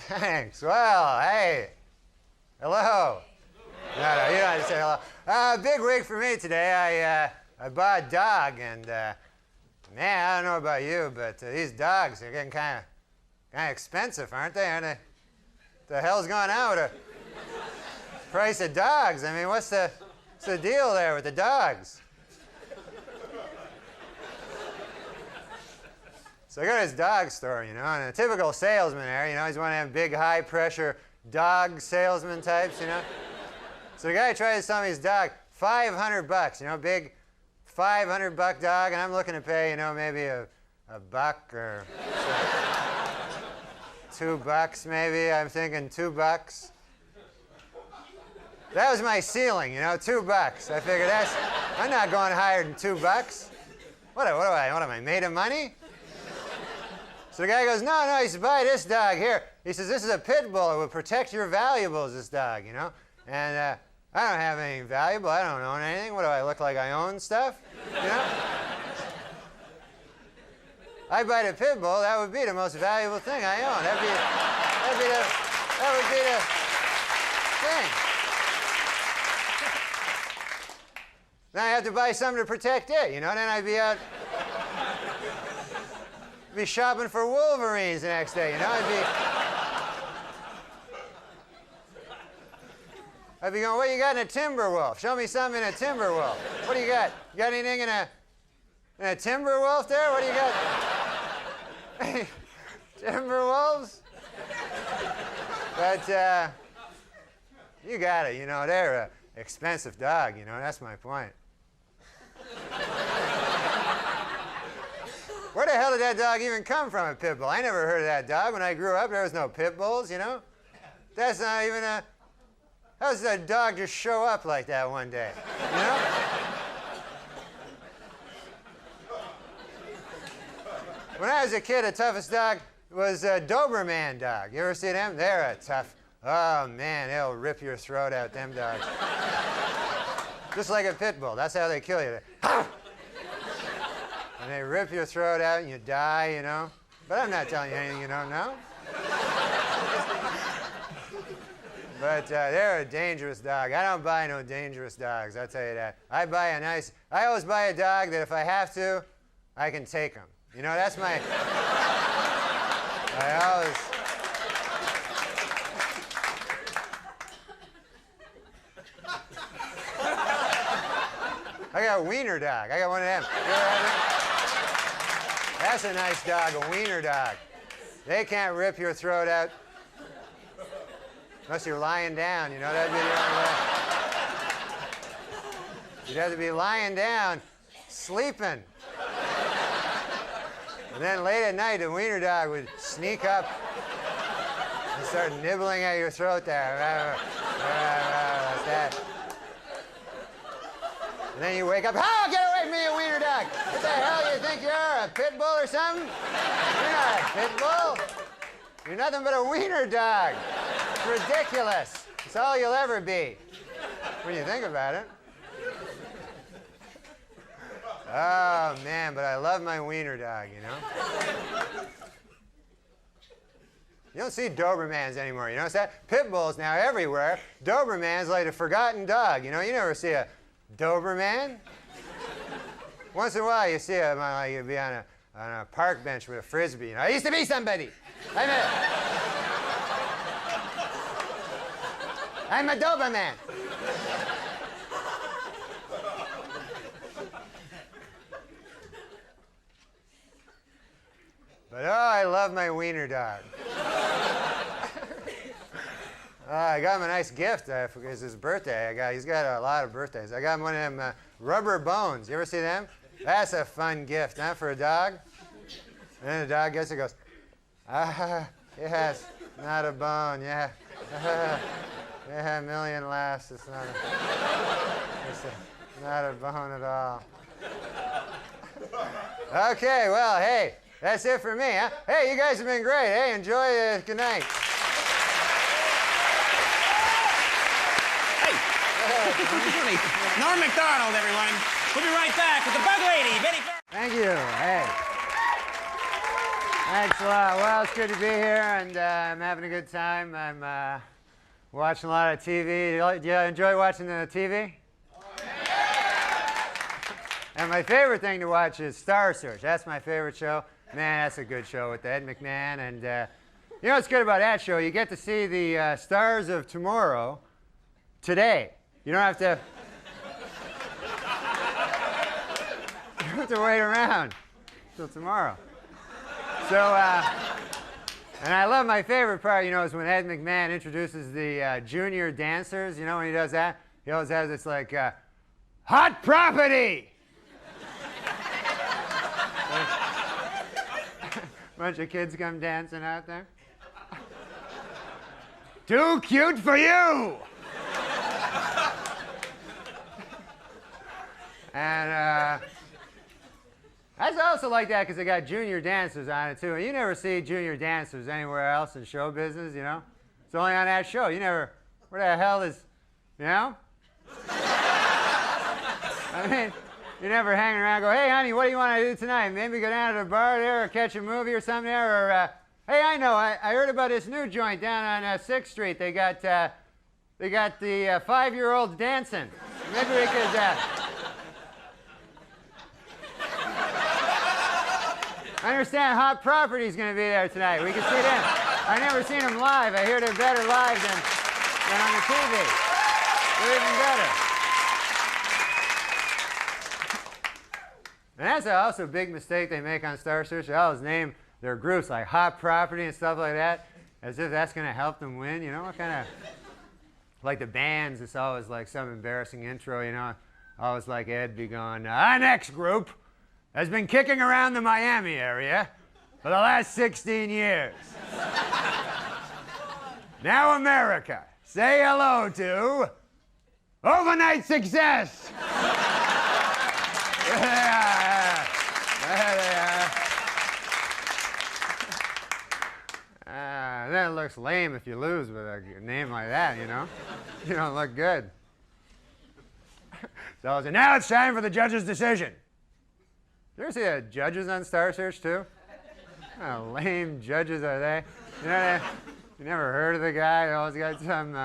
Thanks. Well, hey. Hello. No, you don't have to say hello. Big week for me today. I bought a dog, and man, I don't know about you, but these dogs are getting kind of expensive, aren't they? What the hell's going on with the price of dogs? I mean, what's the deal there with the dogs? So I go to this dog store, you know, and a typical salesman there, you know, he's one of them big, high-pressure dog salesman types, you know. So the guy tries to sell me his dog, $500, you know, big $500 dog, and I'm looking to pay, you know, maybe a buck or $2 maybe. I'm thinking $2. That was my ceiling, you know, $2. I figured I'm not going higher than $2. What am I, made of money? So the guy goes, no, he says, buy this dog here. He says, this is a pit bull. It will protect your valuables, this dog, you know. And I don't have anything valuable. I don't own anything. What do I look like? I own stuff, you know? I buy the pit bull. That would be the most valuable thing I own. That would be the thing. Then I have to buy something to protect it, you know. Then I'd be out. Be shopping for Wolverines the next day, you know? I'd be going, what do you got in a timber wolf? Show me something in a timber wolf. What do you got? You got anything in a timber wolf there? What do you got? Timber wolves? But you got it, you know, they're an expensive dog, you know, that's my point. Where the hell did that dog even come from, a pit bull? I never heard of that dog. When I grew up, there was no pit bulls, you know? That's not even a... How does that dog just show up like that one day, you know? When I was a kid, the toughest dog was a Doberman dog. You ever see them? They're a tough... Oh, man, they'll rip your throat out, them dogs. Just like a pit bull. That's how they kill you. And they rip your throat out and you die, you know. But I'm not telling you anything you don't know. But they're a dangerous dog. I don't buy no dangerous dogs, I'll tell you that. I always buy a dog that if I have to, I can take him. You know, that's my... I got a wiener dog. I got one of them. You ever have them? That's a nice dog, a wiener dog. They can't rip your throat out unless you're lying down, you know, that'd be the only way. You'd have to be lying down, sleeping. And then late at night, the wiener dog would sneak up and start nibbling at your throat there. Like that. And then you wake up, oh, get away from me, you wiener dog! What the hell, you think you are, a pit bull or something? You're not a pit bull. You're nothing but a wiener dog. It's ridiculous. It's all you'll ever be, when you think about it. Oh, man, but I love my wiener dog, you know? You don't see Dobermans anymore, you notice that? Pit bulls now everywhere. Doberman's like a forgotten dog, you know? You never see a Doberman? Once in a while, you see him, like you'd be on a park bench with a frisbee. You know, I used to be somebody. I'm a Doberman. But oh, I love my wiener dog. I got him a nice gift. It's his birthday. He's got a lot of birthdays. I got him one of them rubber bones. You ever see them? That's a fun gift, huh, for a dog? And then the dog gets it and goes, yes, not a bone, yeah. Yeah, a million laughs. It's not a bone at all. Okay, well, hey, that's it for me, huh? Hey, you guys have been great. Hey, enjoy. Good night. NORM MACDONALD, everyone. We'll be right back with the Bug Lady, Benny. Thank you. Hey. Thanks a lot. Well, it's good to be here, and I'm having a good time. I'm watching a lot of TV. Do you enjoy watching the TV? Oh, yeah! And my favorite thing to watch is Star Search. That's my favorite show. Man, that's a good show with Ed McMahon. And you know what's good about that show? You get to see the stars of tomorrow today. You don't have to... you don't have to wait around till tomorrow. So, and I love my favorite part, you know, is when Ed McMahon introduces the junior dancers. You know, when he does that, he always has this like, hot property! Bunch of kids come dancing out there. Too cute for you! And I also like that because they got junior dancers on it too. And you never see junior dancers anywhere else in show business, you know? It's only on that show. You never, where the hell is, you know? I mean, you're never hanging around and go, hey, honey, what do you want to do tonight? Maybe go down to the bar there or catch a movie or something there? Or, hey, I know, I heard about this new joint down on 6th Street. They got the 5-year-olds dancing. Maybe we could... I understand Hot Property's going to be there tonight. We can see them. I've never seen them live. I hear they're better live than on the TV. They're even better. And that's also a big mistake they make on Star Search. They always name their groups like Hot Property and stuff like that, as if that's going to help them win. You know, what kind of... Like the bands, it's always like some embarrassing intro, you know. Always like Ed be going, our next group has been kicking around the Miami area for the last 16 years. Now, America, say hello to Overnight Success. There they are. There they are. Then it looks lame if you lose with a name like that, you know? You don't look good. So now it's time for the judge's decision. You ever see the judges on Star Search, too? What kind of lame judges are they? You know, you never heard of the guy? He always got some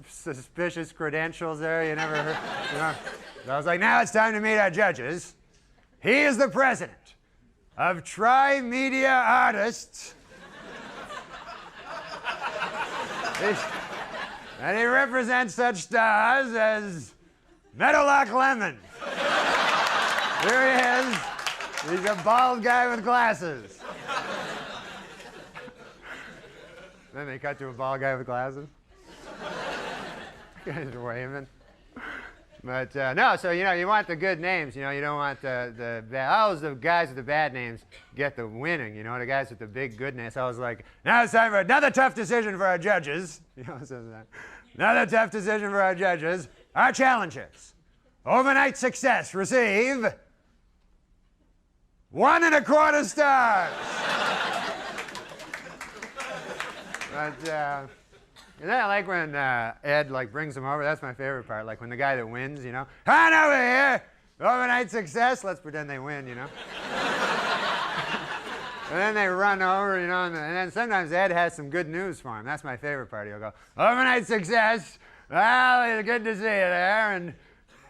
suspicious credentials there. You never heard, you know? So I was like, now it's time to meet our judges. He is the president of Tri-Media Artists. And he represents such stars as Meadowlark Lemon. Here he is. He's a bald guy with glasses. Then they cut to a bald guy with glasses. Guys are waving. But no, so you know, you want the good names. You know, you don't want the bad. Always the guys with the bad names get the winning. You know, the guys with the big goodness. I was like, now it's time for another tough decision for our judges. You know, so another tough decision for our judges. Our challenges. Overnight Success receive 1 1/4 stars. But and then I like when Ed like brings them over. That's my favorite part. Like when the guy that wins, you know, on over here, Overnight Success. Let's pretend they win, you know. And then they run over, you know, and then sometimes Ed has some good news for him. That's my favorite part. He'll go, Overnight Success. Well, it's good to see you there. And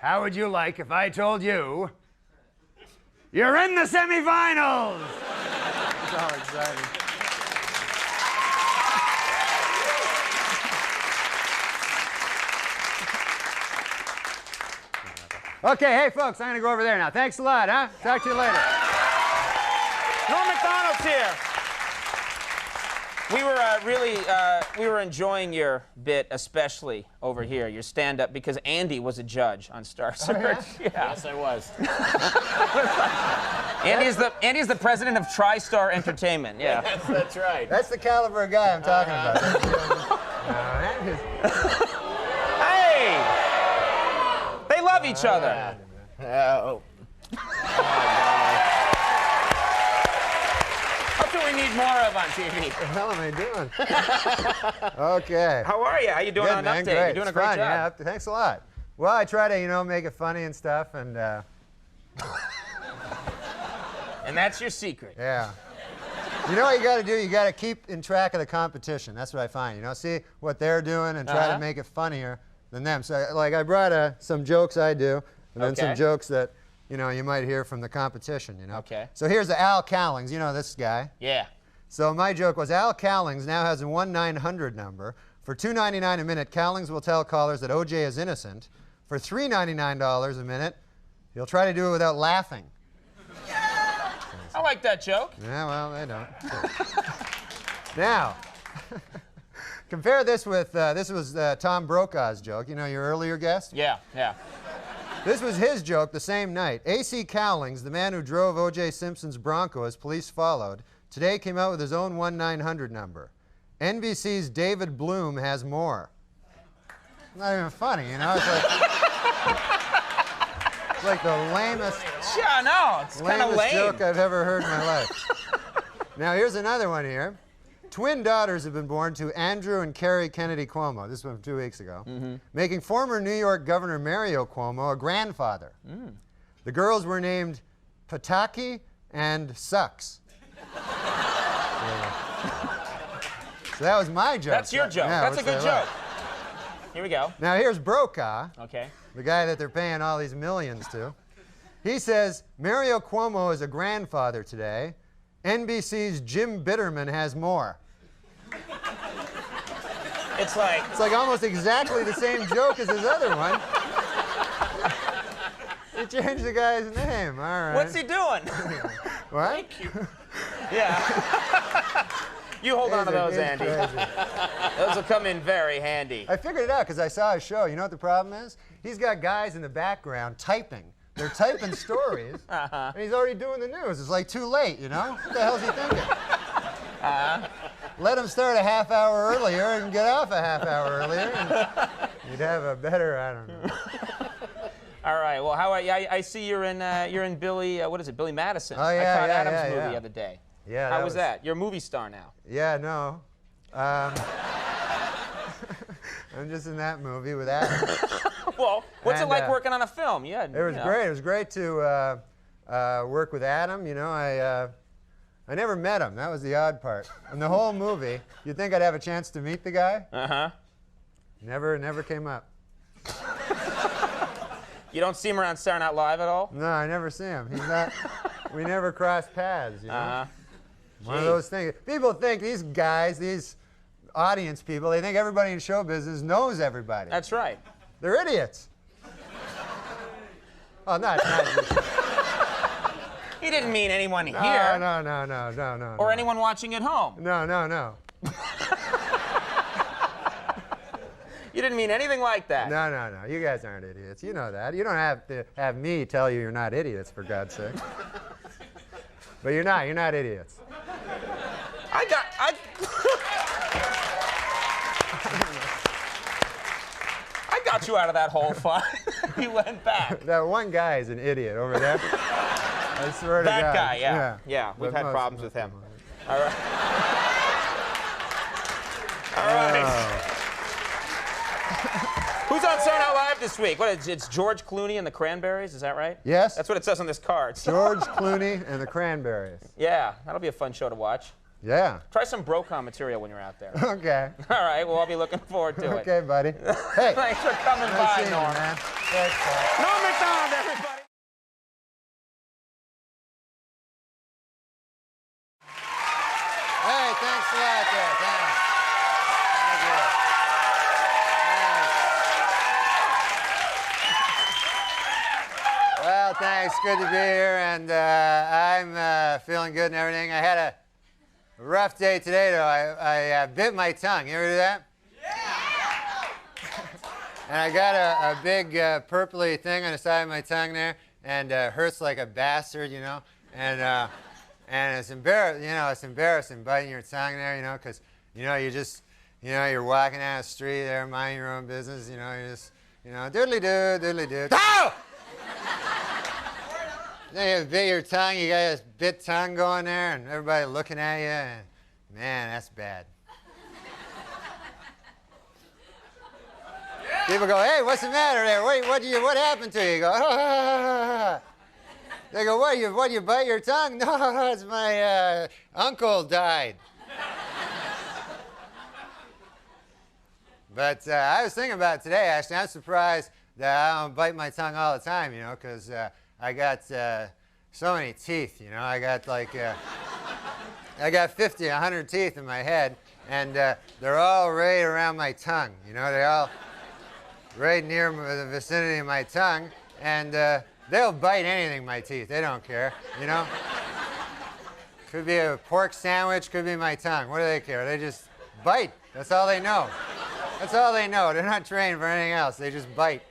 how would you like if I told you you're in the semifinals? It's all exciting. Okay, hey folks, I'm going to go over there now. Thanks a lot, huh? Talk to you later. Norm MacDonald's here. We were enjoying your bit, especially over here, your stand-up, because Andy was a judge on Star Search. Oh, yeah? Yeah. Yes, I was. Andy's the president of TriStar Entertainment. Yeah. Yes, that's right. That's the caliber of guy I'm talking about. Hey! They love each other. Oh. That's what we need more of on TV. What the hell am I doing? Okay. How are you? How you doing Good, on man, Update? great. You're doing It's a great fun, job. Yeah, thanks a lot. Well, I try to, you know, make it funny and stuff, and And that's your secret. yeah. You know what you got to do? You got to keep in track of the competition. That's what I find. You know, see what they're doing and try to make it funnier than them. So, like, I brought some jokes I do, and then some jokes that, you know, you might hear from the competition, you know. Okay. So here's the Al Cowlings. You know this guy. Yeah. So my joke was, Al Cowlings now has a 1-900 number. For $2.99 a minute, Cowlings will tell callers that OJ is innocent. For $3.99 a minute, he'll try to do it without laughing. I like that joke. Yeah, well, they don't. Now, compare this with, this was Tom Brokaw's joke. You know, your earlier guest? Yeah, yeah. This was his joke the same night. A.C. Cowlings, the man who drove O.J. Simpson's Bronco as police followed, today came out with his own 1-900 number. NBC's David Bloom has more. Not even funny, you know? It's like the lamest, Yeah, no, it's kind of lame. joke I've ever heard in my life. Now, here's another one here. Twin daughters have been born to Andrew and Carrie Kennedy Cuomo. This was from 2 weeks ago. Making former New York Governor Mario Cuomo a grandfather. The girls were named Pataki and Sucks. So that was my joke. That's your joke. Yeah, That's a good joke. Here we go. Now here's Brokaw, Okay. the guy that they're paying all these millions to. He says, Mario Cuomo is a grandfather today. NBC's Jim Bitterman has more. It's like It's like almost exactly the same joke as his other one. He changed the guy's name. All right. what's he doing? What? Yeah. You hold on to those, It's Andy. crazy. Those will come in very handy. I figured it out because I saw his show. You know what the problem is? He's got guys in the background typing. They're typing stories, and he's already doing the news. It's like too late, you know? What the hell's he thinking? Let him start a half hour earlier and get off a half hour earlier, and you'd have a better, I don't know. All right. Well, how are you? I see you're in Billy. What is it? Billy Madison. Oh, yeah, I caught yeah, Adam's yeah, movie yeah. the other day. Yeah. How was that? You're a movie star now. Yeah, no. I'm just in that movie with Adam. Well, what's it And, like working on a film? Yeah. It was great. It was great to work with Adam. You know, I never met him. That was the odd part. In the whole movie, you'd think I'd have a chance to meet the guy. Never came up. You don't see him around Saturday Night Live at all? No, I never see him. He's not. We never crossed paths. You know. One of those things. People think these guys, these audience people, they think everybody in show business knows everybody. That's right. They're idiots. Oh, not. He didn't mean anyone here. No. Or anyone watching at home. No. You didn't mean anything like that. No. You guys aren't idiots. You know that. You don't have to have me tell you you're not idiots, for God's sake. But you're not. You're not idiots. I got you out of that hole fine. You went back. That one guy is an idiot over there. I swear to God. That guy, yeah. We've But had problems with him. most- All right. All right. Who's on Saturday Night Live this week? It's George Clooney and the Cranberries, is that right? Yes. That's what it says on this card. George Clooney and the Cranberries. Yeah, that'll be a fun show to watch. Yeah. Try some Brokaw material when you're out there. Okay. All right, well, I'll be looking forward to it. Okay, buddy. Hey. Thanks for coming Nice by, seeing you, Norm. man. Thanks, Paul. Norm MacDonald, everybody. Hey, thanks a lot there. Thanks. Thank you. Thanks. Well, thanks. Good to be here, and I'm feeling good and everything. I had a rough day today, though. I bit my tongue. You ever do that? Yeah! And I got a big purpley thing on the side of my tongue there, and hurts like a bastard, you know. And it's embarrassing, you know. It's embarrassing biting your tongue there, you know, because you're walking down the street there, minding your own business, you know. You just, doodly-doo. Oh! Then you bit your tongue, you got this bit tongue going there, and everybody looking at you, and man, that's bad. People go, hey, what's the matter there? What happened to you? You go, They go, what, you bite your tongue? No, it's my uncle died. But I was thinking about it today, actually. I'm surprised that I don't bite my tongue all the time, you know, because I got so many teeth, you know. I got like, I got 50, 100 teeth in my head, and they're all right around my tongue, you know. They're all right near the vicinity of my tongue, and they'll bite anything, my teeth. They don't care, you know. Could be a pork sandwich, could be my tongue. What do they care? They just bite. That's all they know. That's all they know. They're not trained for anything else. They just bite.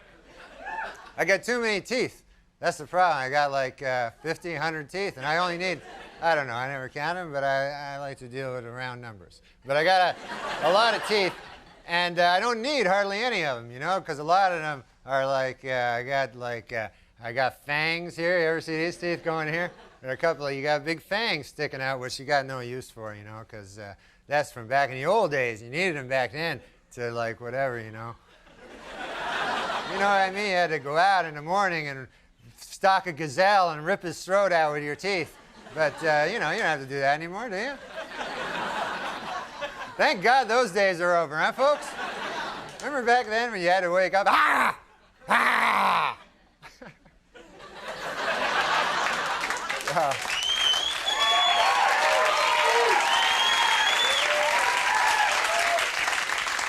I got too many teeth. That's the problem. I got like 50, 100 teeth, and I only need, I don't know, I never count them, but I like to deal with round numbers. But I got a lot of teeth, and I don't need hardly any of them, you know, because a lot of them are like, I got fangs here. You ever see these teeth going here? There are a couple of, you got big fangs sticking out, which you got no use for, you know, because that's from back in the old days. You needed them back then to like whatever, you know. You know what I mean? You had to go out in the morning and stalk a gazelle and rip his throat out with your teeth. But, you know, you don't have to do that anymore, do you? Thank God those days are over, huh, folks? Remember back then when you had to wake up, ah! Ah!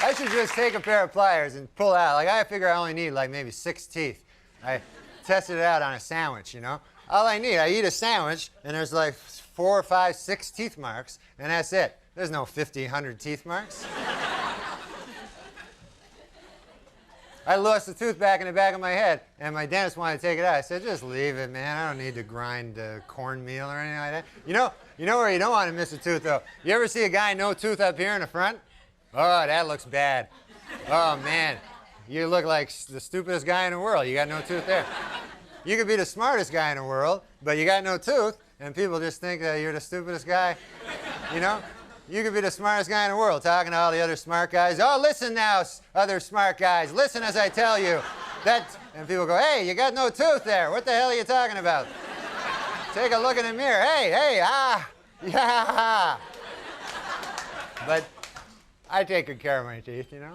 I should just take a pair of pliers and pull out. Like, I figure I only need like maybe 6 teeth. I tested it out on a sandwich, you know. All I need, I eat a sandwich, and there's like 4, 5, 6 teeth marks, and that's it. There's no 50, 100 teeth marks. I lost a tooth back in the back of my head, and my dentist wanted to take it out. I said, just leave it, man. I don't need to grind cornmeal or anything like that. You know where you don't want to miss a tooth, though? You ever see a guy no tooth up here in the front? Oh, that looks bad. Oh, man. You look like the stupidest guy in the world. You got no tooth there. You could be the smartest guy in the world, but you got no tooth, and people just think that you're the stupidest guy, you know? You could be the smartest guy in the world, talking to all the other smart guys. Oh, listen now, other smart guys. Listen as I tell you. And people go, hey, you got no tooth there. What the hell are you talking about? Take a look in the mirror. Hey, yeah. But I take good care of my teeth, you know?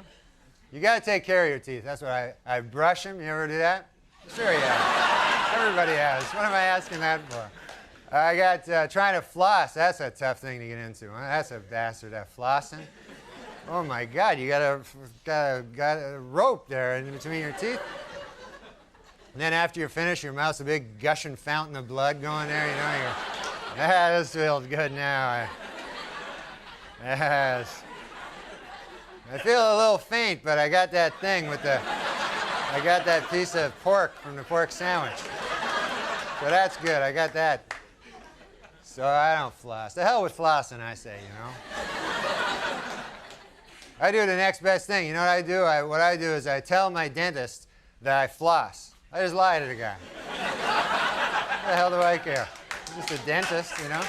You got to take care of your teeth. That's what I brush them. You ever do that? Sure you have. Everybody has. What am I asking that for? I got trying to floss. That's a tough thing to get into. Huh? That's a bastard, that flossing. Oh, my God. You got a rope there in between your teeth. And then after you're finished, your mouth's a big gushing fountain of blood going there. You know, this feels good now. Yes. I feel a little faint, but I got that thing with I got that piece of pork from the pork sandwich. So that's good. I got that. So I don't floss. The hell with flossing, I say, you know. I do the next best thing. You know what I do? What I do is I tell my dentist that I floss. I just lie to the guy. What the hell do I care? I'm just a dentist, you know.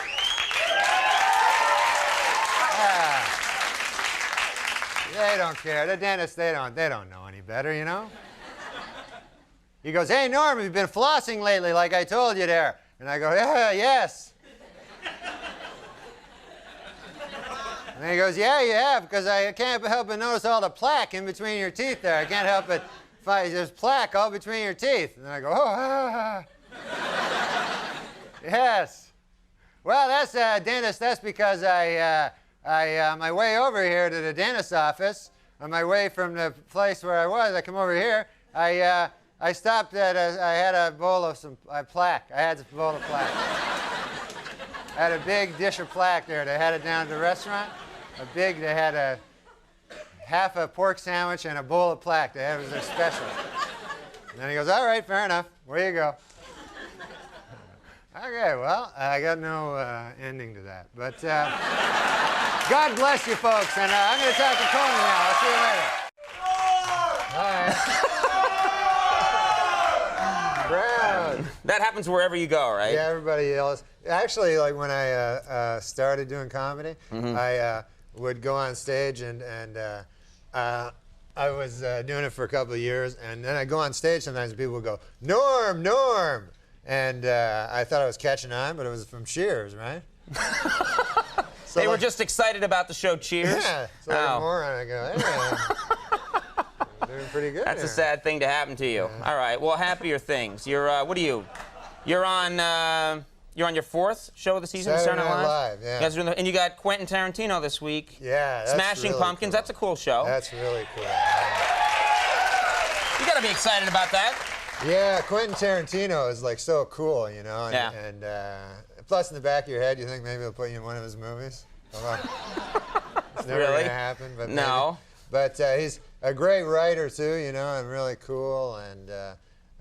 They don't care. The dentists, they don't know any better, you know. He goes, hey, Norm, you've been flossing lately like I told you there. And I go, yeah, yes. And then he goes, yeah, you have, because I can't help but notice all the plaque in between your teeth there. I can't help but find there's plaque all between your teeth. And I go, oh, yes. Well, that's dentist. That's because on my way over here to the dentist's office, on my way from the place where I was, I come over here, I stopped at, I had a bowl of some plaque. I had a bowl of plaque. I had a big dish of plaque there. They had it down at the restaurant. They had half a pork sandwich and a bowl of plaque. It was their special. And then he goes, all right, fair enough. Where you go? Okay, well, I got no ending to that. But God bless you folks. And I'm going to talk to Tony now. I'll see you later. All right. Brown. That happens wherever you go, right? Yeah, everybody yells. Actually, like when I started doing comedy, I would go on stage and I was doing it for a couple of years, and then I go on stage sometimes and people would go, Norm, Norm. And I thought I was catching on, but it was from Cheers, right? So They were just excited about the show Cheers? Yeah. So like a moron, I go, hey, I'm doing pretty good. That's here. a sad thing to happen to you. Yeah. All right. Well, happier things. You're, what are you? You're on your 4th show of the season, Saturday Night Night Live, yeah. You guys are doing and you got Quentin Tarantino this week. Yeah, that's Smashing really Pumpkins. cool. That's a cool show. That's really cool. You got to be excited about that. Yeah, Quentin Tarantino is like so cool, you know. And, Yeah. and plus, in the back of your head, you think maybe he'll put you in one of his movies. It's never Really? gonna happen, but No. maybe. But he's a great writer too, you know, and really cool. And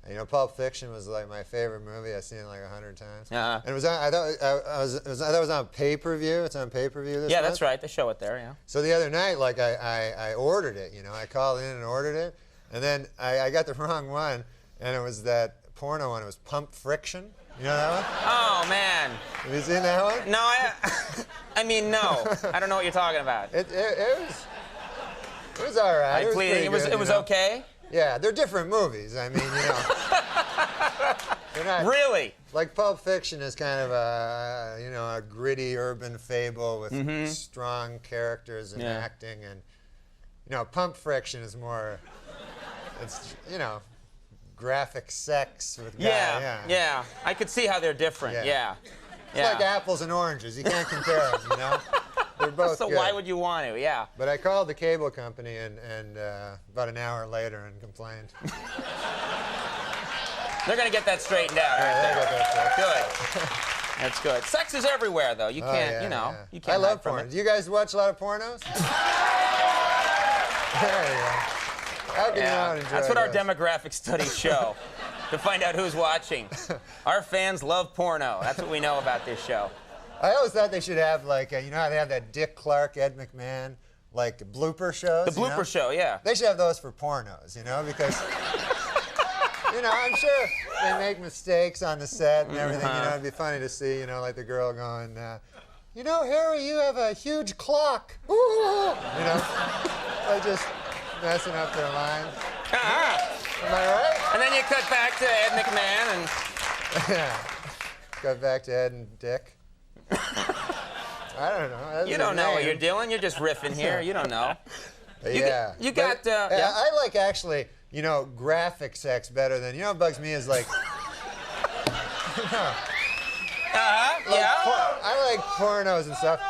you know, Pulp Fiction was like my favorite movie. I've seen it like 100 times. Uh-huh. And it was on, I thought it was on pay-per-view. It's on pay-per-view this Yeah, month. that's right. They show it there. Yeah. So the other night, like I ordered it, you know, I called in and ordered it, and then I got the wrong one, and it was that porno one. It was Pump Friction. You know that one? Oh man. Have you seen that one? No, I mean no. I don't know what you're talking about. It was all right. I plead. It was you know? okay. Yeah, they're different movies. I mean, you know, they're not Really? like Pulp Fiction is kind of a you know a gritty urban fable with strong characters and Yeah. acting, and you know, Pump Friction is more. It's you know. Graphic sex with guys. Yeah. I could see how they're different. Yeah. Yeah. It's like apples and oranges. You can't compare them, you know? They're both So good. why would you want to? Yeah. But I called the cable company and about an hour later and complained. They're gonna get that straightened out. Yeah, right they there. got that Good. That's good. Sex is everywhere, though. You Oh, can't, yeah, you know, yeah. you can't I love hide from porn. it. Do you guys watch a lot of pornos? There you go. How can you not enjoy That's what our those? demographic studies show. To find out who's watching. Our fans love porno. That's what we know about this show. I always thought they should have like, you know how they have that Dick Clark, Ed McMahon, like blooper shows? The blooper show, yeah. They should have those for pornos, you know, because, you know, I'm sure they make mistakes on the set and everything. You know, it'd be funny to see, you know, like the girl going, you know, Harry, you have a huge clock. Ooh. You know, like just messing up their lines. Am I right? And then you cut back to Ed McMahon and... Yeah. Got back to Ed and Dick. I don't know. That's You his don't know what name. you're doing. You're just riffing here. You don't know. Yeah. You got, But, yeah. I like actually, you know, graphic sex better than, you know what bugs me is like, Yeah. I like pornos and stuff,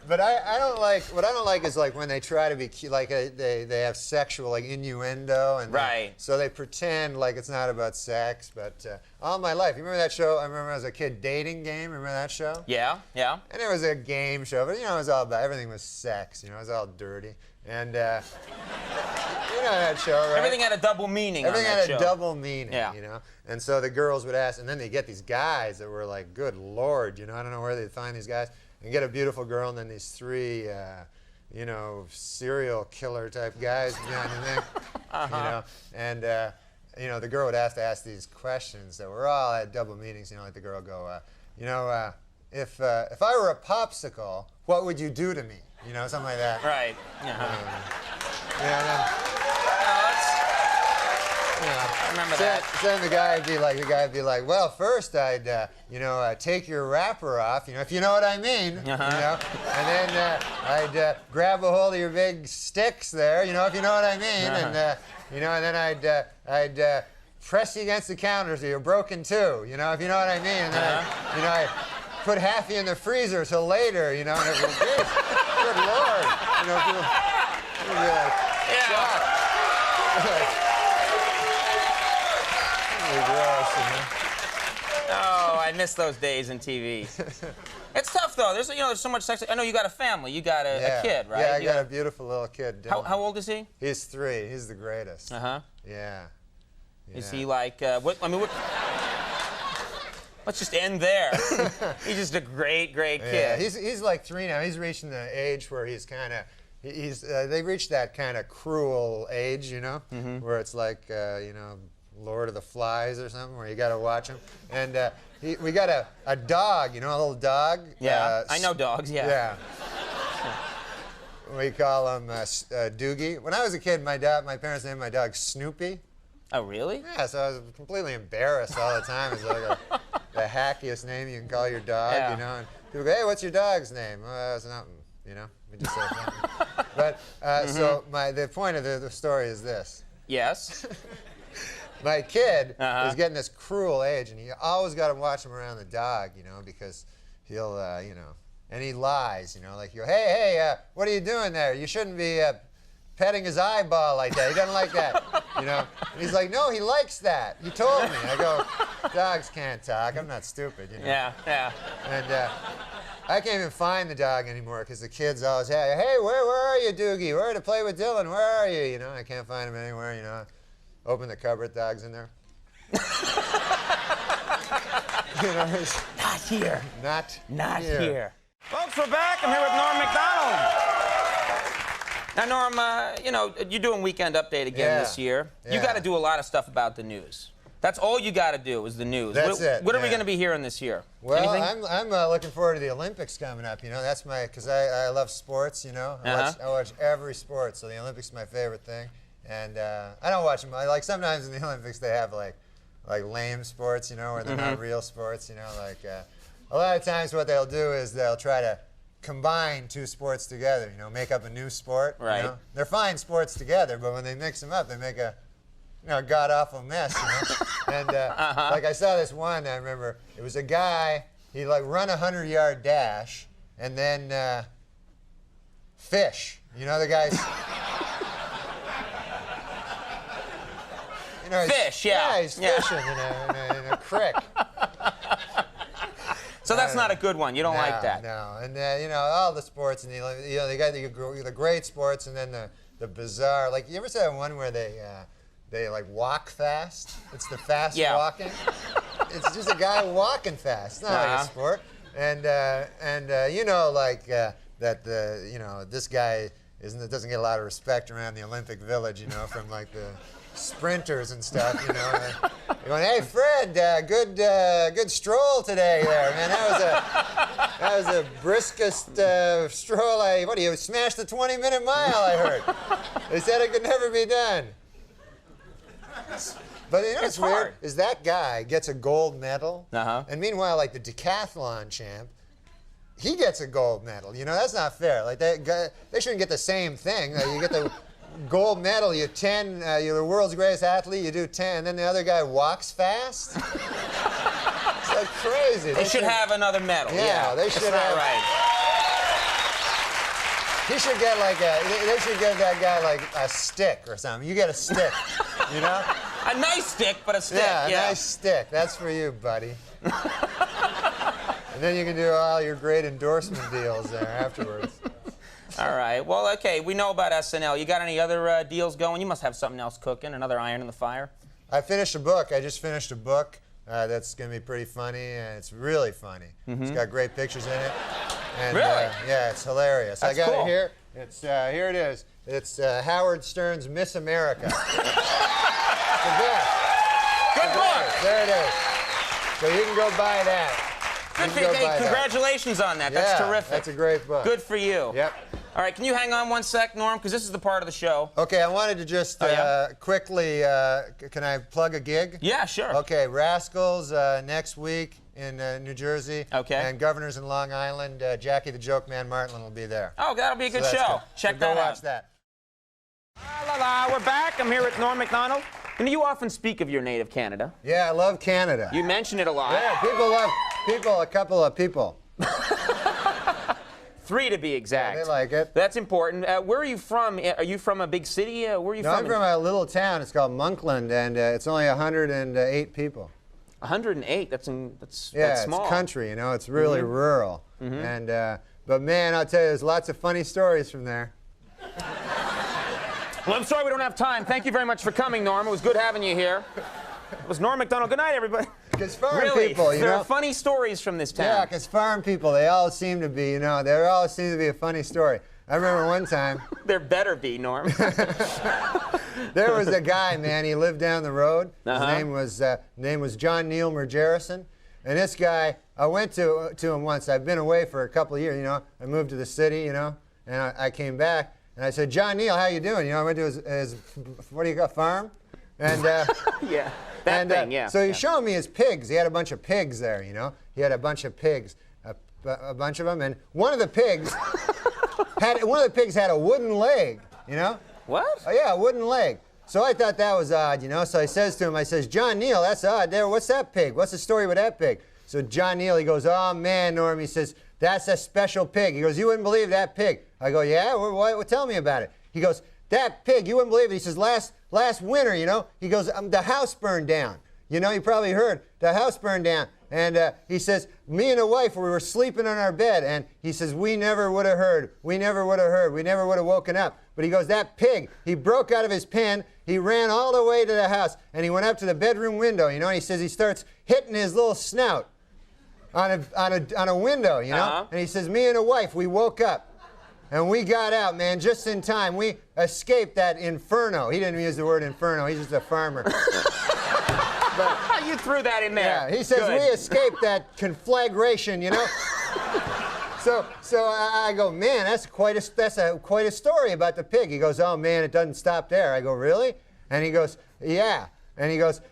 but I don't like, what I don't like is like when they try to be cute, like they have sexual like innuendo and Right. so they pretend like it's not about sex, but all my life, you remember that show, I remember as a kid, Dating Game, remember that show? Yeah. And it was a game show, but you know, it was all about, everything was sex, you know, it was all dirty. And you know that show, right? Everything had a double meaning Everything on that had a show. double meaning, Yeah. you know? And so the girls would ask, and then they get these guys that were like, good Lord, you know, I don't know where they'd find these guys, and get a beautiful girl, and then these three, you know, serial killer type guys behind the thing, you know? And, you know, the girl would have to ask these questions that were all had double meanings, you know, like the girl would go, you know, if I were a popsicle, what would you do to me? You know, something like that. Right. Yeah, and then, I remember then, that. then the guy would be like, well, first I'd, you know, take your wrapper off, you know, if you know what I mean, you know, and then I'd grab a hold of your big sticks there, you know, if you know what I mean, and, you know, and then I'd press you against the counter so you're broken too, you know, if you know what I mean, and then you know, I'd put half you in the freezer till later, you know, and it was, good Lord, you know, you'd be like, shocked. Gross, you know? Oh, I miss those days in TV. It's tough though. There's there's so much sex. I know you got a family. You got a kid, right? Yeah, I You got a beautiful little kid. Dylan. How old is he? He's 3. He's the greatest. Yeah. Yeah. Is he like what? I mean, what? Let's just end there. He's just a great kid. Yeah, he's like 3 now. He's reaching the age where he's kind of they reached that kind of cruel age, you know, where it's like you know, Lord of the Flies or something, where you got to watch him. And we got a dog, you know, a little dog. Yeah, I know dogs. Yeah. Yeah. We call him Doogie. When I was a kid, my parents named my dog Snoopy. Oh, really? Yeah, so I was completely embarrassed all the time. It's like the hackiest name you can call your dog, you know. And people go, hey, what's your dog's name? Well, it's nothing, you know. We just say nothing. But so the point of the story is this. Yes. My kid is getting this cruel age, and you always got to watch him around the dog, you know, because he'll, you know, and he lies, you know, like you go, hey, what are you doing there? You shouldn't be petting his eyeball like that. He doesn't like that, you know. And he's like, no, he likes that. You told me. I go, dogs can't talk. I'm not stupid, you know. Yeah. And I can't even find the dog anymore because the kids always, hey, where are you, Doogie? Where to play with Dylan? Where are you? You know, I can't find him anywhere, you know. Open the cupboard, dog's in there. You know, Not here. Not here. Folks, we're back. I'm here with Norm MacDonald. Now, Norm, you know, you're doing Weekend Update again this year. You got to do a lot of stuff about the news. That's all you got to do is the news. That's it. What are we going to be hearing this year? Well, anything? I'm looking forward to the Olympics coming up. You know, that's because I love sports. You know, I watch every sport, so the Olympics is my favorite thing. And I don't watch them. Like sometimes in the Olympics they have like lame sports, you know, where they're not real sports. You know, like a lot of times what they'll do is they'll try to combine two sports together. You know, make up a new sport. Right. You know? They're fine sports together, but when they mix them up, they make a god-awful mess, you know? And like I saw this one, I remember, it was a guy, he like run a 100-yard dash and then fish. You know, the guy's... you know, fish, yeah. Yeah, he's fishing in a creek. So that's not a good one. You don't like that. No, and you know, all the sports, and you know, they got the great sports and then the bizarre, like, you ever see that one where they like walk fast? It's the fast walking. It's just a guy walking fast. It's not like a sport. And you know, like that you know, this guy doesn't get a lot of respect around the Olympic Village, you know, from like the sprinters and stuff, you know. They're going, hey Fred, good stroll today there, man. That was a briskest stroll. What do you smashed the 20-minute mile? I heard. They said it could never be done. But you know what's weird is that guy gets a gold medal, and meanwhile, like the decathlon champ, he gets a gold medal. You know, that's not fair. Like they shouldn't get the same thing. You get the gold medal, you're the world's greatest athlete, you do 10, and then the other guy walks fast. It's like crazy. They should have another medal. Yeah, they should have. Right. He should get like they should give that guy like a stick or something. You get a stick, you know? A nice stick, but a stick. Yeah, a nice stick. That's for you, buddy. And then you can do all your great endorsement deals there afterwards. All right. Well, okay, we know about SNL. You got any other deals going? You must have something else cooking, another iron in the fire. I finished a book. I just finished a book that's going to be pretty funny, and it's really funny. It's got great pictures in it. And, really? Yeah, it's hilarious. That's I got cool. it here. It's here it is. It's Howard Stern's Miss America. It's the best. Good book. There it is. So you can go buy that. Congratulations on that. That's terrific. That's a great book. Good for you. Yep. All right, can you hang on one sec, Norm? Because this is the part of the show. Okay, I wanted to just quickly, can I plug a gig? Yeah, sure. Okay, Rascals next week in New Jersey. Okay. And Governors in Long Island. Jackie the Joke Man Martlin will be there. Oh, that'll be a good So that's show. good. Check So that go out. watch that. We're back. I'm here with Norm MacDonald. You know, you often speak of your native Canada. Yeah, I love Canada. You mention it a lot. Yeah, people love a couple of people. 3 to be exact. Yeah, they like it. That's important. Where are you from? Are you from a big city? Where are you from? I'm from a little town. It's called Monkland, and it's only 108 people. 108. That's small. It's country. You know, it's really rural. And but man, I'll tell you, there's lots of funny stories from there. Well, I'm sorry we don't have time. Thank you very much for coming, Norm. It was good having you here. It was Norm MacDonald. Good night, everybody. Because farm Really? people, you There know. are funny stories from this town. Yeah, because farm people, they all seem to be, you know, there always seems to be a funny story. I remember one time. There better be, Norm. There was a guy, man, he lived down the road. His name was John Neil Mergerison. And this guy, I went to him once. I've been away for a couple of years, you know. I moved to the city, you know, and I came back. And I said, John Neil, how you doing? You know, I went to his what do you got, farm? And Yeah. That thing, yeah. So he's showing me his pigs. He had a bunch of pigs there, you know. He had a bunch of pigs, a bunch of them, and one of the pigs had a wooden leg, you know. What? Oh, yeah, a wooden leg. So I thought that was odd, you know. So I says to him, I says, John Neal, that's odd. There, what's that pig? What's the story with that pig? So John Neal, he goes, oh man, Norm, he says, that's a special pig. He goes, you wouldn't believe that pig. I go, yeah, what, tell me about it. He goes, that pig, you wouldn't believe it. He says, last winter, you know, he goes, the house burned down. You know, you probably heard, the house burned down. And he says, me and the wife, we were sleeping on our bed, and he says, we never would have heard. We never would have woken up. But he goes, that pig, he broke out of his pen, he ran all the way to the house, and he went up to the bedroom window, you know, and he says he starts hitting his little snout on a window, you know, and he says, me and the wife, we woke up, and we got out, man, just in time. We escaped that inferno. He didn't use the word inferno, he's just a farmer. But you threw that in there. Yeah, he says, we escaped that conflagration, you know. So I go, man, that's quite a story about the pig. He goes, oh man, it doesn't stop there. I go, really? And he goes, yeah. And he goes,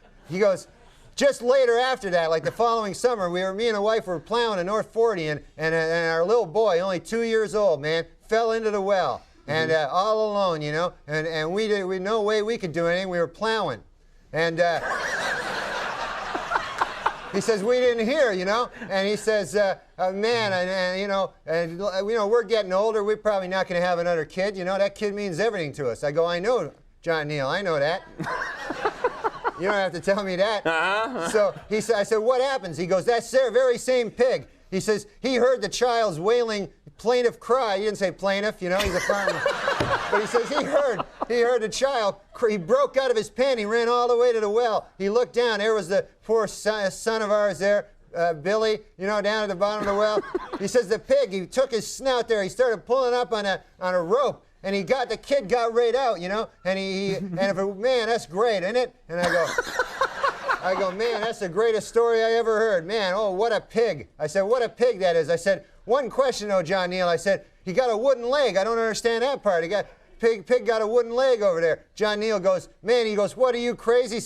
just later after that, like the following summer, me and the wife were plowing in North 40, and our little boy, only 2 years old, man, fell into the well, and all alone, you know, and we no way we could do anything. We were plowing, and he says, we didn't hear, you know, and he says, man, you know, we're getting older. We're probably not going to have another kid. You know, that kid means everything to us. I go, I know, John Neal, I know that. You don't have to tell me that. So I said, what happens? He goes, that's the very same pig. He says, he heard the child's wailing plaintive cry. He didn't say plaintiff, you know, he's a farmer. But he says he heard the child, he broke out of his pen, he ran all the way to the well. He looked down, there was the poor son of ours there, Billy, you know, down at the bottom of the well. He says the pig, he took his snout there, he started pulling up on a rope, and the kid got right out, you know, and man, that's great, isn't it? And I go, man, that's the greatest story I ever heard. Man, oh, what a pig. I said, what a pig that is. I said, one question though, John Neal. I said, he got a wooden leg. I don't understand that part. Pig got a wooden leg over there. John Neal goes, man, he goes, what, are you crazy?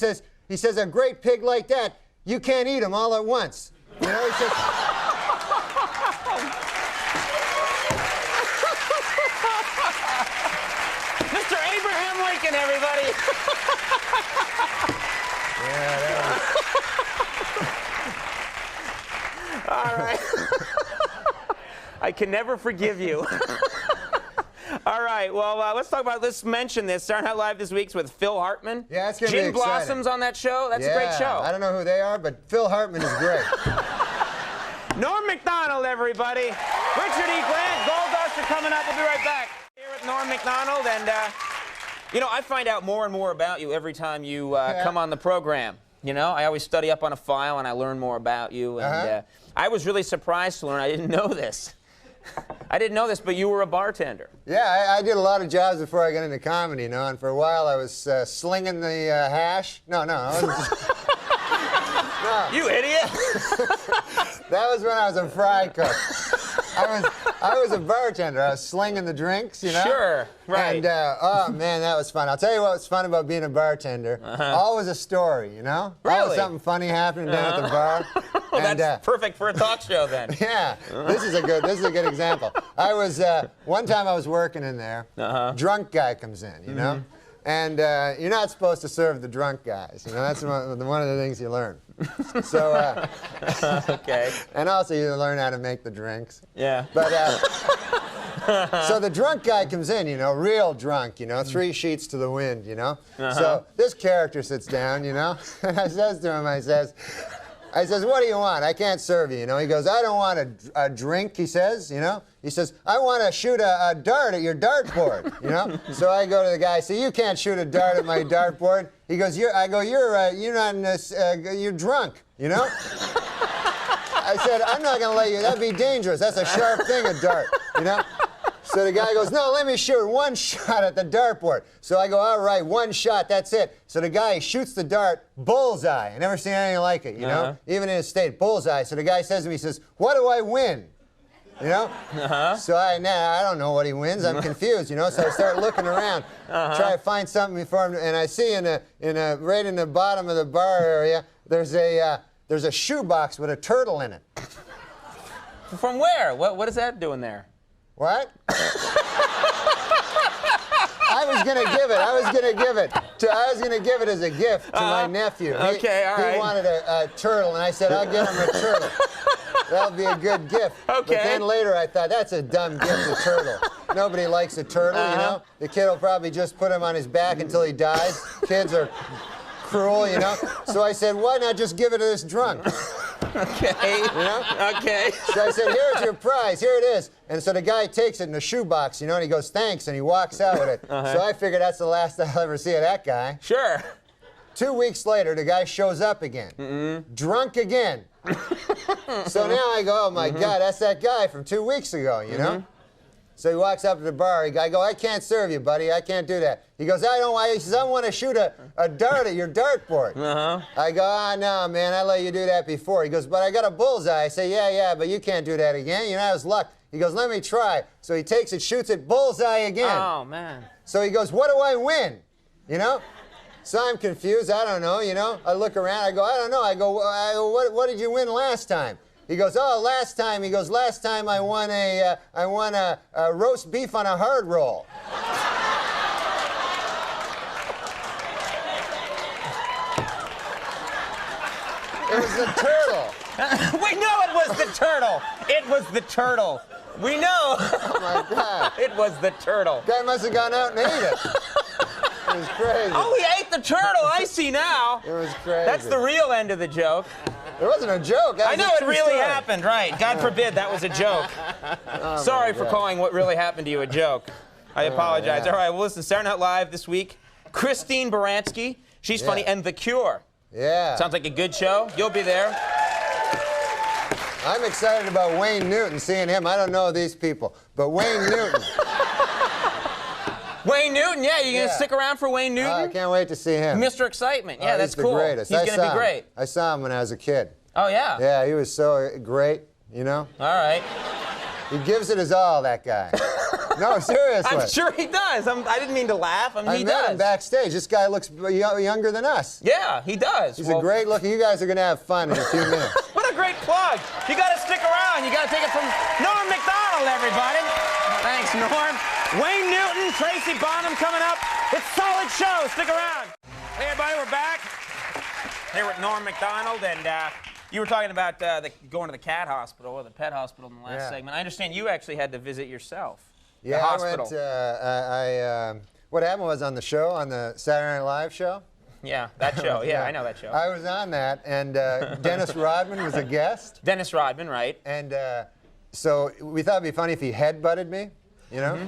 He says, a great pig like that, you can't eat him all at once. You know, he says, Mr. Abraham Lincoln, everybody. yeah, that was... All right. I can never forgive you. All right, well, let's mention this. Saturday Night Live this week's with Phil Hartman. Yeah, it's going to be exciting. Gin Blossoms on that show. That's a great show. I don't know who they are, but Phil Hartman is great. Norm MacDonald, everybody. Richard E. Grant, Gold Dust are coming up. We'll be right back here with Norm MacDonald. And, you know, I find out more and more about you every time you come on the program. You know, I always study up on a file and I learn more about you. And I was really surprised to learn. I didn't know this. I didn't know this, but you were a bartender. Yeah, I did a lot of jobs before I got into comedy, you know, and for a while I was slinging the hash. No. I was You idiot! That was when I was a fry cook. I was a bartender. I was slinging the drinks, you know? Sure, right. And, oh, man, that was fun. I'll tell you what was fun about being a bartender. Always a story, you know? Really? Always something funny happening down at the bar. Well, and, that's perfect for a talk show, then. Yeah, this is a good example. One time I was working in there. Drunk guy comes in, you know? And you're not supposed to serve the drunk guys. You know, that's one of the things you learn. So, okay. And also you learn how to make the drinks. Yeah. But so the drunk guy comes in, you know, real drunk, you know, 3 sheets to the wind, you know. So this character sits down, you know, and I says to him, I says, what do you want? I can't serve you, you know. He goes, I don't want a drink, he says, you know. He says, I want to shoot a dart at your dartboard, you know. So I go to the guy, I say, you can't shoot a dart at my dartboard. He goes, you're not in this, you're drunk, you know. I said, I'm not going to let you, that'd be dangerous. That's a sharp thing, a dart, you know. So the guy goes, no, let me shoot 1 shot at the dartboard. So I go, all right, 1 shot, that's it. So the guy shoots the dart, bullseye. I never seen anything like it, you know? Even in his state, bullseye. So the guy says to me, he says, what do I win? You know? So I don't know what he wins. I'm confused, you know? So I start looking around, try to find something before him, and I see right in the bottom of the bar area, there's a shoebox with a turtle in it. From where? What is that doing there? What? I was gonna give it as a gift to my nephew. Okay, all right. He wanted a turtle, and I said, I'll get him a turtle. That'll be a good gift. Okay. But then later I thought, that's a dumb gift, a turtle. Nobody likes a turtle, you know? The kid will probably just put him on his back until he dies. Kids are cruel, you know? So I said, why not just give it to this drunk? Okay. You know? Okay. So I said, here's your prize, here it is. And so the guy takes it in a shoebox, you know, and he goes, thanks, and he walks out with it. So I figured that's the last I'll ever see of that guy. Sure. 2 weeks later, the guy shows up again. Drunk again. So now I go, oh my God, that's that guy from 2 weeks ago, you know? So he walks up to the bar. I go, I can't serve you, buddy. I can't do that. He goes, I don't want. He says, I want to shoot a dart at your dartboard. I go, no, man, I let you do that before. He goes, but I got a bullseye. I say, yeah, but you can't do that again. You know, that was luck. He goes, let me try. So he takes it, shoots it, bullseye again. Oh, man. So he goes, what do I win? You know? So I'm confused. I don't know, you know? I look around. I go, I don't know. I go, what did you win last time? He goes, oh, last time I won a roast beef on a hard roll. It was the turtle. We know it was the turtle. It was the turtle. We know. Oh my God. It was the turtle. Guy must have gone out and ate it. It was crazy. Oh, he ate the turtle. I see now. It was crazy. That's the real end of the joke. It wasn't a joke. I know it really happened, right? God forbid that was a joke. Sorry for calling what really happened to you a joke. I apologize. Yeah. All right, well, listen, Saturday Night Live this week, Christine Baranski. She's funny. And The Cure. Yeah. Sounds like a good show. You'll be there. I'm excited about Wayne Newton, seeing him. I don't know these people, but Wayne Newton. Wayne Newton, yeah, you gonna stick around for Wayne Newton? I can't wait to see him. Mr. Excitement, yeah, that's he's cool. The greatest. He's gonna be great. I saw him when I was a kid. Oh yeah. Yeah, he was so great, you know. All right. He gives it his all, that guy. No, seriously. I'm sure he does. I didn't mean to laugh. I met him backstage. This guy looks younger than us. Yeah, he does. He's a great looking. You guys are gonna have fun in a few minutes. What a great plug. You gotta stick around. You gotta take it from Norm MacDonald, everybody. Thanks, Norm. Wayne Newton, Tracy Bonham coming up. It's a solid show. Stick around. Hey, everybody, we're back. Here with Norm MacDonald, and you were talking about going to the cat hospital or the pet hospital in the last segment. I understand you actually had to visit yourself. Yeah, the hospital. I went. What happened was on the show, on the Saturday Night Live show. Yeah, that show. Yeah, I know that show. I was on that, and Dennis Rodman was a guest. Dennis Rodman, right? And so we thought it'd be funny if he headbutted me, you know.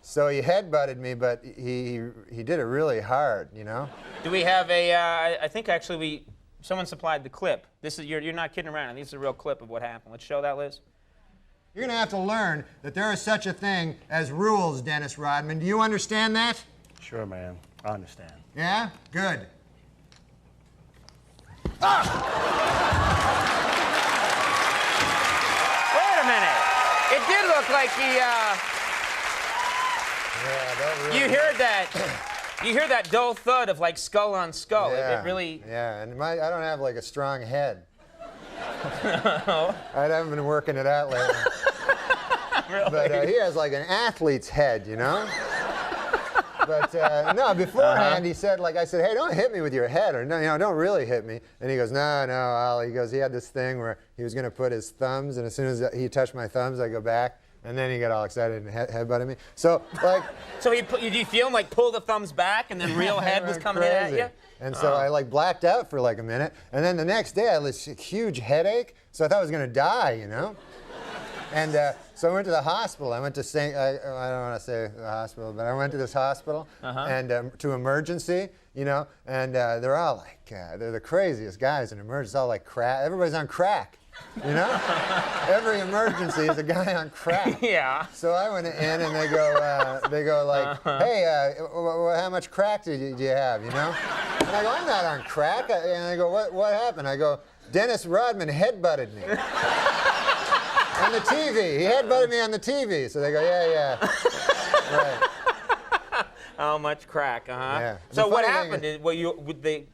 So he headbutted me, but he did it really hard, you know. Do we have a? I think actually someone supplied the clip. This is you're not kidding around. This is a real clip of what happened. Let's show that, Liz. You're going to have to learn that there is such a thing as rules, Dennis Rodman. Do you understand that? Sure, man. I understand. Yeah? Good. Wait a minute. It did look like he. Yeah, that really. You heard that. You hear that dull thud of like skull on skull. Yeah, It really. Yeah, and I don't have like a strong head. I haven't been working it out lately. Really? But he has like an athlete's head, you know? But no, beforehand he said, like I said, hey, don't hit me with your head, or no, you know, don't really hit me. And he goes, no, Al. He goes, he had this thing where he was going to put his thumbs, and as soon as he touched my thumbs, I go back. And then he got all excited and headbutted me. So, like. So did you feel him like pull the thumbs back and then real head was coming in at you? And so I like blacked out for like a minute. And then the next day I had this huge headache. So I thought I was going to die, you know? And so I went to the hospital. I went to I don't want to say the hospital, but I went to this hospital and to emergency, you know? And they're all like, they're the craziest guys in emergency. All like crack. Everybody's on crack. You know? Every emergency is a guy on crack. Yeah. So I went in and they go like, hey, how much crack do you have, you know? And I go, I'm not on crack. And they go, what happened? I go, Dennis Rodman headbutted me. And on the TV. He headbutted me on the TV. So they go, yeah, yeah. Right. How much crack, Yeah. So what happened?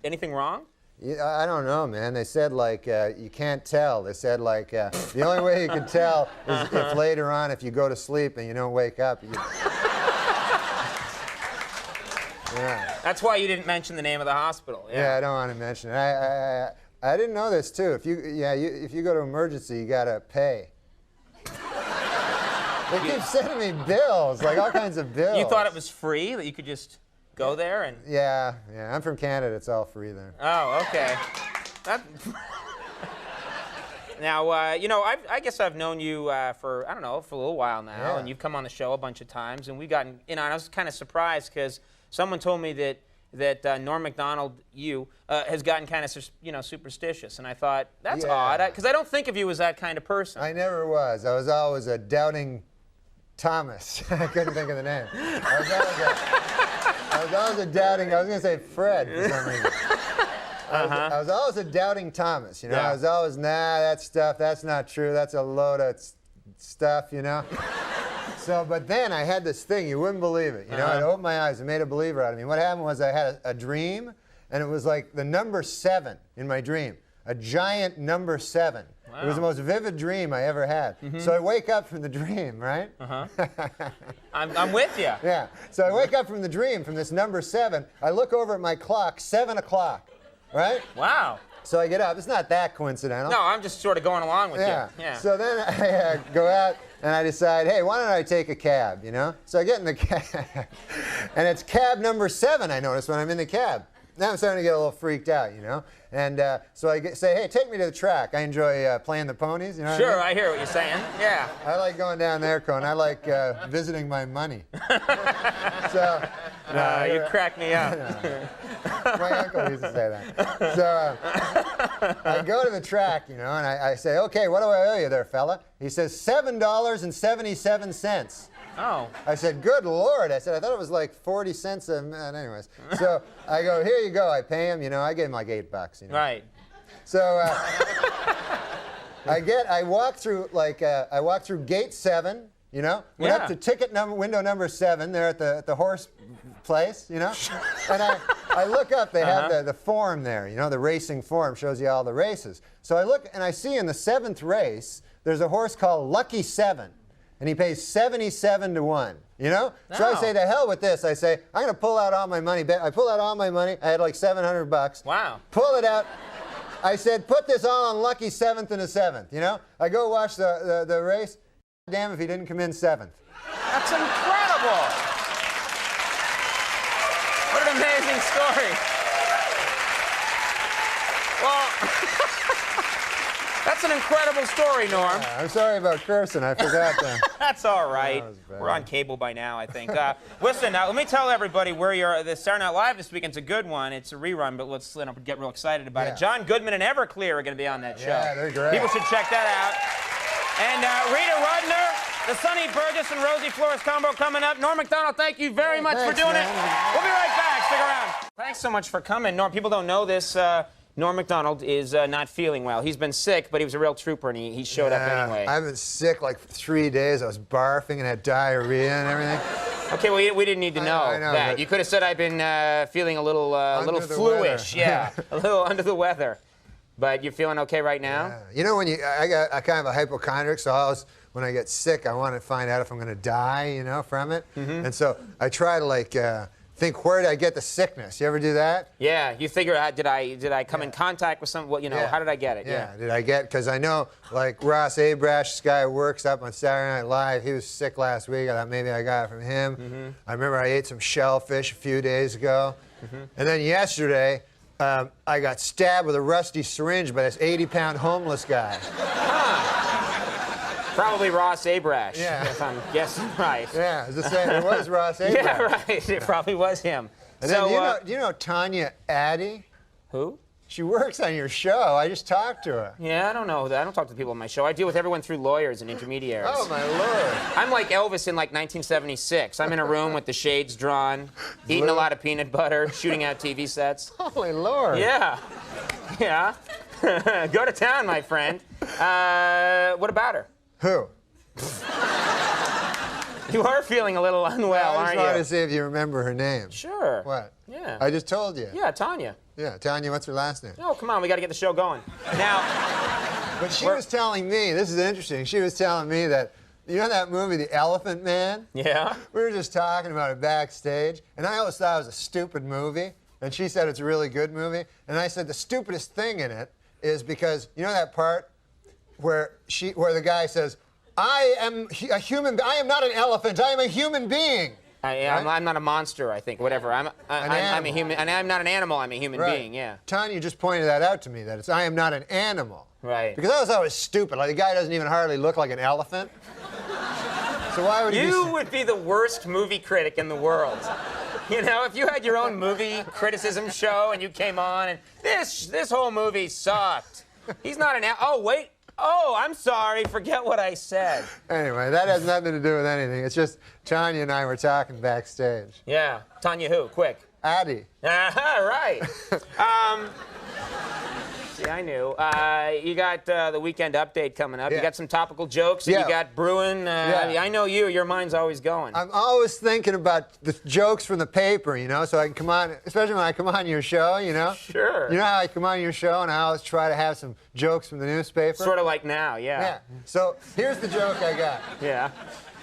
Anything wrong? Yeah, I don't know, man. They said, like, you can't tell. They said, like, the only way you can tell is if later on, if you go to sleep and you don't wake up. Yeah. That's why you didn't mention the name of the hospital. Yeah, I don't want to mention it. I didn't know this, too. If you go to emergency, you got to pay. They keep sending me bills, like all kinds of bills. You thought it was free, that you could just go there and... Yeah. I'm from Canada. It's all free there. Oh, okay. Now, I guess I've known you for a little while now, Yeah. and you've come on the show a bunch of times, and we've gotten, and I was kind of surprised because someone told me that Norm MacDonald, has gotten kind of, superstitious, and I thought, that's odd, because I don't think of you as that kind of person. I never was. I was always a doubting Thomas. I couldn't think of the name. I was always a doubting, I was going to say Fred for some reason. I was always a doubting Thomas, Yeah. I was always, that stuff, that's not true, that's a load of stuff, So, but then I had this thing, you wouldn't believe it, it opened my eyes, it made a believer out of me. What happened was I had a dream, and it was like the number 7 in my dream, a giant number 7. Wow. It was the most vivid dream I ever had. Mm-hmm. So I wake up from the dream, right? I'm with you. Yeah. So I wake up from the dream, from this number 7. I look over at my clock, 7 o'clock, right? Wow. So I get up. It's not that coincidental. No, I'm just sort of going along with you. Yeah. So then I go out and I decide, hey, why don't I take a cab, So I get in the cab, and it's cab number 7, I notice when I'm in the cab. Now I'm starting to get a little freaked out, And so I say, hey, take me to the track. I enjoy playing the ponies, Sure, what I mean? I hear what you're saying. Yeah. I like going down there, Cohen. I like visiting my money. So, you crack me up. My uncle used to say that. So I go to the track, and I say, okay, what do I owe you there, fella? He says, $7.77. Oh. I said, good Lord. I said, I thought it was like 40 cents. Anyways. So I go, here you go. I pay him. I gave him like $8. Right. So I walk through gate 7. Went up to ticket window number 7 there at the horse place, And I look up, they have the form there, the racing form shows you all the races. So I look and I see in the 7th race, there's a horse called Lucky 7, and he pays 77 to 1, So I say, to hell with this. I say, I'm going to pull out all my money. I pull out all my money. I had like $700. Wow. Pull it out. I said, put this all on Lucky 7th and the 7th, I go watch the race. Damn if he didn't come in 7th. That's incredible. What an amazing story. Well, that's an incredible story, Norm. I'm sorry about cursing. I forgot that. That's all right. That was bad. We're on cable by now, I think. Listen, now let me tell everybody where you're. The Saturday Night Live this weekend's a good one. It's a rerun, but let's get real excited about it. John Goodman and Everclear are going to be on that show. Yeah, they're great. People should check that out. And Rita Rudner, the Sonny Burgess and Rosie Flores combo coming up. Norm MacDonald, thank you very much for doing it. We'll be right back. Stick around. Thanks so much for coming. Norm, people don't know this. Norm MacDonald is not feeling well. He's been sick, but he was a real trooper, and he showed up anyway. I've been sick like 3 days. I was barfing and had diarrhea and everything. Okay, well, we didn't need to know, I know that. You could have said I've been feeling a little flu-ish. Yeah, a little under the weather. But you're feeling okay right now? Yeah. When I got a kind of a hypochondriac, so when I get sick, I want to find out if I'm going to die, from it. Mm-hmm. And so I try to think, where did I get the sickness? You ever do that? Yeah. You figure out, did I come in contact with some? How did I get it? Yeah. Did I get? Because I know, like Ross Abrash, this guy who works up on Saturday Night Live. He was sick last week. I thought maybe I got it from him. Mm-hmm. I remember I ate some shellfish a few days ago, and then yesterday. I got stabbed with a rusty syringe by this 80-pound homeless guy. Probably Ross Abrash, if I'm guessing right. Yeah, it was Ross Abrash. Yeah, right. It probably was him. And then, do you know Tanya Addy? Who? She works on your show. I just talked to her. Yeah, I don't know. I don't talk to people on my show. I deal with everyone through lawyers and intermediaries. Oh, my Lord. I'm like Elvis in like 1976. I'm in a room with the shades drawn, eating a lot of peanut butter, shooting out TV sets. Holy Lord. Yeah. Yeah. Go to town, my friend. What about her? Who? You are feeling a little unwell, I aren't just you? wanted to see if you remember her name. Sure. What? Yeah. I just told you. Yeah, Tanya. Yeah, Tanya, what's her last name? Oh, come on, we got to get the show going. Now, But she was telling me, this is interesting, she was telling me that, you know that movie, The Elephant Man? yeah? We were just talking about it backstage, and I always thought it was a stupid movie, and she said it's a really good movie, and I said the stupidest thing in it is because, you know that part where the guy says, I am a human, I am not an elephant, I am a human being. I'm not a monster, I think, whatever. I'm a human, and I'm not an animal, I'm a human being, yeah. Tanya just pointed that out to me, that it's I am not an animal. Right. Because I always thought it was stupid, like the guy doesn't even hardly look like an elephant. So why would he You would be the worst movie critic in the world. You know, if you had your own movie criticism show and you came on and this whole movie sucked. He's not an oh, wait. Oh, I'm sorry. Forget what I said. Anyway, that has nothing to do with anything. It's just Tanya and I were talking backstage. Yeah. Tanya who? Quick. Addie. Right. See, I knew. You got the weekend update coming up. Yeah. You got some topical jokes. And Yeah. You got brewing. Yeah. I know you. Your mind's always going. I'm always thinking about the jokes from the paper, you know, so I can come on, especially when I come on your show, you know. Sure. You know how I come on your show and I always try to have some jokes from the newspaper? Sort of like now, yeah. Yeah. So here's the joke I got. Yeah.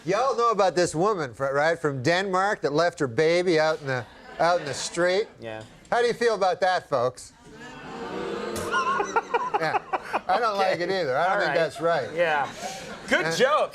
Y'all know about this woman, right, from Denmark that left her baby out in the street? Yeah. How do you feel about that, folks? Yeah. I don't like it either. I don't think that's right. Yeah. Good joke.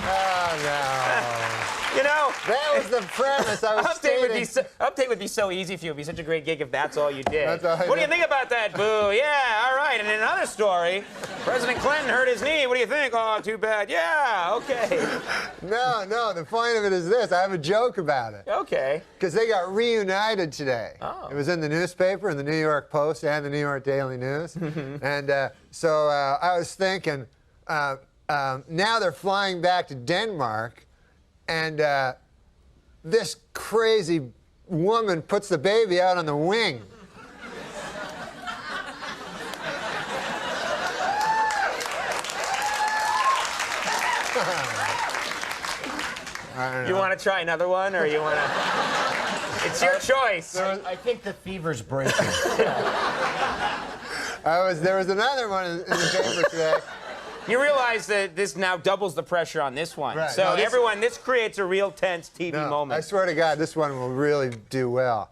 Oh, no. You know, That was the premise I was stating. Update would be so easy for you. It'd be such a great gig if that's all you did. That's all I What do you did. think about that, Boo? Yeah, all right. And in another story, President Clinton hurt his knee. What do you think? Oh, too bad. Yeah, okay. No, the point of it is this. I have a joke about it. Okay. Because they got reunited today. Oh. It was in the newspaper, in the New York Post and the New York Daily News. And so I was thinking, now they're flying back to Denmark, and this crazy woman puts the baby out on the wing. You want to try another one, or you want to? It's your choice. I think the fever's breaking. There was another one in the paper today. You realize that this now doubles the pressure on this one. Right. So No, this- everyone, this creates a real tense TV No, moment. I swear to God, this one will really do well.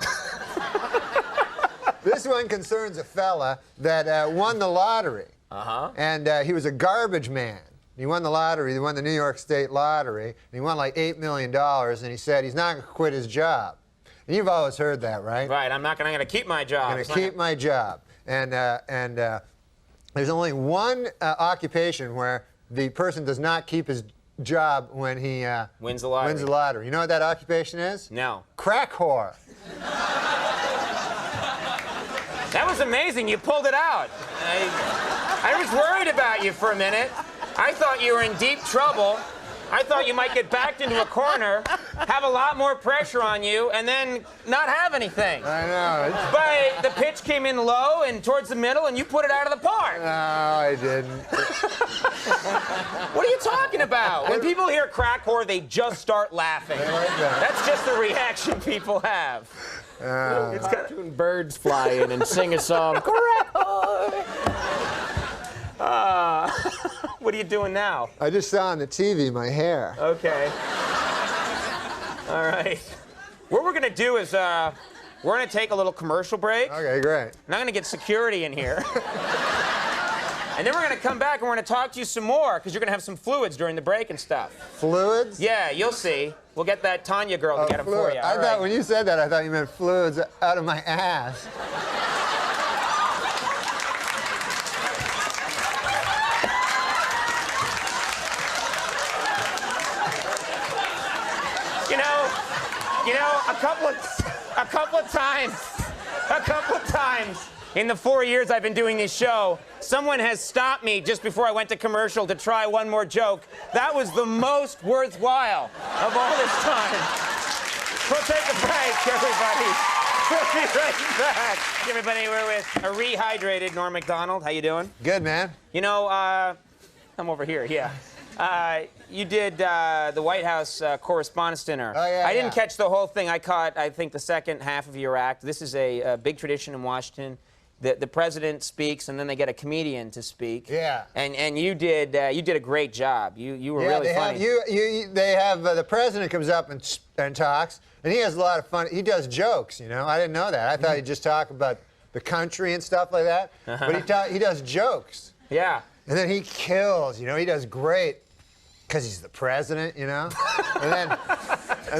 This one concerns a fella that won the lottery. And he was a garbage man. He won the lottery. He won the New York State lottery. And he won like $8 million. And he said he's not going to quit his job. And you've always heard that, right? Right. I'm going to keep my job. I'm going to keep my job. And there's only one occupation where the person does not keep his job when he Wins the lottery. wins the lottery. You know what that occupation is? No. Crack whore. That was amazing. You pulled it out. I was worried about you for a minute. I thought you were in deep trouble. I thought you might get backed into a corner, have a lot more pressure on you, and then not have anything. I know. But the pitch came in low and towards the middle, and you put it out of the park. No, I didn't. What are you talking about? When people hear crack whore, they just start laughing. I like that. That's just the reaction people have. It's cartoon birds fly in and sing a song. Correct. What are you doing now? I just saw on the TV my hair. Okay. All right. What we're going to do is we're going to take a little commercial break. Okay, great. And I'm going to get security in here. And then we're going to come back and we're going to talk to you some more because you're going to have some fluids during the break and stuff. Fluids? Yeah, you'll see. We'll get that Tanya girl to get them for Fluid. you. I All thought right. when you said that, I thought you meant fluids out of my ass. You know, a couple of times in the 4 years I've been doing this show, someone has stopped me just before I went to commercial to try one more joke. That was the most worthwhile of all this time. We'll take a break, everybody. We'll be right back. Everybody, we're with a rehydrated Norm MacDonald. How you doing? Good, man. You know, I'm over here, yeah. You did the White House Correspondents' Dinner. Oh, yeah, I didn't catch the whole thing. I caught, I think, the second half of your act. This is a big tradition in Washington. The president speaks, and then they get a comedian to speak. Yeah. And you did a great job. You were really funny. They have the president comes up and talks, and he has a lot of fun. He does jokes, you know. I didn't know that. I thought he'd just talk about the country and stuff like that. But he does jokes. Yeah. And then he kills, you know. He does great because he's the president, you know. And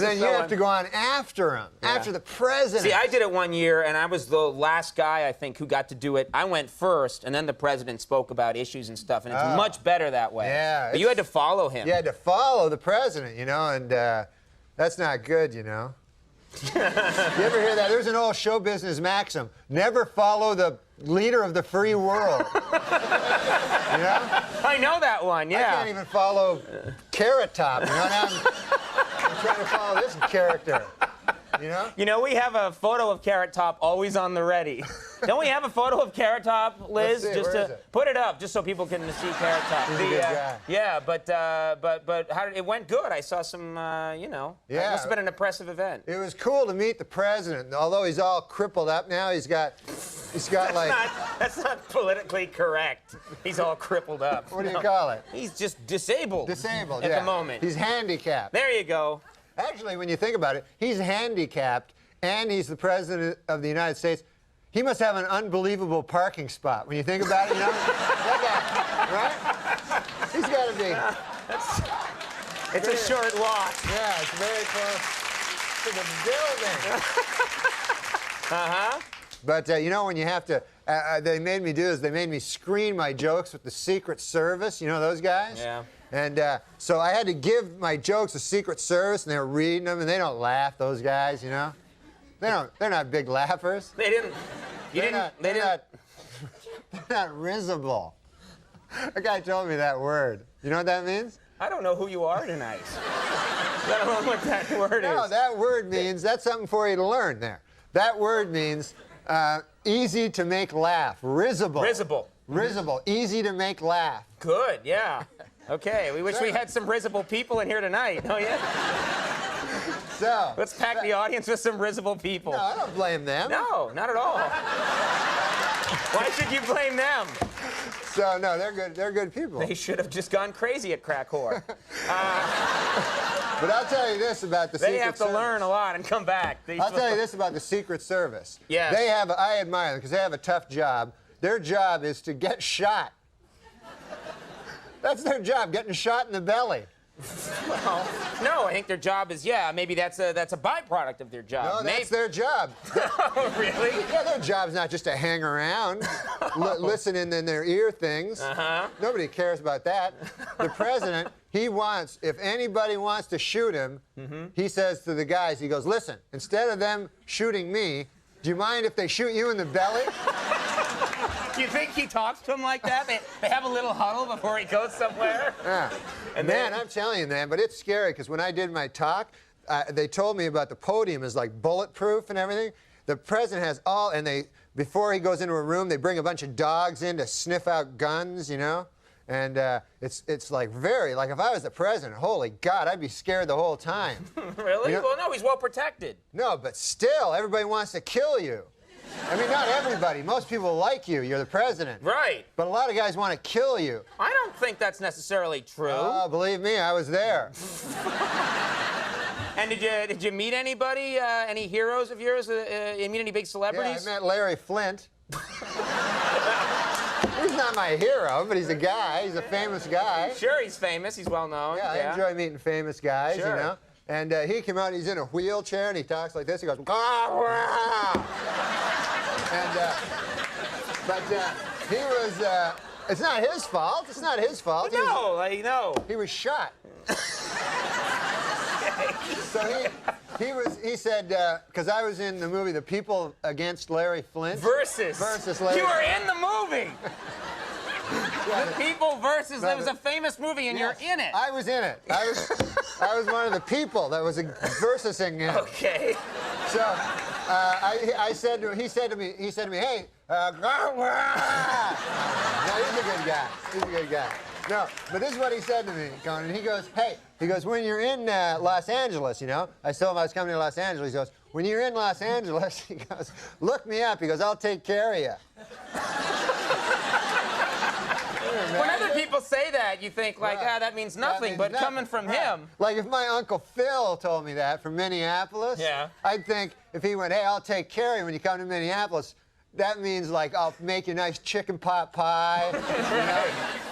then you have to go on after him, after the president. See, I did it one year, and I was the last guy, I think, who got to do it. I went first, and then the president spoke about issues and stuff, and it's much better that way. Yeah. But you had to follow him. You had to follow the president, you know, and that's not good, you know. You ever hear that? There's an old show business maxim: never follow the leader of the free world. You know? I know that one, yeah. I can't even follow Carrot Top, you know. Now I'm trying to follow this character, you know? You know, we have a photo of Carrot Top always on the ready. Don't we have a photo of Carrot Top, Liz? Let's see, just where to is it? put it up, just so people can see Carrot Top. He's a good guy. Yeah, but how did it went good? I saw some, you know. Yeah. It must have been an impressive event. It was cool to meet the president. Although he's all crippled up now, he's got like. That's not politically correct. He's all crippled up. What do you call it? He's just disabled. Disabled, at yeah. the moment. He's handicapped. There you go. Actually, when you think about it, he's handicapped, and he's the president of the United States. He must have an unbelievable parking spot. When you think about it, you know, that guy, right? He's got to be. It's a short walk. Yeah, it's very close to the building. But you know, when you have to, they made me screen my jokes with the Secret Service. You know those guys? Yeah. And so I had to give my jokes to Secret Service, and they were reading them, and they don't laugh. Those guys, you know, they're not big laughers. They didn't. They're not risible. A guy told me that word. You know what that means? I don't know who you are tonight. I don't know what that word is. No, that word means, that's something for you to learn there. That word means easy to make laugh. Risible. Risible. Risible. Easy to make laugh. Good, yeah. Okay, we wish we had some risible people in here tonight. Oh, yeah? So. Let's pack the audience with some risible people. No, I don't blame them. No, not at all. Why should you blame them? So, no, they're good people. They should have just gone crazy at crack whore. But I'll tell you this about the Secret Service. They have to learn a lot and come back. I'll tell you this about the Secret Service. Yes. I admire them because they have a tough job. Their job is to get shot. That's their job, getting shot in the belly. Well, no, I think their job is, maybe that's a byproduct of their job. No, that's their job. Oh, really? Yeah, their job's not just to hang around, listening in their ear things. Nobody cares about that. The president, if anybody wants to shoot him, he says to the guys, he goes, listen, instead of them shooting me, do you mind if they shoot you in the belly? Do you think he talks to him like that? They have a little huddle before he goes somewhere? Yeah. And man, I'm telling you, man, but it's scary because when I did my talk, they told me about the podium is like bulletproof and everything. The president has before he goes into a room, they bring a bunch of dogs in to sniff out guns, you know? And it's like if I was the president, holy God, I'd be scared the whole time. Really? You know? Well, no, he's well protected. No, but still, everybody wants to kill you. I mean, not everybody. Most people like you. You're the president. Right. But a lot of guys want to kill you. I don't think that's necessarily true. Oh, believe me, I was there. And did you meet anybody, any heroes of yours? You meet any big celebrities? Yeah, I met Larry Flint. He's not my hero, but he's a guy. He's a famous guy. Sure, he's famous. He's well known. Yeah, I enjoy meeting famous guys, sure. You know. And he came out, he's in a wheelchair, and he talks like this. He goes, "Gah-wah!" But he was, it's not his fault. It's not his fault. No, He was shot. So he said, because I was in the movie The People Against Larry Flint. Versus Larry. You were in the movie. The People versus. It was a famous movie, and you're in it. I was in it. I was one of the people that was versusing him. Okay. So I said to him, he said to me, hey, no, he's a good guy. He's a good guy. No, but this is what he said to me, Conan. He goes, hey, when you're in Los Angeles, you know, I told him I was coming to Los Angeles. He goes, when you're in Los Angeles, he goes, look me up. He goes, I'll take care of you. When other people say that, you think, like, that means nothing, but coming from him. Like, if my Uncle Phil told me that from Minneapolis, I'd think, if he went, hey, I'll take care of you when you come to Minneapolis, that means, like, I'll make you a nice chicken pot pie, you know?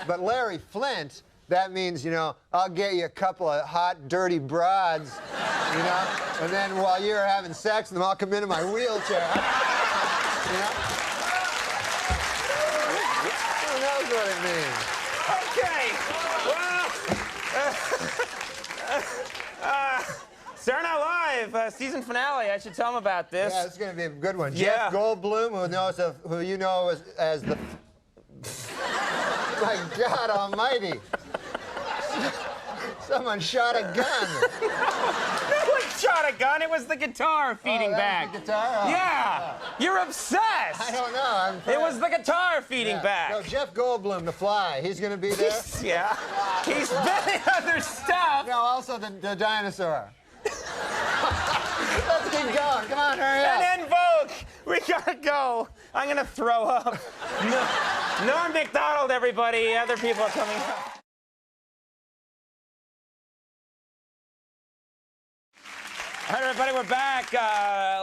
But Larry Flint, that means, you know, I'll get you a couple of hot, dirty broads, you know? And then while you're having sex with them, I'll come into my wheelchair. You know? Who knows what it means? Okay. Well, Saturday Night Live, season finale. I should tell them about this. Yeah, it's going to be a good one. Yeah. Jeff Goldblum, who you know as the... My God Almighty! Someone shot a gun. No one shot a gun. It was the guitar feeding back. The guitar? Oh. Yeah. You're obsessed. I don't know. It was the guitar feeding back. No, Jeff Goldblum, the Fly. He's going to be there. Yeah. He's many other stuff. No, also the dinosaur. Let's keep going. Come on, hurry up. And then Vogue. We gotta go. I'm gonna throw up. Norm MacDonald, everybody. Other people are coming up. All right, everybody, we're back.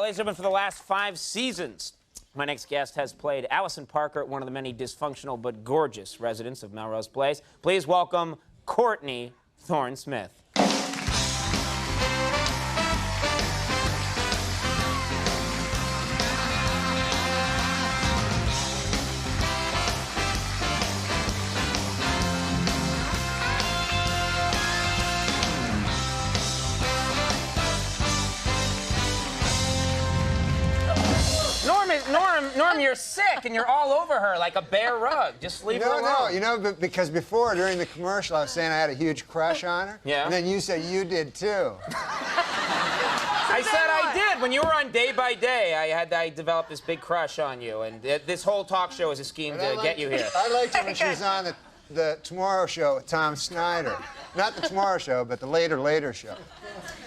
Ladies and gentlemen, for the last 5 seasons, my next guest has played Allison Parker, one of the many dysfunctional but gorgeous residents of Melrose Place. Please welcome Courtney Thorne-Smith. Norm, you're sick, and you're all over her like a bear rug. Just leave her alone. No, you know, because before, during the commercial, I was saying I had a huge crush on her. Yeah. And then you said you did, too. I said I did. When you were on Day by Day, I developed this big crush on you, and this whole talk show is a scheme to get you here. I liked her when she was on the Tomorrow Show with Tom Snyder. Not the Tomorrow Show, but the Later Show.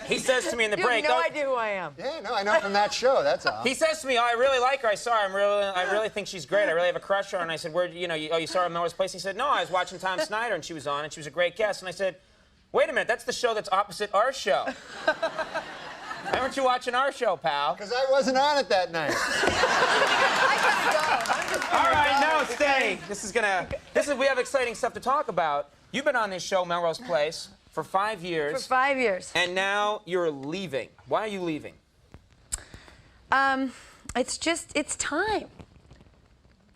He says to me in the break. You have no idea who I am. Yeah, no, I know from that show. That's all. He says to me, "Oh, I really like her. I saw her. I really think she's great. I really have a crush on her." And I said, "Where? You know? You saw her at Melrose Place?" He said, "No, I was watching Tom Snyder, and she was on, and she was a great guest." And I said, "Wait a minute, that's the show that's opposite our show. Why aren't you watching our show, pal?" Because I wasn't on it that night. All right, no, stay. We have exciting stuff to talk about. You've been on this show, Melrose Place, for 5 years. For 5 years. And now you're leaving. Why are you leaving? It's time.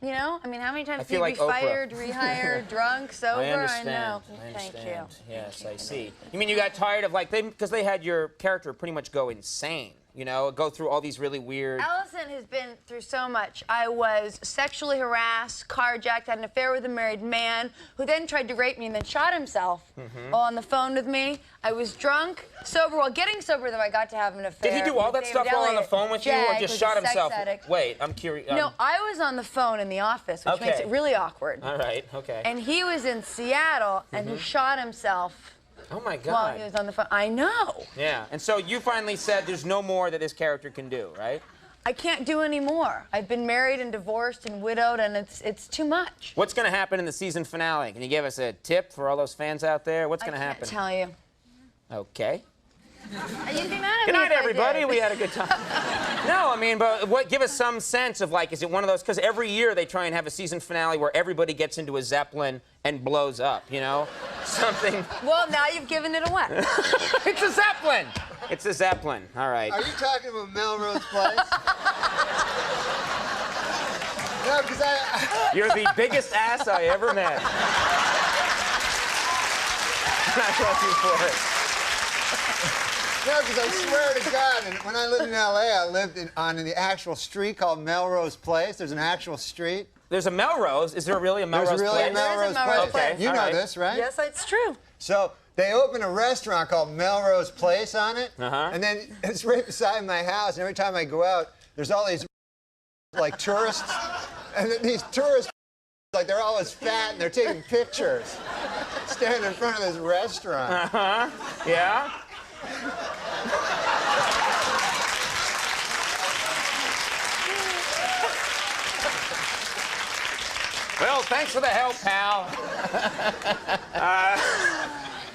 You know? I mean, how many times do you like be Oprah. fired, rehired, drunk, sober? I understand. know. I Thank understand. you. Yes, Thank I you. see. You mean you got tired of, like, because they had your character pretty much go insane, you know, go through all these really weird... Allison has been through so much. I was sexually harassed, carjacked, had an affair with a married man who then tried to rape me and then shot himself while on the phone with me. I was drunk, sober. While getting sober, though, I got to have an affair. Did he do all that with stuff David while on the Elliott. phone with you, or Jag just was shot a sex himself? addict. Wait, I'm curious. No, I was on the phone in the office, which makes it really awkward. All right, okay. And he was in Seattle, and he shot himself. Oh, my God. While he was on the phone. I know. Yeah, and so you finally said there's no more that this character can do, right? I can't do any more. I've been married and divorced and widowed, and it's too much. What's going to happen in the season finale? Can you give us a tip for all those fans out there? What's going to happen? I can't tell you. Okay. You'd be mad at Good me night, if I everybody. did. We had a good time. No, I mean, but give us some sense of, like, is it one of those? Because every year they try and have a season finale where everybody gets into a Zeppelin and blows up, you know? Something. Well, now you've given it away. It's a Zeppelin. It's a Zeppelin. All right. Are you talking about Melrose Place? No, because You're the biggest ass I ever met. And I love you for it. No, because I swear to God, and when I lived in L.A., I lived on the actual street called Melrose Place. There's an actual street. There's a Melrose. Is there really a Melrose There's really Place? a Melrose Melrose Place. Place. You All know right. this, right? Yes, it's true. So They opened a restaurant called Melrose Place on it, Uh-huh. and then it's right beside my house. And every time I go out, there's all these like tourists, and these tourists, like they're always fat and they're taking pictures, standing in front of this restaurant. Uh-huh. Yeah? Well, thanks for the help, pal.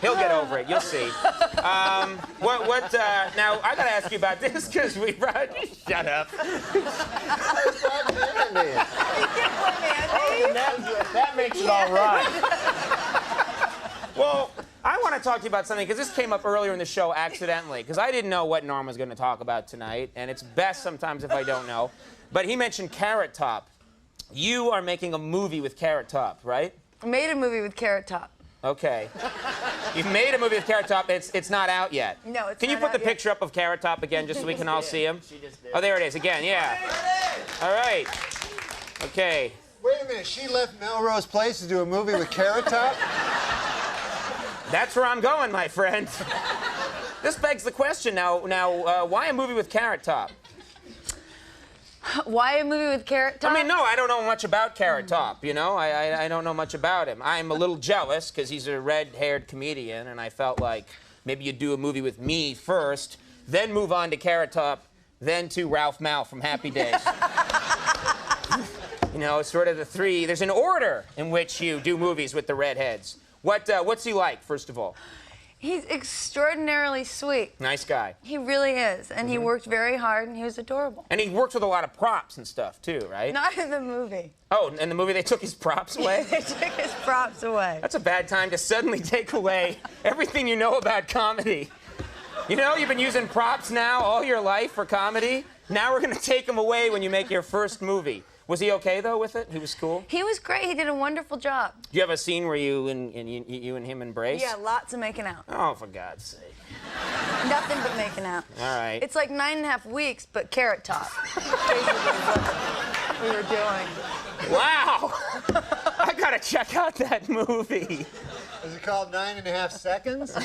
He'll get over it. You'll see. Now, I got to ask you about this because we brought... Shut up. That makes it all right. Well, I want to talk to you about something because this came up earlier in the show accidentally because I didn't know what Norm was going to talk about tonight, and it's best sometimes if I don't know. But he mentioned Carrot Top. You are making a movie with Carrot Top, right? I made a movie with Carrot Top. Okay. You've made a movie with Carrot Top. It's not out yet. No, it's Can you not put out the yet. picture up of Carrot Top again just so we can all see him? Oh, there it is again, yeah. All right. Okay. Wait a minute, she left Melrose Place to do a movie with Carrot Top? That's where I'm going, my friend. This begs the question now, why a movie with Carrot Top? Why a movie with Carrot Top? I mean, no, I don't know much about Carrot Top, you know? I don't know much about him. I'm a little jealous because he's a red-haired comedian, and I felt like maybe you'd do a movie with me first, then move on to Carrot Top, then to Ralph Mal from Happy Days. You know, sort of the three. There's an order in which you do movies with the redheads. What's he like, first of all? He's extraordinarily sweet. Nice guy. He really is. And he worked very hard, and he was adorable. And he works with a lot of props and stuff, too, right? Not in the movie. Oh, in the movie they took his props away? They took his props away. That's a bad time to suddenly take away everything you know about comedy. You know, you've been using props now all your life for comedy. Now we're going to take them away when you make your first movie. Was he okay, though, with it? He was cool? He was great. He did a wonderful job. Do you have a scene where you and him embrace? Yeah, lots of making out. Oh, for God's sake. Nothing but making out. All right. It's like 9.5 weeks, but Carrot Top. Basically what we were doing. Wow! I got to check out that movie. Is it called 9.5 Seconds?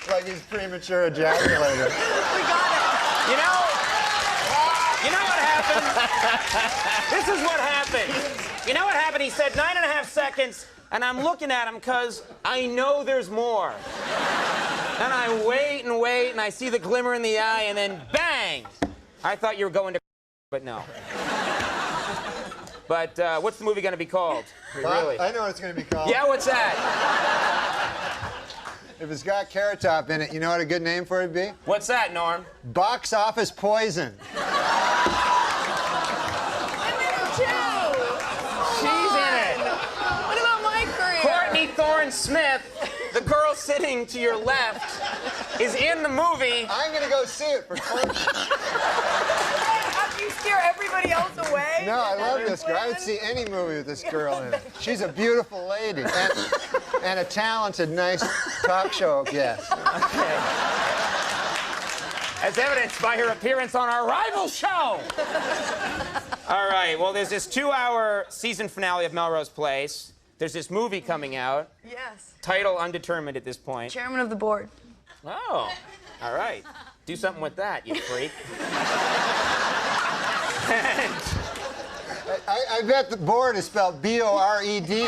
Like he's premature ejaculator. We got it. You know what happened? This is what happened. You know what happened? He said 9.5 seconds, and I'm looking at him because I know there's more. And I wait and wait, and I see the glimmer in the eye, and then bang! I thought you were going to, but no. But what's the movie going to be called? Really? I know what it's going to be called. Yeah, what's that? If it's got Carrot Top in it, you know what a good name for it would be? What's that, Norm? Box Office Poison. She's in it. What about my career? Courtney Thorne Smith, the girl sitting to your left, is in the movie. I'm going to go see it for Courtney. After you scare everybody else away? No, I love this girl. I would see any movie with this girl in it. She's a beautiful lady and a talented, nice talk show guest. Okay. As evidenced by her appearance on our rival show. All right, well, there's this 2-hour season finale of Melrose Place. There's this movie coming out. Yes. Title undetermined at this point. Chairman of the board. Oh, all right. Do something with that, you freak. I bet the board is spelled B-O-R-E-D.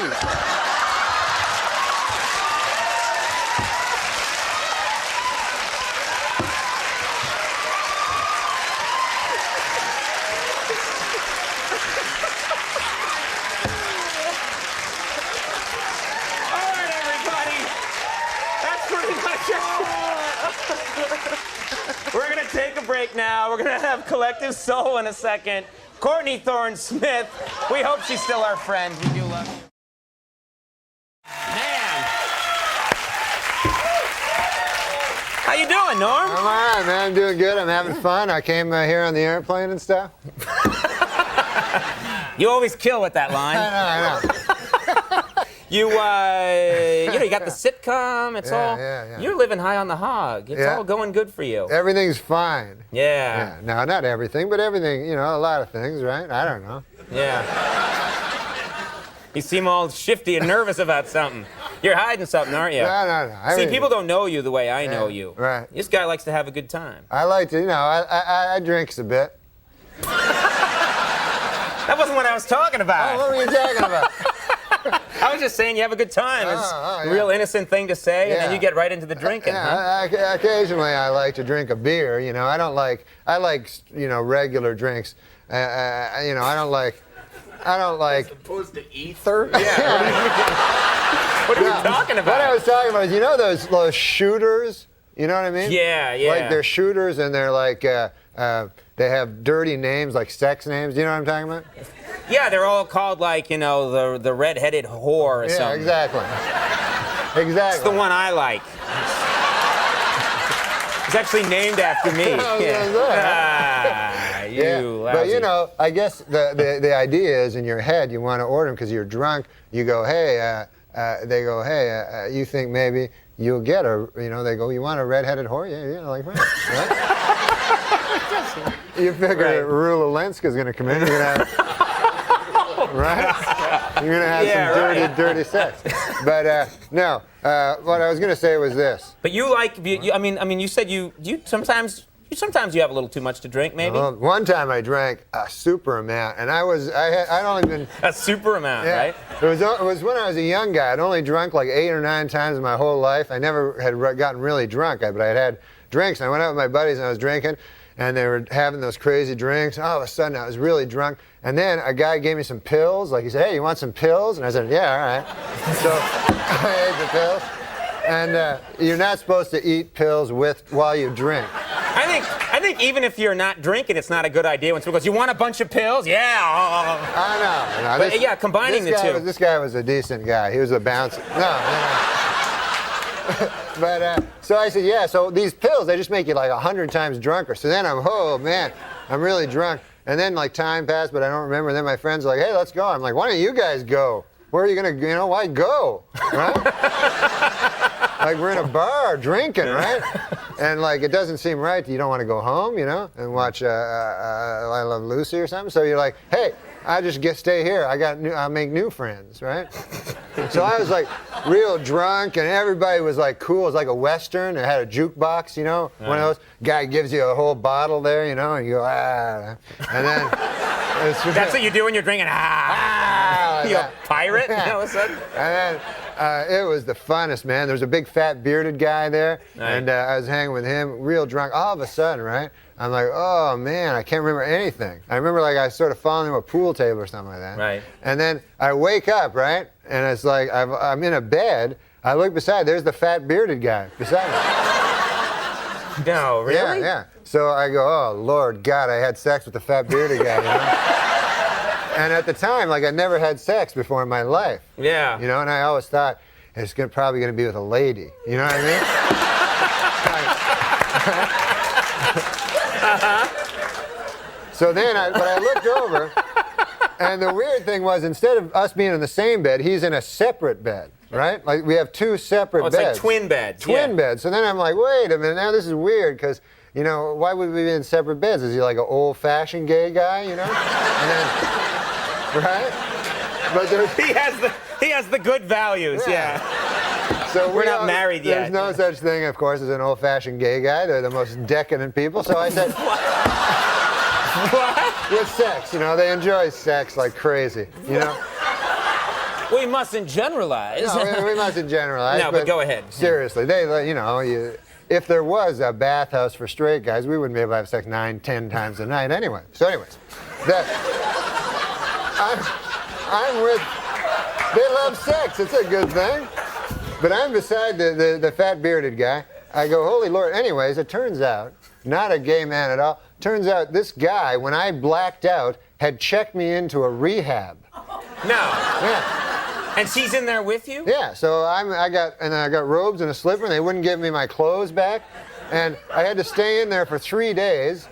We're going to take a break now. We're going to have Collective Soul in a second. Courtney Thorne Smith. We hope she's still our friend. We do love you. Man. How you doing, Norm? I'm all right, man. I'm doing good. I'm having fun. I came here on the airplane and stuff. You always kill with that line. I know. You got the sitcom. It's all. Yeah. You're living high on the hog. It's all going good for you. Everything's fine. Yeah. No, not everything, but everything, a lot of things, right? I don't know. Yeah. You seem all shifty and nervous about something. You're hiding something, aren't you? No. See, people don't know you the way I know you. Right. This guy likes to have a good time. I like to, I drinks a bit. That wasn't what I was talking about. Oh, what were you talking about? I was just saying you have a good time. It's a real innocent thing to say, and then you get right into the drinking. Occasionally I like to drink a beer. I like regular drinks. I don't like. As opposed to ether? Yeah. What are you talking about? What I was talking about is, those shooters? You know what I mean? Yeah. Like they're shooters and they're like, they have dirty names, like sex names. You know what I'm talking about? Yeah, they're all called like, the red-headed whore or something. Yeah, exactly. It's the one I like. It's actually named after me. But I guess the idea is in your head you want to order them because you're drunk. You go, hey, they go, hey, you think maybe you'll get a, they go, you want a red-headed whore? Yeah, like right? You figure Rula Lenska's going to come in. You're going to have, right? You're going to have some dirty sex. But no, what I was going to say was this. But you like, you said you sometimes you have a little too much to drink, maybe? One time I drank a super amount, and I'd only been... A super amount, right? It was when I was a young guy. I'd only drunk like 8 or 9 times in my whole life. I never had gotten really drunk, but I'd had drinks. And I went out with my buddies, and I was drinking, and they were having those crazy drinks. All of a sudden, I was really drunk. And then a guy gave me some pills. Like, he said, hey, you want some pills? And I said, yeah, all right. So I ate the pills. And you're not supposed to eat pills while you drink. I think even if you're not drinking, it's not a good idea when someone goes, you want a bunch of pills? Yeah. I know. But combining the two. This guy was a decent guy. He was a bouncer. No. But so I said, yeah, so these pills, they just make you like 100 times drunker. So then I'm really drunk. And then like time passed, but I don't remember. And then my friends are like, hey, let's go. I'm like, why don't you guys go? Where are you going to, why go? Right? Like we're in a bar drinking, right? And like it doesn't seem right. You don't want to go home, and watch I Love Lucy or something. So you're like, hey, I just stay here. I'll make new friends, right? So I was like real drunk, and everybody was like cool. It was like a Western. It had a jukebox, one of those. Guy gives you a whole bottle there, and you go, ah. And then... That's what you do when you're drinking, ah. You're a pirate, all of a sudden. And then it was the funnest, man. There was a big fat bearded guy there, and I was hanging with him, real drunk. All of a sudden, right? I'm like, oh man, I can't remember anything. I remember like I sort of falling into a pool table or something like that. Right. And then I wake up, right? And it's like I'm in a bed. I look beside. There's the fat bearded guy beside me. No, really? Yeah. So I go, oh Lord God, I had sex with the fat bearded guy. And at the time, like I never had sex before in my life. Yeah. And I always thought it's probably going to be with a lady. You know what I mean? So then I looked over, and the weird thing was, instead of us being in the same bed, he's in a separate bed, right? Like we have 2 separate beds. It's like twin beds. Twin beds. So then I'm like, wait a minute, now this is weird, because, why would we be in separate beds? Is he like an old-fashioned gay guy, And then, right? But he has the good values, yeah. So we're not married yet. There's no such thing, of course, as an old-fashioned gay guy. They're the most decadent people. So I said, what? With sex, they enjoy sex like crazy, We mustn't generalize. No, we mustn't generalize. No, but go ahead. Seriously, if there was a bathhouse for straight guys, we wouldn't be able to have sex 9, 10 times a night anyway. So anyways, I'm with, they love sex, it's a good thing. But I'm beside the fat bearded guy. I go, holy Lord. Anyways, it turns out, not a gay man at all. Turns out this guy, when I blacked out, had checked me into a rehab. No. Yeah. And she's in there with you? Yeah. So I got robes and a slipper, and they wouldn't give me my clothes back, and I had to stay in there for 3 days.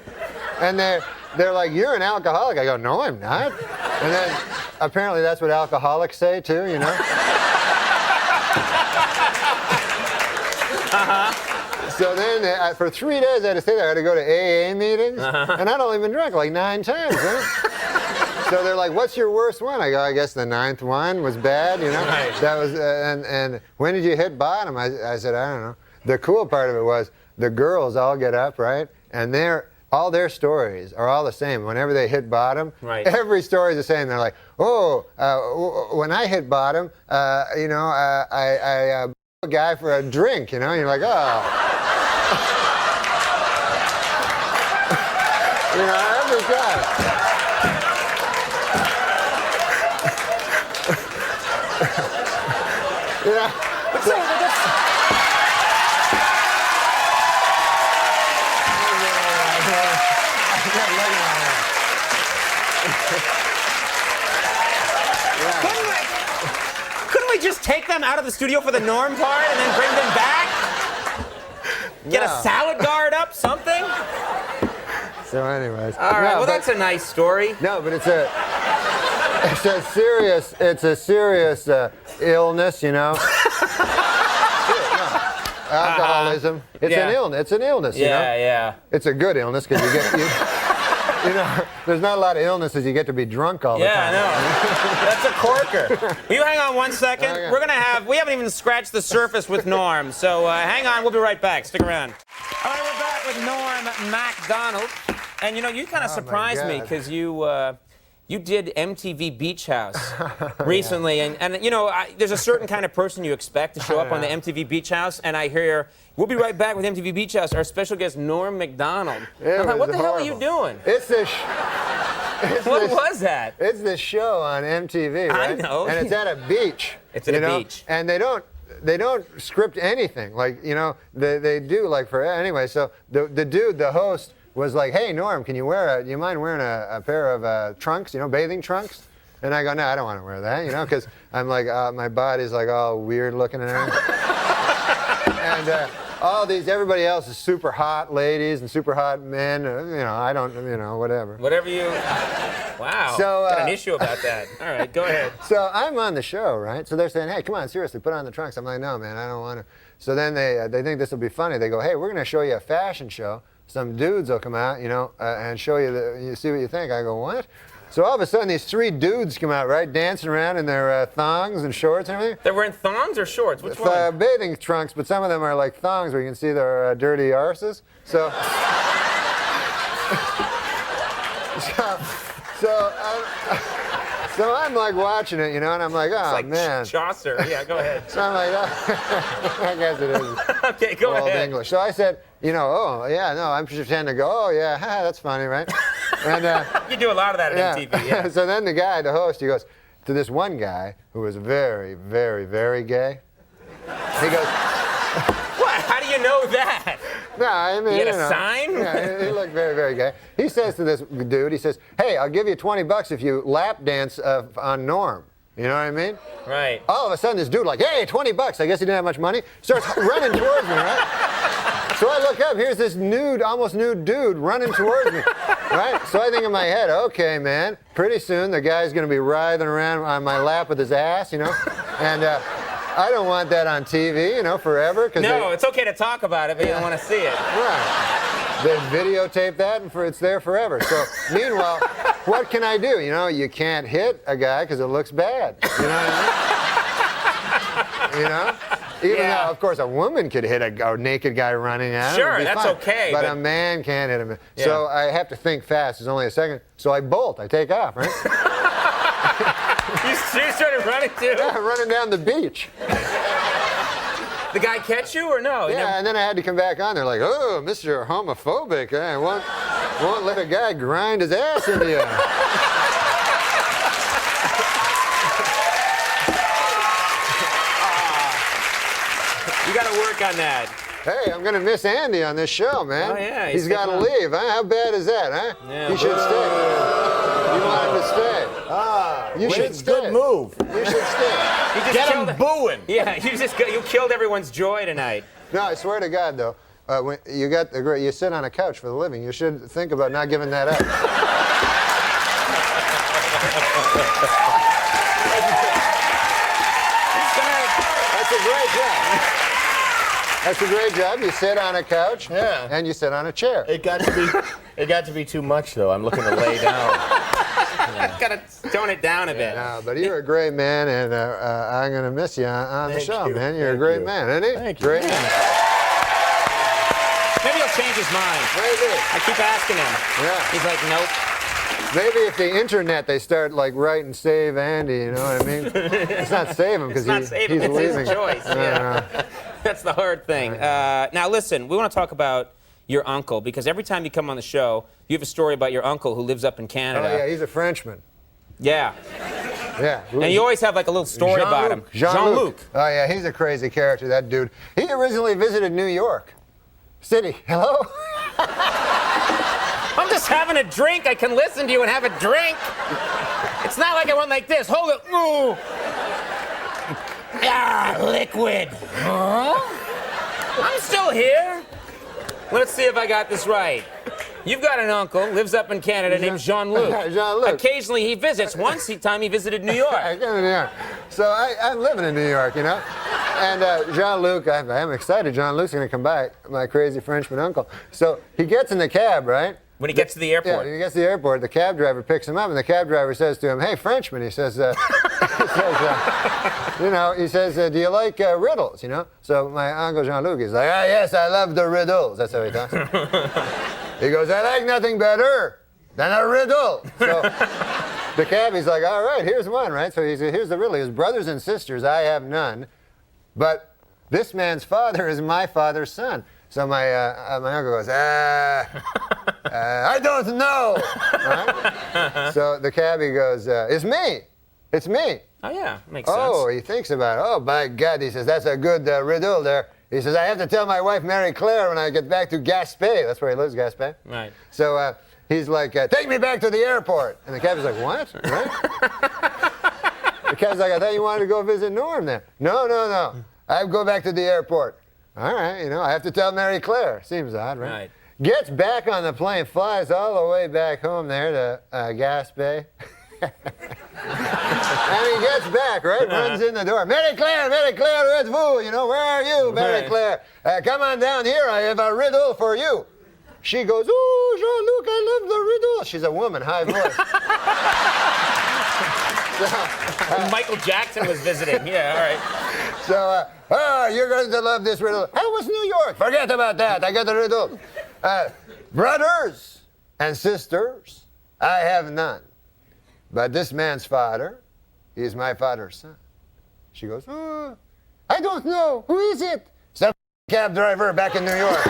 And they're like, you're an alcoholic. I go, no, I'm not. And then apparently that's what alcoholics say too, So then for 3 days I had to stay there. I had to go to AA meetings, and I'd only been drunk like 9 times. So they're like, what's your worst one? I go, I guess the 9th one was bad, you know? Right. That was, and when did you hit bottom? I said, I don't know. The cool part of it was the girls all get up, right? And all their stories are all the same. Whenever they hit bottom, right. Every story is the same. They're like, oh, when I hit bottom, you know, I a guy for a drink, you know? And you're like, oh. You know, every time. You know? Couldn't we just take them out of the studio for the Norm part and then bring them back? Get a salad guard up, something? So anyways. All right, well, that's a nice story. No, but it's a serious illness, you know. Alcoholism. It's an illness. It's an illness, you know. Yeah. It's a good illness because you know, there's not a lot of illnesses you get to be drunk all the time. Yeah, I know. That's a corker. Will you hang on 1 second? Okay. We haven't even scratched the surface with Norm, so hang on, we'll be right back. Stick around. All right, we're back with Norm MacDonald. And you know, you kind of surprised me because you did MTV Beach House recently, and you know, there's a certain kind of person you expect to show up on the MTV Beach House, and I hear, we'll be right back with MTV Beach House, our special guest, Norm MacDonald. I'm like, what the hell are you doing? It's this. What was that? It's this show on MTV, right? I know. And it's at a beach. It's at a beach. And they don't script anything. Like, you know, they do like for anyway. So the dude, the host, was like, hey, Norm, do you mind wearing a pair of trunks, you know, bathing trunks? And I go, no, I don't want to wear that, you know, because I'm like, my body's like all weird looking and everything. And everybody else is super hot ladies and super hot men. You know, I don't, you know, whatever. Whatever you. Wow. So, got an issue about that. All right, go ahead. So I'm on the show, right? So they're saying, hey, come on, seriously, put on the trunks. I'm like, no, man, I don't want to. So then they think this will be funny. They go, hey, we're going to show you a fashion show. Some dudes will come out, you know, and show you, you see what you think. I go, what? So all of a sudden, these 3 dudes come out, right, dancing around in their thongs and shorts and everything. They're wearing thongs or shorts? Which one? Bathing trunks, but some of them are like thongs where you can see their dirty arses. So, so I'm like watching it, you know, and I'm like, oh, it's like man. Chaucer. Yeah, go ahead. So I'm like, oh, I guess it is. Okay, go Old ahead. English. So I said, you know, oh, yeah, no, I'm pretending to go, oh, yeah, that's funny, right? And you do a lot of that at MTV, yeah. So then the guy, the host, he goes to this one guy who was very, very, very gay. He goes, what? How do you know that? no, I mean, you get a sign? Yeah, he looked very, very gay. He says to this dude, he says, hey, I'll give you $20 if you lap dance on Norm. You know what I mean? Right. All of a sudden, this dude like, hey, $20. I guess he didn't have much money. Starts running towards me, right? So I look up. Here's this nude, almost nude dude running towards me, right? So I think in my head, okay, man, pretty soon the guy's going to be writhing around on my lap with his ass, you know? And I don't want that on TV, you know, forever. No, it's okay to talk about it, but you don't want to see it. Right. They videotape that, and it's there forever. So, meanwhile, what can I do? You know, you can't hit a guy because it looks bad. You know what I mean? You know? Even though, of course, a woman could hit a naked guy running at him. Sure, that's fine. okay. But a man can't hit him. Yeah. So I have to think fast. It's only a second. So I bolt. I take off, right? You started running, too? Yeah, running down the beach. The guy catch you or no? Yeah, and then I had to come back on. They're like, oh, Mr. Homophobic. I won't let a guy grind his ass into you. You got to work on that. Hey, I'm going to miss Andy on this show, man. Oh, yeah. He's got to leave, huh? How bad is that, huh? Yeah. He should stay. You want him to stay. You should stay. Good move. You should stay. You just Get killed him booing. Yeah, you killed everyone's joy tonight. No, I swear to God, though, when you sit on a couch for the living, you should think about not giving that up. That's a great job. That's a great job. You sit on a couch, and you sit on a chair. It got to be too much though. I'm looking to lay down. Gotta tone it down a bit. No, but you're a great man, and I'm going to miss you on the show, man. You're a great man, isn't he? Thank you. Great man. Maybe he'll change his mind. Maybe. I keep asking him. Yeah. He's like, nope. Maybe if the internet, they start like writing save Andy, you know what I mean? It's not save him because he's it's leaving. his choice. Yeah. That's the hard thing. Now listen, we want to talk about your uncle, because every time you come on the show, you have a story about your uncle who lives up in Canada. Oh yeah, he's a Frenchman. Yeah. Yeah. And you always have like a little story about him. Jean-Luc. Oh yeah, he's a crazy character, that dude. He originally visited New York City. Hello? I'm just having a drink. I can listen to you and have a drink. It's not like I went like this. Hold it. Ooh. Ah, liquid. Huh? I'm still here. Let's see if I got this right. You've got an uncle, lives up in Canada, named Jean-Luc. Jean-Luc. Occasionally he visits. Once time he visited New York. I came to New York. So I'm living in New York, you know? And Jean-Luc, I'm excited. Jean-Luc's going to come back, my crazy Frenchman uncle. So he gets in the cab, right? When he gets to the airport. Yeah, when he gets to the airport, the cab driver picks him up, and the cab driver says to him, "Hey, Frenchman," he says, do you like riddles, you know? So my uncle Jean-Luc is like, yes, I love the riddles. That's how he talks. He goes, I like nothing better than a riddle. So the cabbie's like, all right, here's one, right? So he said, here's the riddle. His brothers and sisters, I have none, but this man's father is my father's son. So my uncle goes, I don't know. Right? So the cabbie goes, it's me. It's me. Oh, yeah, makes sense. Oh, he thinks about it. Oh, by God, he says, that's a good riddle there. He says, I have to tell my wife, Mary Claire, when I get back to Gaspé. That's where he lives, Gaspé. Right. So he's like, take me back to the airport. And the cabbie's like, what? Right? The cabbie's like, I thought you wanted to go visit Norm there. No. I go back to the airport. All right, you know, I have to tell Mary Claire. Seems odd, right? Right. Gets back on the plane, flies all the way back home there to Gaspé. And he gets back, right? Runs in the door. Mary Claire, where's vous? You know, where are you, Mary Claire? Come on down here. I have a riddle for you. She goes, ooh, Jean-Luc, I love the riddle. She's a woman, high voice. Michael Jackson was visiting. Yeah, all right. So, you're going to love this riddle. How was New York? Forget about that. I got the riddle. Brothers and sisters, I have none. But this man's father, he is my father's son. She goes, I don't know. Who is it? Some cab driver back in New York.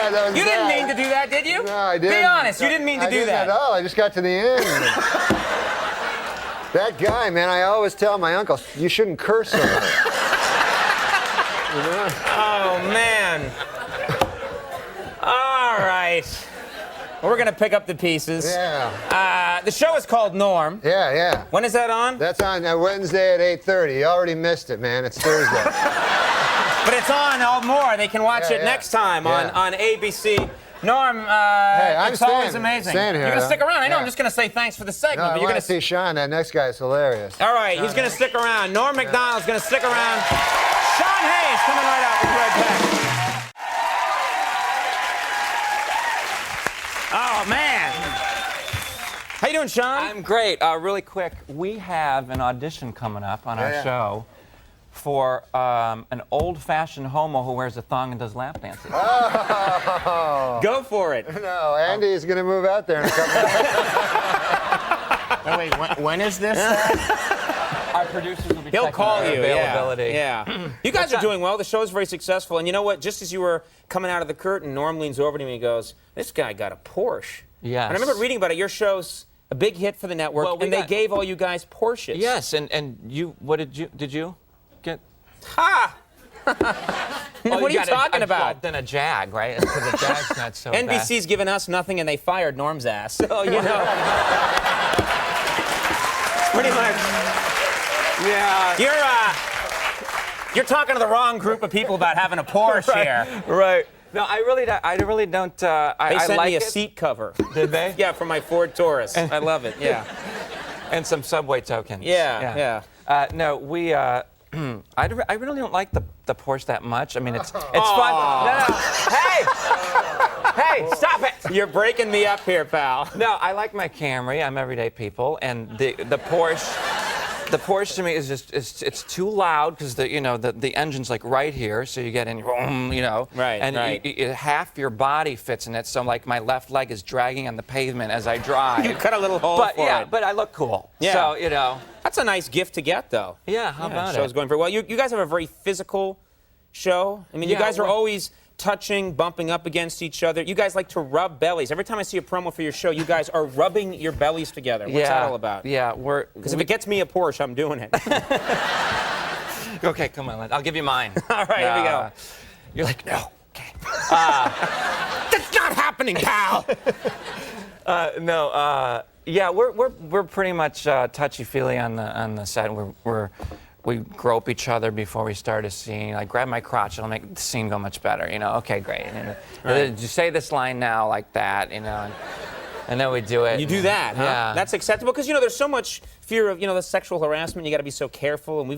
That was You didn't mean to do that, did you? No, I didn't. Be honest, you didn't mean to do that. I didn't at all. I just got to the end. That guy, man, I always tell my uncle, you shouldn't curse so much. You know? Oh, man. All right. Well, we're going to pick up the pieces. Yeah. The show is called Norm. Yeah. When is that on? That's on Wednesday at 8:30. You already missed it, man. It's Thursday. But it's on all more. They can watch it next time on ABC. Norm, it's always amazing. You're going to stick around. I know. I'm just going to say thanks for the segment. No, but you're going to see Sean. That next guy is hilarious. All right, he's going to stick around. Norm MacDonald's going to stick around. Sean Hayes coming right up. We'll be right back. Oh, man. How you doing, Sean? I'm great. Really quick, we have an audition coming up on our show for an old-fashioned homo who wears a thong and does lap dances. Oh. Go for it. No, Andy's going to move out there in a couple of Wait, when is this? Our producers will be He'll checking call our you. availability. Yeah. You guys are doing well. The show's very successful. And you know what? Just as you were coming out of the curtain, Norm leans over to me and goes, this guy got a Porsche. Yes. And I remember reading about it. Your show's a big hit for the network, Well, and they gave all you guys Porsches. Yes, and you, what did you get? Ha! What are you talking about? Then a Jag, right? Because a Jag's not so bad. NBC's given us nothing, and they fired Norm's ass. So, you know. Pretty much. Yeah. You're talking to the wrong group of people about having a Porsche here. Right. No, I really don't. They I sent like me a it. seat cover. Did they? Yeah, for my Ford Taurus. I love it. Yeah. And some Subway tokens. Yeah. No, we. I really don't like the Porsche that much. I mean, it's fun. No. Hey, stop it! You're breaking me up here, pal. No, I like my Camry. I'm everyday people, and the Porsche. The Porsche to me is just it's too loud because the engine's like right here, so you get in, Right, and right. Half your body fits in it, so like my left leg is dragging on the pavement as I drive. You cut a little hole for it. But I look cool. Yeah. So That's a nice gift to get, though. Yeah, how about Show's it? going very well. You guys have a very physical show. I mean, you Yeah, guys are we're- always touching, bumping up against each other. You guys like to rub bellies. Every time I see a promo for your show, you guys are rubbing your bellies together. What's that all about? Yeah, Because if it gets me a Porsche, I'm doing it. Okay, come on, I'll give you mine. All right, here we go. You're like, no. Okay. That's not happening, pal. Yeah, we're pretty much touchy-feely on the set. We grope each other before we start a scene. Like, grab my crotch, it'll make the scene go much better. Okay, great. Did you say this line now, like that? And then we do it. You do that, huh? Yeah. That's acceptable because there's so much fear of the sexual harassment. You got to be so careful. And we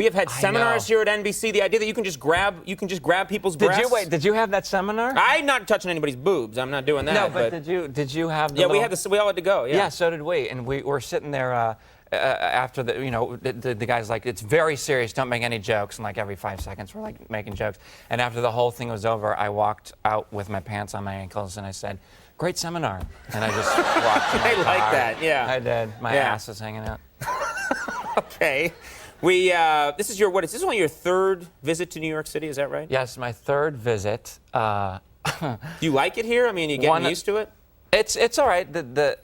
have had seminars here at NBC. The idea that you can just grab people's breasts. Did you have that seminar? I'm not touching anybody's boobs. I'm not doing that. No, but did you have the Yeah, little... we all had to go. Yeah, so did we. And we were sitting there after the guy's like, it's very serious, don't make any jokes. And like every 5 seconds we're like making jokes. And after the whole thing was over, I walked out with my pants on my ankles and I said, great seminar. And I just walked to my car. like that, yeah. I did. My ass is hanging out. Okay. This is one of your third visit to New York City, is that right? Yes, my third visit. Do you like it here? I mean, you getting used to it? It's all right.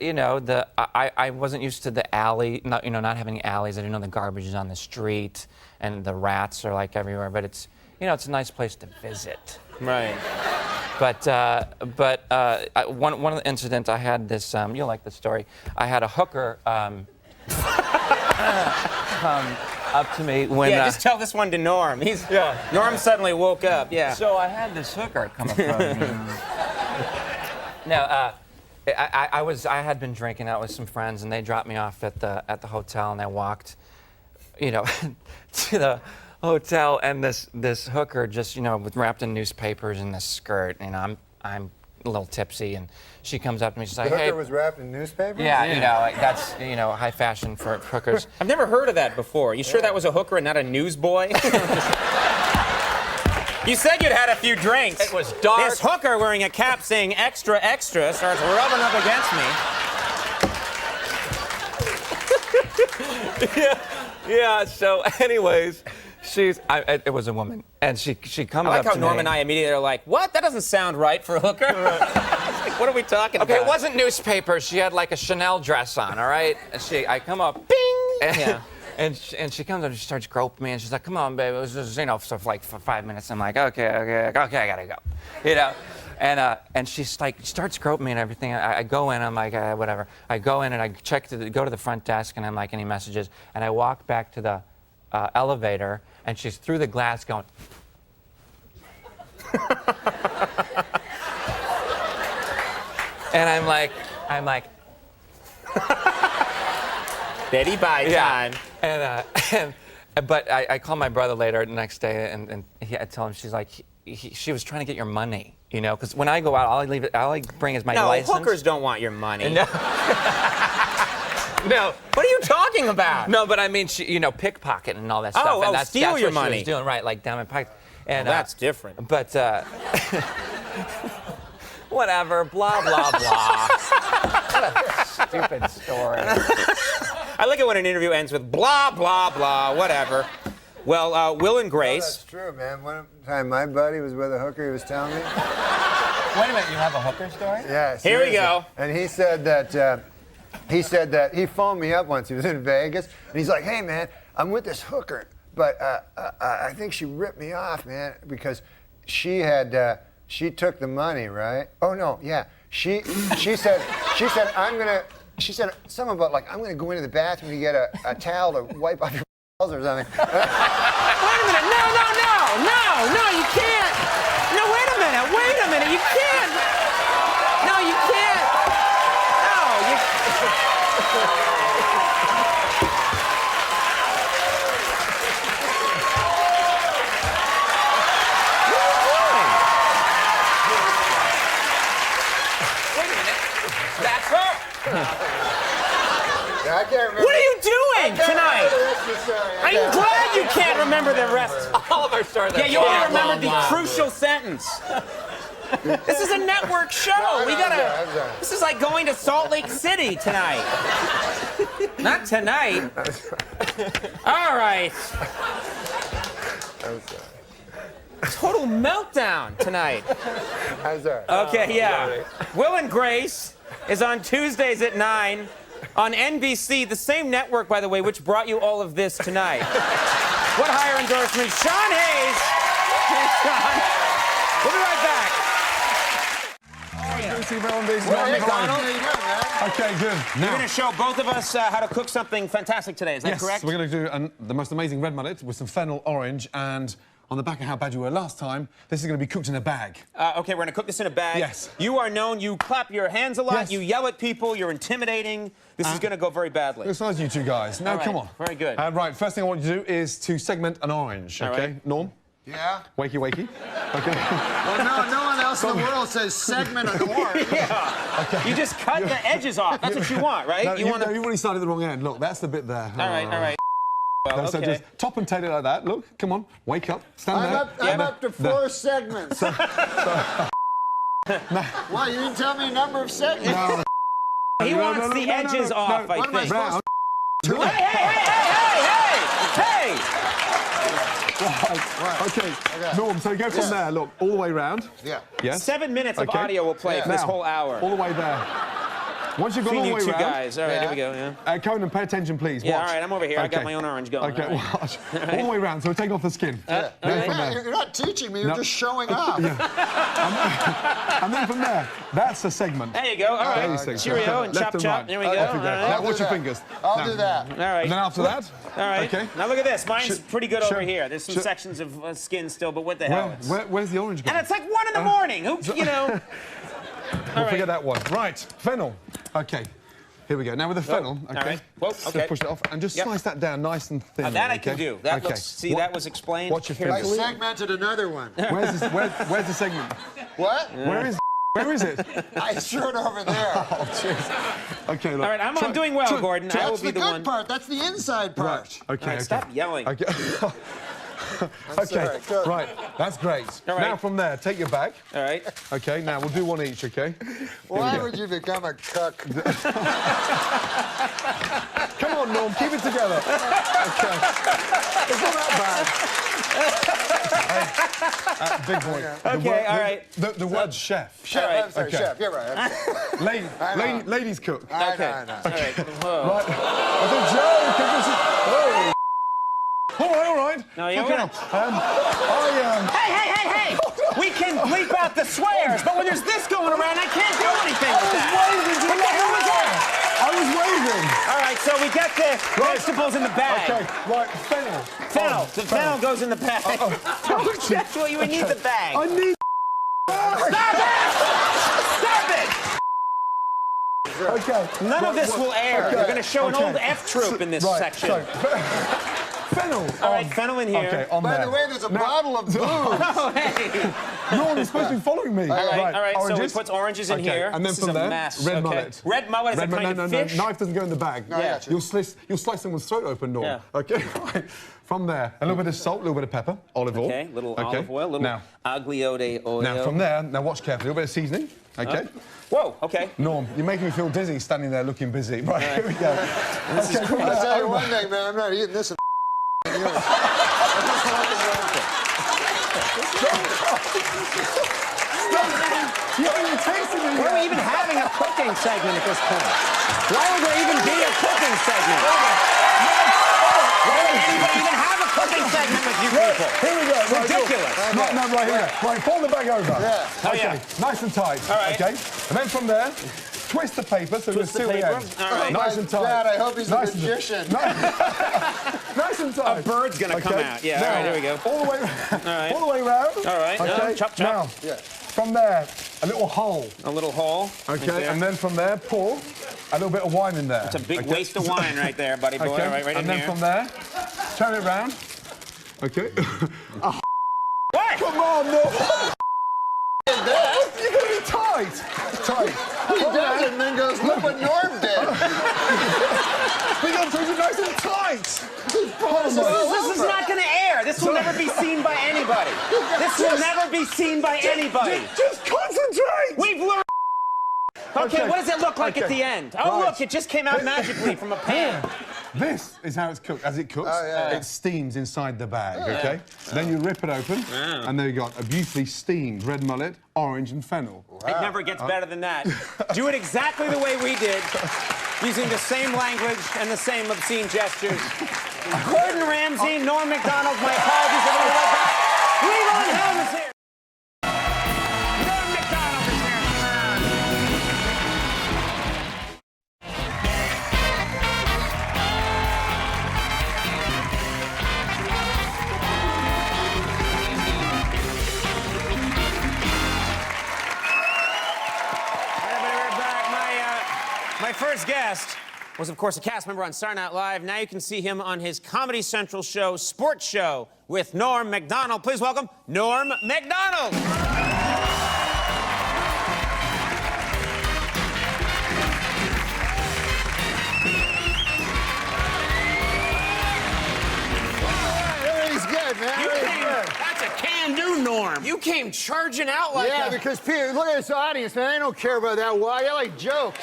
I wasn't used to the alley, not having alleys. I didn't know the garbage is on the street and the rats are like everywhere. But it's a nice place to visit. Right. But one of the incidents I had this. You'll like this story. I had a hooker come up to me when. Yeah, just tell this one to Norm. Norm suddenly woke up. Yeah. So I had this hooker come up to me. Now, I had been drinking out with some friends, and they dropped me off at the hotel, and I walked, to the hotel, and this hooker just, was wrapped in newspapers in this skirt, and I'm a little tipsy, and she comes up to me, she's like, The hey. hooker was wrapped in newspapers? Yeah, that's, high fashion for hookers. I've never heard of that before. You sure that was a hooker and not a newsboy? You said you'd had a few drinks. It was dark. This hooker wearing a cap saying extra, extra starts rubbing up against me. Yeah, so anyways, it was a woman, and she comes I up like how to Norm me. and I immediately are like, what? That doesn't sound right for a hooker. Like, what are we talking about? Okay, it wasn't newspapers. She had like a Chanel dress on, all right? And I come up, bing! Yeah. And she comes up and she starts groping me, and she's like, come on, baby. It was just, so for 5 minutes. I'm like, okay, I gotta go. And she's like, starts groping me and everything. I go in, I'm like, whatever. I go in and I go to the front desk, and I'm like, any messages? And I walk back to the elevator, and she's through the glass going. And I'm like. Betty bye time. But I called my brother later the next day, and I told him, she's like, she was trying to get your money, because when I go out, all I bring is my license. No, hookers don't want your money. No. No. What are you talking about? No, but I mean, she, pickpocket and all that stuff. And that's steal your what money. She was doing, right, like down my pocket. And that's different. But whatever, blah blah blah. What a stupid story. I like it when an interview ends with blah, blah, blah, whatever. Well, Will and Grace. That's true, man. One time my buddy was with a hooker, he was telling me. Wait a minute, you have a hooker story? Yeah, Here we seriously. go. And he said that he phoned me up once. He was in Vegas, and he's like, hey, man, I'm with this hooker, but I think she ripped me off, man, because she took the money, right? Oh, no, yeah. She said, I'm gonna, she said something about, like, I'm gonna go into the bathroom to get a towel to wipe off your or something. Wait a minute. No, you can't. No, wait a minute. You can't. No, you can't. No, you. Wait a minute. That's her. Yeah, I can't remember. What are you doing tonight? I'm glad you can't remember the rest. All of our stars. Yeah, you only remembered the crucial sentence. This is a network show. We gotta. This is like going to Salt Lake City tonight. Not tonight. All right. I'm sorry. Total meltdown tonight. I'm sorry. Okay, yeah. Will and Grace is on Tuesdays at 9 on NBC, the same network, by the way, which brought you all of this tonight. What higher endorsement? Sean Hayes. Thanks, Sean. We'll be right back. Okay, good. You're going to show both of us how to cook something fantastic today. Is that correct? We're going to do the most amazing red mullet with some fennel orange, and on the back of how bad you were last time, this is going to be cooked in a bag. Okay, we're going to cook this in a bag. Yes. You are known, you clap your hands a lot, Yes. you yell at people, you're intimidating. This is going to go very badly. It's nice you two guys. Now, All right, come on. very good. Right, first thing I want you to do is to segment an orange, All okay? right. Norm? Yeah? Wakey, wakey. Okay. Well, no one else in the world says segment an orange. Yeah. Okay. You just cut the edges off. That's what you want, right? No, you want no, you've already started the wrong end. Look, that's the bit there. All right. Well, No, so okay. just top and tail it like that. Look, come on, wake up, stand there. I'm up to 4 segments. Why, you didn't tell me a number of segments? No. He wants the edges off, I What am I think. supposed to do? Hey! Okay, Norm, so go from there, look, all the way round. Yeah. Yes? 7 minutes of Okay. audio will play for this Now, whole hour. all the way there. Once you've gone all Between the you way two round. guys. All right, here we go, yeah. Conan, pay attention, please. Yeah, Watch. all right, I'm over here. I got Okay. my own orange going. Okay, All right. watch. All the way round, so we're taking off the skin. Then from there. You're not teaching me, you're No. just showing off. And then from there, that's a segment. There you go. All There you right. see. Cheerio and Left chop and chop. right. There we go. Off you go. All Now right. watch your fingers. I'll Now. do that. All right. And then after that, All right. okay. Now look at this. Mine's pretty good Sure. over here. There's some Sure. sections of skin still, but what the hell? where's the orange And gone? it's like 1 in the morning. Who, you know? We'll figure that one. Right, fennel. Okay, here we go. Now with the fennel, okay. All right. Whoa, Just okay. push it off and just Yep. slice that down nice and thin. That I can okay? do. That okay. looks, see, that was explained. Watch your I fingers. segmented another one. Where's the segment? What? Where is it? I threw it over there. Oh, jeez. Okay, look. All right, I'm doing well, Gordon. I will That's be the the good one. part. That's the inside part. Right. Okay. All right, okay. stop yelling. Okay. Okay. sorry, good. Right. That's great. All right. Now from there, take your bag. All right. Okay. Now we'll do one each. Okay. Why would you become a cook? Come on, Norm. Keep it together. Okay. It's not that bad. Big boy. Okay, all right. The word chef. Chef, All right. I'm sorry, Okay. chef. You're right. I'm sorry. Ladies cook. I Okay. know. All right. Whoa. Right. It's a joke. This is- oh. All right. No, you Okay. won't. I Hey! We can bleep out the swears, but when there's this going around, I can't do anything with that. waving. What the hell was that? I was waving. All right, so we got the vegetables in the bag. Okay. Right. Fennel. Fennel. The fennel goes in the bag. That's what you would need the bag. I need. Stop it! Stop it! Okay. None of this will air. Okay. You're going to show an Okay. old F troop in this Right. section. So, fennel. All right, fennel in here. Okay. On By there. the way, there's a bottle of booze. Oh, hey. Norm, you're supposed to be following me. All right, so we Oranges. put oranges in Okay, here. and then This from is a there, mess. red Okay. mullet. Red mullet is a kind of fish. Knife doesn't go in the bag. No, I got you. You'll slice someone's throat open, Norm. Yeah. Okay, right. From there, a little bit of salt, a little bit of pepper, olive oil. Okay, little olive oil, little Now, aglio de oleo. now from there, now watch carefully, a little bit of seasoning. Okay. Whoa, okay. Norm, you're making me feel dizzy standing there looking busy. Right, here we go. Okay, from I'll there, tell you over. one thing, man. I'm not eating this in years. You're even tasting it. Why are we even having a cooking segment at this point? Why would there even be a cooking segment? Why would anybody even have a cooking segment with you people? Here we go. Right, Ridiculous. No, right here. Right, fold the bag over. Yeah. Oh, Okay, yeah. nice and tight. All right. Okay, and then from there, twist the paper so Twist we the can see paper. what the end. All right. Nice and tight. God, I hope he's a Nice and- magician. Nice and tight. A bird's gonna come out. Yeah, all right, here we go. All the way, right. all the way round. All right, Okay. chop, chop. Now, from there, a little hole. A little hole. Okay, right there. and then from there, pour a little bit of wine in there. It's a big waste of wine right there, buddy boy. Okay, All right, right and in then here. from there, turn it round. Okay. What? Come on, no. You're gonna be tight. Tight. He does it and then goes, look what Norm did. We got to it nice and tight. This is not going to air. This will never be seen by anybody. This will never be seen by anybody. Just concentrate. We've learned. Okay, what does it look like at Okay. the end? Oh, Right. look, it just came out magically from a pan. This is how it's cooked. As it cooks, it steams inside the bag, okay? Then you rip it open, and there you got a beautifully steamed red mullet, orange, and fennel. It never gets better than that. Do it exactly the way we did, using the same language and the same obscene gestures. Gordon Ramsay, Norm MacDonald, my apologies, everyone right back. Cleveland Helm is here. Norm MacDonald is here. Everybody, we're back. My first guest was, of course, a cast member on Saturday Night Live. Now you can see him on his Comedy Central show, Sports Show, with Norm MacDonald. Please welcome Norm MacDonald. Everything's good, man. That's a can-do, Norm. You came charging out like Yeah, that. because Peter, look at this audience, man. They don't care about that. Why? I like jokes.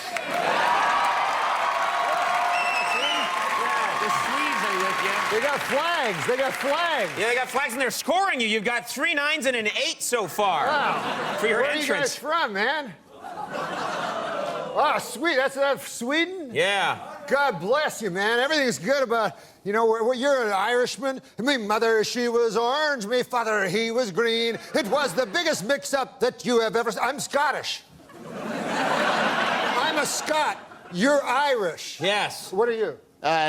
The sleeves are with you. They got flags. They got flags. Yeah, they got flags and they're scoring you. You've got 3 9s and an 8 so far. Wow. For your Where are you guys entrance. from, man? Oh, sweet. That's Sweden? Yeah. God bless you, man. Everything's good about, you know, you're an Irishman. Me mother, she was orange. Me father, he was green. It was the biggest mix-up that you have ever seen. I'm Scottish. I'm a Scot. You're Irish. Yes. What are you?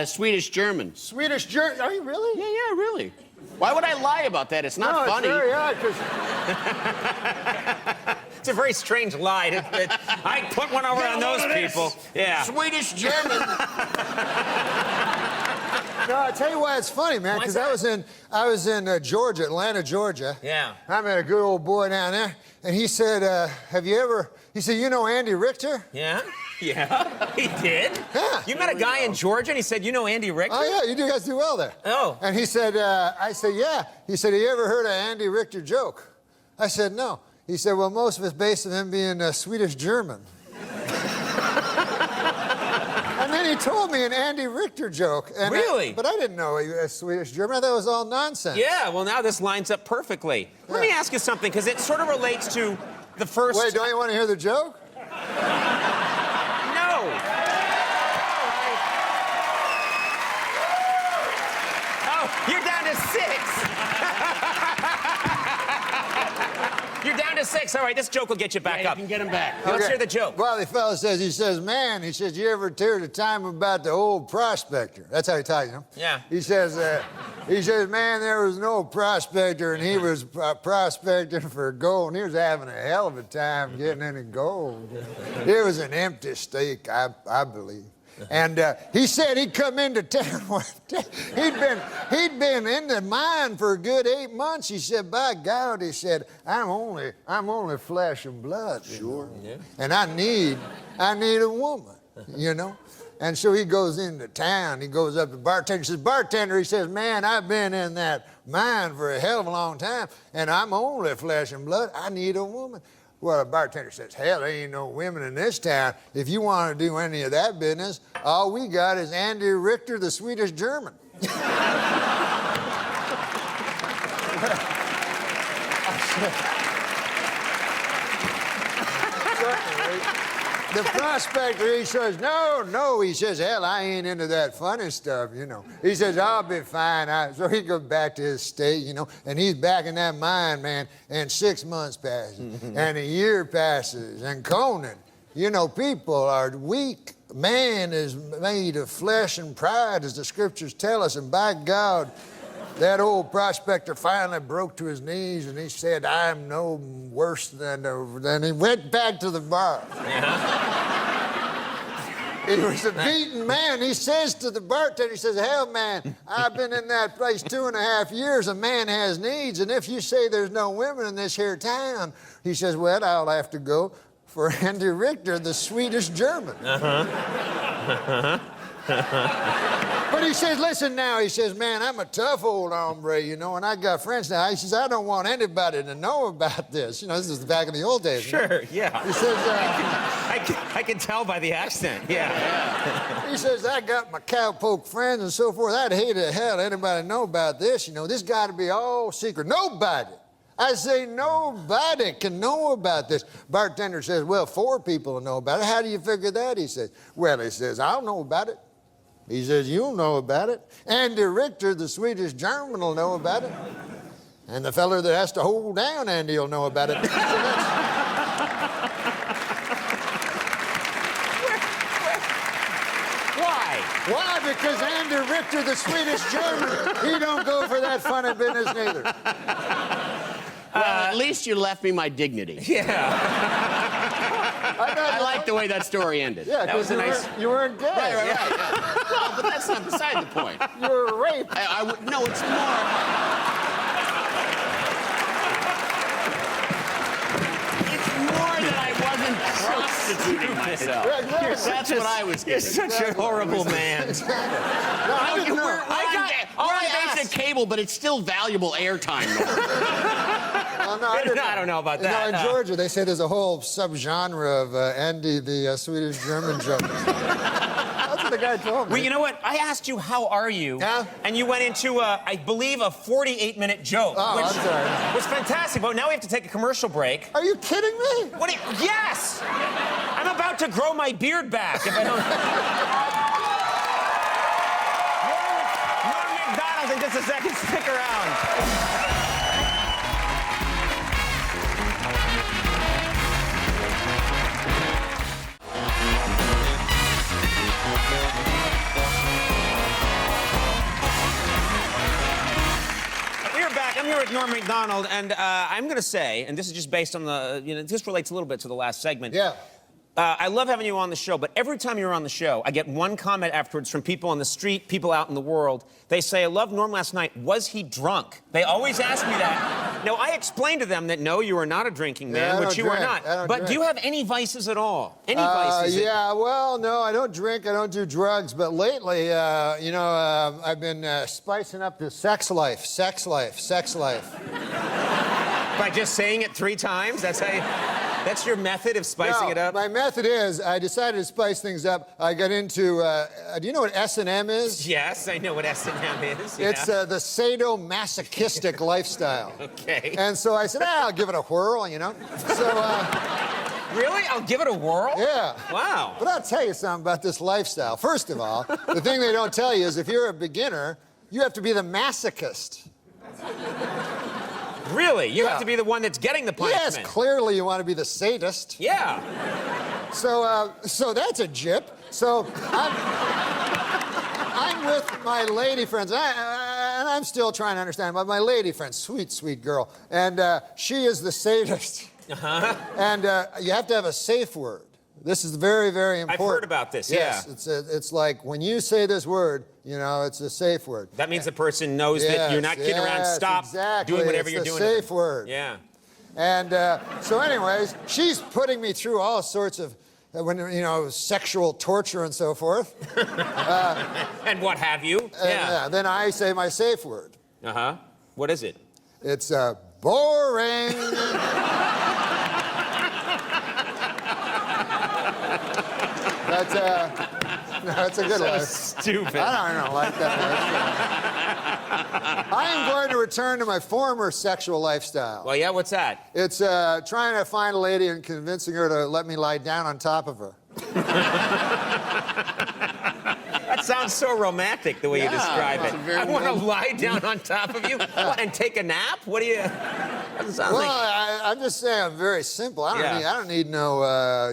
Swedish German. Swedish German. Are you really? Yeah, really. Why would I lie about that? It's not No, funny. it's very odd, 'cause It's a very strange lie. I put one over on those people. Yeah. Swedish German. No, I tell you why it's funny, man. Because I was in Georgia, Atlanta, Georgia. Yeah. I met a good old boy down there, and he said, "Have you ever?" He said, "You know Andy Richter?" Yeah? Yeah. He did? Yeah. You met a guy in Georgia and he said, you know Andy Richter? Oh yeah, you guys do well there. Oh. And he said, I said, yeah. He said, "Have you ever heard of Andy Richter joke?" I said, "No." He said, "Well, most of it's based on him being Swedish German." And then he told me an Andy Richter joke. And Really? but I didn't know he was Swedish German. I thought it was all nonsense. Yeah, well, now this lines up perfectly. Let me ask you something, because it sort of relates to the first... Wait, don't you want to hear the joke? No. Oh, you're down to 6. You're down to 6. All right, this joke will get you back You up. can get him back. Let's Okay. hear the joke. Well, the fellow says, he says, "Man," he says, "you ever hear the time about the old prospector?" That's how he talks, you know? Yeah. He says, "Man, there was an old prospector, and he was prospecting for gold, and he was having a hell of a time getting any gold. It was an empty stake, I believe. And he said he'd come into town one day. He'd been in the mine for a good 8 months. He said, by God, he said, I'm only flesh and blood. Sure. Yeah. And I need a woman, you know. And so he goes into town. He goes up to the bartender. He says, "Bartender," he says, "man, I've been in that mine for a hell of a long time, and I'm only flesh and blood. I need a woman." Well, the bartender says, "Hell, there ain't no women in this town. If you want to do any of that business, all we got is Andy Richter, the Swedish German." The prospector, he says, no, he says, "Hell, I ain't into that funny stuff, you know." He says, "I'll be fine." So he goes back to his state, you know, and he's back in that mine, man, and 6 months passes, and a year passes, and Conan, You know, people are weak. Man is made of flesh and pride, as the scriptures tell us. And by God, that old prospector finally broke to his knees and he said, I'm no worse than... Then he went back to the bar. He was a beaten man. He says to the bartender, he says, hell, man, I've been in that place 2.5 years. A man has needs, and if you say there's no women in this here town, he says, well, I'll have to go for Andy Richter, the Swedish German. But he says, listen now, he says, man, I'm a tough old hombre, you know, and I got friends now. He says, I don't want anybody to know about this. You know, this is back in the old days. Sure, yeah. He says, I can tell by the accent, yeah. He says, I got my cowpoke friends and so forth. I'd hate to hell anybody know about this. You know, this got to be all secret. Nobody. I say, nobody can know about this. Bartender says, well, 4 people know about it. How do you figure that? He says, well, he says, I'll know about it. He says, you'll know about it. Andy Richter, the Swedish German, will know about it. And the feller that has to hold down Andy will know about it. Why? Because Andy Richter, the Swedish German, he don't go for that funny business neither. Well, at least you left me my dignity. Yeah. I like the way that story ended. Yeah, That was a nice... You weren't gay. Right. Yeah. Well, but that's not beside the point. You were raped. No, it's more... that I wasn't prostituting myself. That's what I was getting. You're such a horrible man. I got cable, but it's still valuable airtime. I don't know about that. No, in Georgia, they say there's a whole subgenre of Andy, the Swedish German joke. That's what the guy told me. Well, you know what? I asked you, how are you? Yeah? And you went into, I believe, a 48-minute joke. Oh, which I'm sorry. was fantastic, but now we have to take a commercial break. Are you kidding me? What do you... Yes! I'm about to grow my beard back if I don't... Norm MacDonald in just a second. Stick around. I'm here with Norm MacDonald, and I'm going to say, and this is just based on the, this relates a little bit to the last segment. Yeah. I love having you on the show, but every time you're on the show, I get one comment afterwards from people on the street, people out in the world. They say, I loved Norm last night. Was he drunk? They always ask me that. Now, I explained to them that, no, you are not a drinking man, which you are not. But do you have any vices at all? Any vices? Yeah, well, no, I don't drink, I don't do drugs, but lately, I've been spicing up the sex life. By just saying it 3 times? That's how you... That's your method of spicing it up? My method is, I decided to spice things up. I got into, do you know what S&M is? Yes, I know what S&M is. Yeah. It's the sadomasochistic lifestyle. Okay. And so I said, I'll give it a whirl, you know? So, Really? I'll give it a whirl? Yeah. Wow. But I'll tell you something about this lifestyle. First of all, the thing they don't tell you is if you're a beginner, you have to be the masochist. Really? You have to be the one that's getting the punishment? Yes, clearly you want to be the sadist. Yeah. So that's a jip. So I'm with my lady friends, and I'm still trying to understand, but my lady friend, sweet, sweet girl, and she is the sadist. Uh-huh. And you have to have a safe word. This is very, very important. I've heard about this, yes, yeah. It's like when you say this word, it's a safe word. That means the person knows that you're not kidding around. Stop doing whatever you're doing. It's a safe word. Yeah. And so anyways, she's putting me through all sorts of, sexual torture and so forth. And what have you. Yeah. Then I say my safe word. Uh-huh. What is it? It's boring. That's a good so life. Stupid. I don't like that. I am going to return to my former sexual lifestyle. Well, yeah, what's that? It's trying to find a lady and convincing her to let me lie down on top of her. Sounds so romantic the way you describe it. I want to lie down on top of you and take a nap. What do you? Doesn't sound Well, like... I'm just saying I'm very simple. I don't need no, I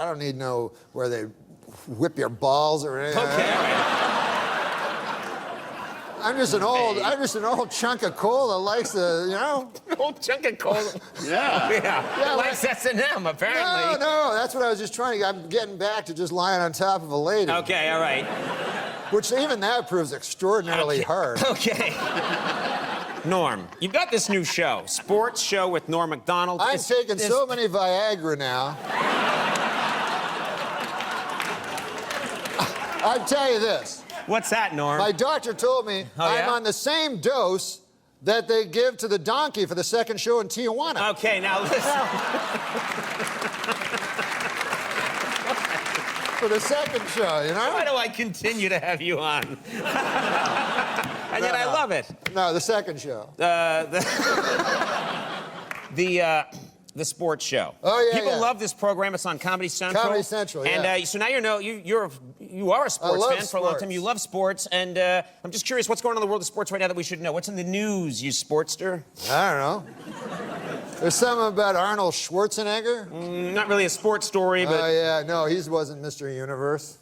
don't need no where they whip your balls or anything. Okay. I'm just an old chunk of coal that likes to, Old chunk of coal. Yeah. Yeah. Likes S&M, apparently. No, that's what I was just trying to. I'm getting back to just lying on top of a lady. Okay, all right. Which even that proves extraordinarily hard. Okay. Norm, you've got this new show, sports show with Norm MacDonald. I'm taking so many Viagra now. I'll tell you this. What's that, Norm? My doctor told me I'm on the same dose that they give to the donkey for the second show in Tijuana. Okay, now listen. For the second show, Why do I continue to have you on? And yet I love it. No, the second show. The sports show. Oh, yeah, People yeah. love this program. It's on Comedy Central. Comedy Central, yeah. And so now you are a sports fan for a long time. You love sports, and I'm just curious, what's going on in the world of sports right now that we should know? What's in the news, you sportster? I don't know. There's something about Arnold Schwarzenegger. Not really a sports story, but... Oh, yeah, no, he wasn't Mr. Universe.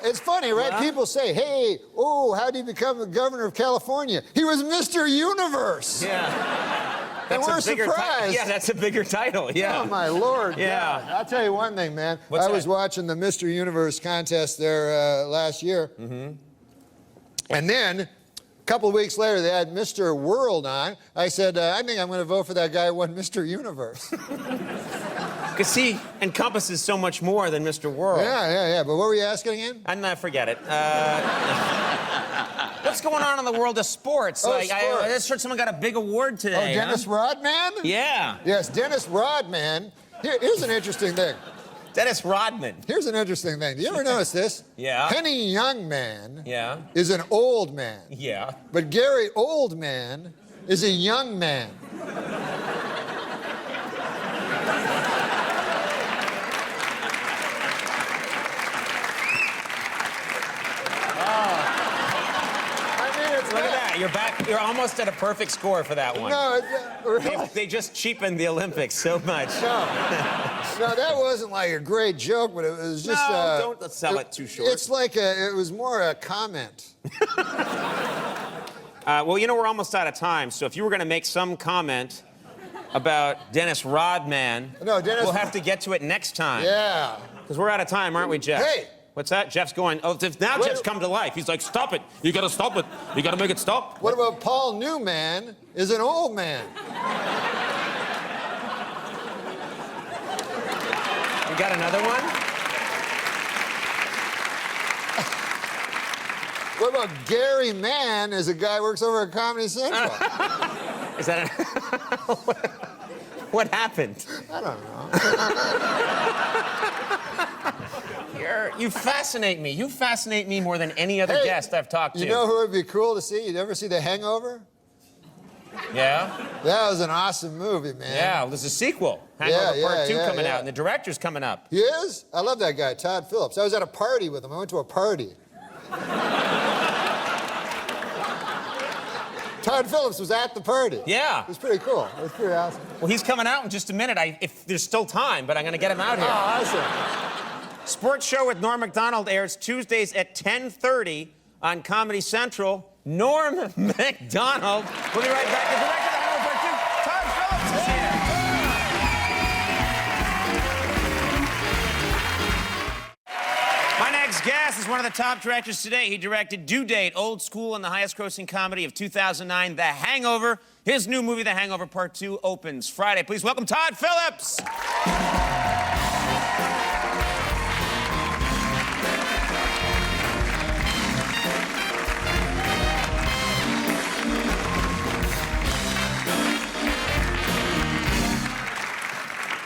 It's funny, right? Yeah. People say, hey, how did he become the governor of California? He was Mr. Universe. Yeah. And we're surprised. Yeah, that's a bigger title, yeah. Oh, my Lord. Yeah. I'll tell you one thing, man. What's I was that? watching the Mr. Universe contest there last year. Mm-hmm. And then, a couple of weeks later, they had Mr. World on. I said, I think I'm going to vote for that guy who won Mr. Universe. Because he encompasses so much more than Mr. World. Yeah. But what were you asking again? Forget it. What's going on in the world of sports? Sports. I just heard someone got a big award today. Oh, Dennis Rodman? Yeah. Yes, Dennis Rodman. Here's an interesting thing. Dennis Rodman. Here's an interesting thing. Do you ever notice this? Yeah. Penny Youngman Yeah. is an old man. Yeah. But Gary Oldman is a young man. Look at that. You're back. You're almost at a perfect score for that one. No, They just cheapened the Olympics so much. No, that wasn't like a great joke, but it was just. No, don't sell it too short. It's like it was more a comment. Well, we're almost out of time, so if you were going to make some comment about Dennis Rodman, we'll have to get to it next time. Yeah. Because we're out of time, aren't we, Jeff? Hey! What's that? Jeff's going, Jeff's come to life. He's like, stop it. You got to stop it. You got to make it stop. What about Paul Newman is an old man? You got another one? What about Gary Mann is a guy who works over at Comedy Central? Is that What happened? I don't know. You fascinate me. You fascinate me more than any other guest I've talked to. You know who would be cool to see? You'd ever see The Hangover? Yeah? That was an awesome movie, man. Yeah, well, there's a sequel. Hangover Part 2 coming out, and the director's coming up. He is? I love that guy, Todd Phillips. I was at a party with him. I went to a party. Todd Phillips was at the party. Yeah. It was pretty cool. It was pretty awesome. Well, he's coming out in just a minute. If there's still time, but I'm going to get him out here. Oh, awesome. Sports Show with Norm MacDonald airs Tuesdays at 10:30 on Comedy Central. Norm MacDonald. We'll be right back. The director of The Hangover Part 2, Todd Phillips, is here. My next guest is one of the top directors today. He directed Due Date, Old School, and the highest-grossing comedy of 2009, The Hangover. His new movie, The Hangover Part 2, opens Friday. Please welcome Todd Phillips.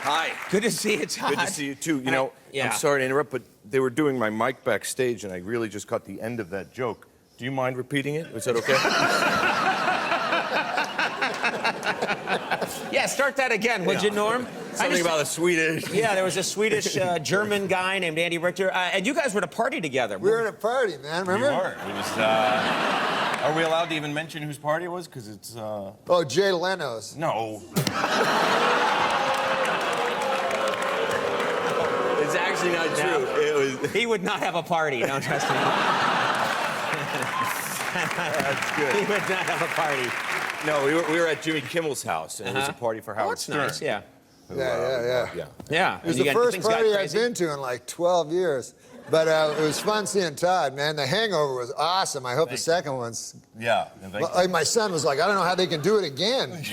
Hi. Good to see you, Todd. Good to see you, too. I'm sorry to interrupt, but they were doing my mic backstage, and I really just caught the end of that joke. Do you mind repeating it? Is that okay? Yeah, start that again, would you, Norm? Something about a Swedish. Yeah, there was a Swedish German guy named Andy Richter, and you guys were at a party together. We were at a party, man. Remember? We were. It was. Are we allowed to even mention whose party it was? Because it's. Oh, Jay Leno's. No. It's actually not true. It was. He would not have a party. Don't trust him. That's good. He would not have a party. No, we were at Jimmy Kimmel's house, and it was a party for Howard That's Stern. nice. Yeah. Yeah. It was the first party I've been to in like 12 years. But it was fun seeing Todd, man. The Hangover was awesome. I hope the second one's... Yeah. Like my son was like, I don't know how they can do it again.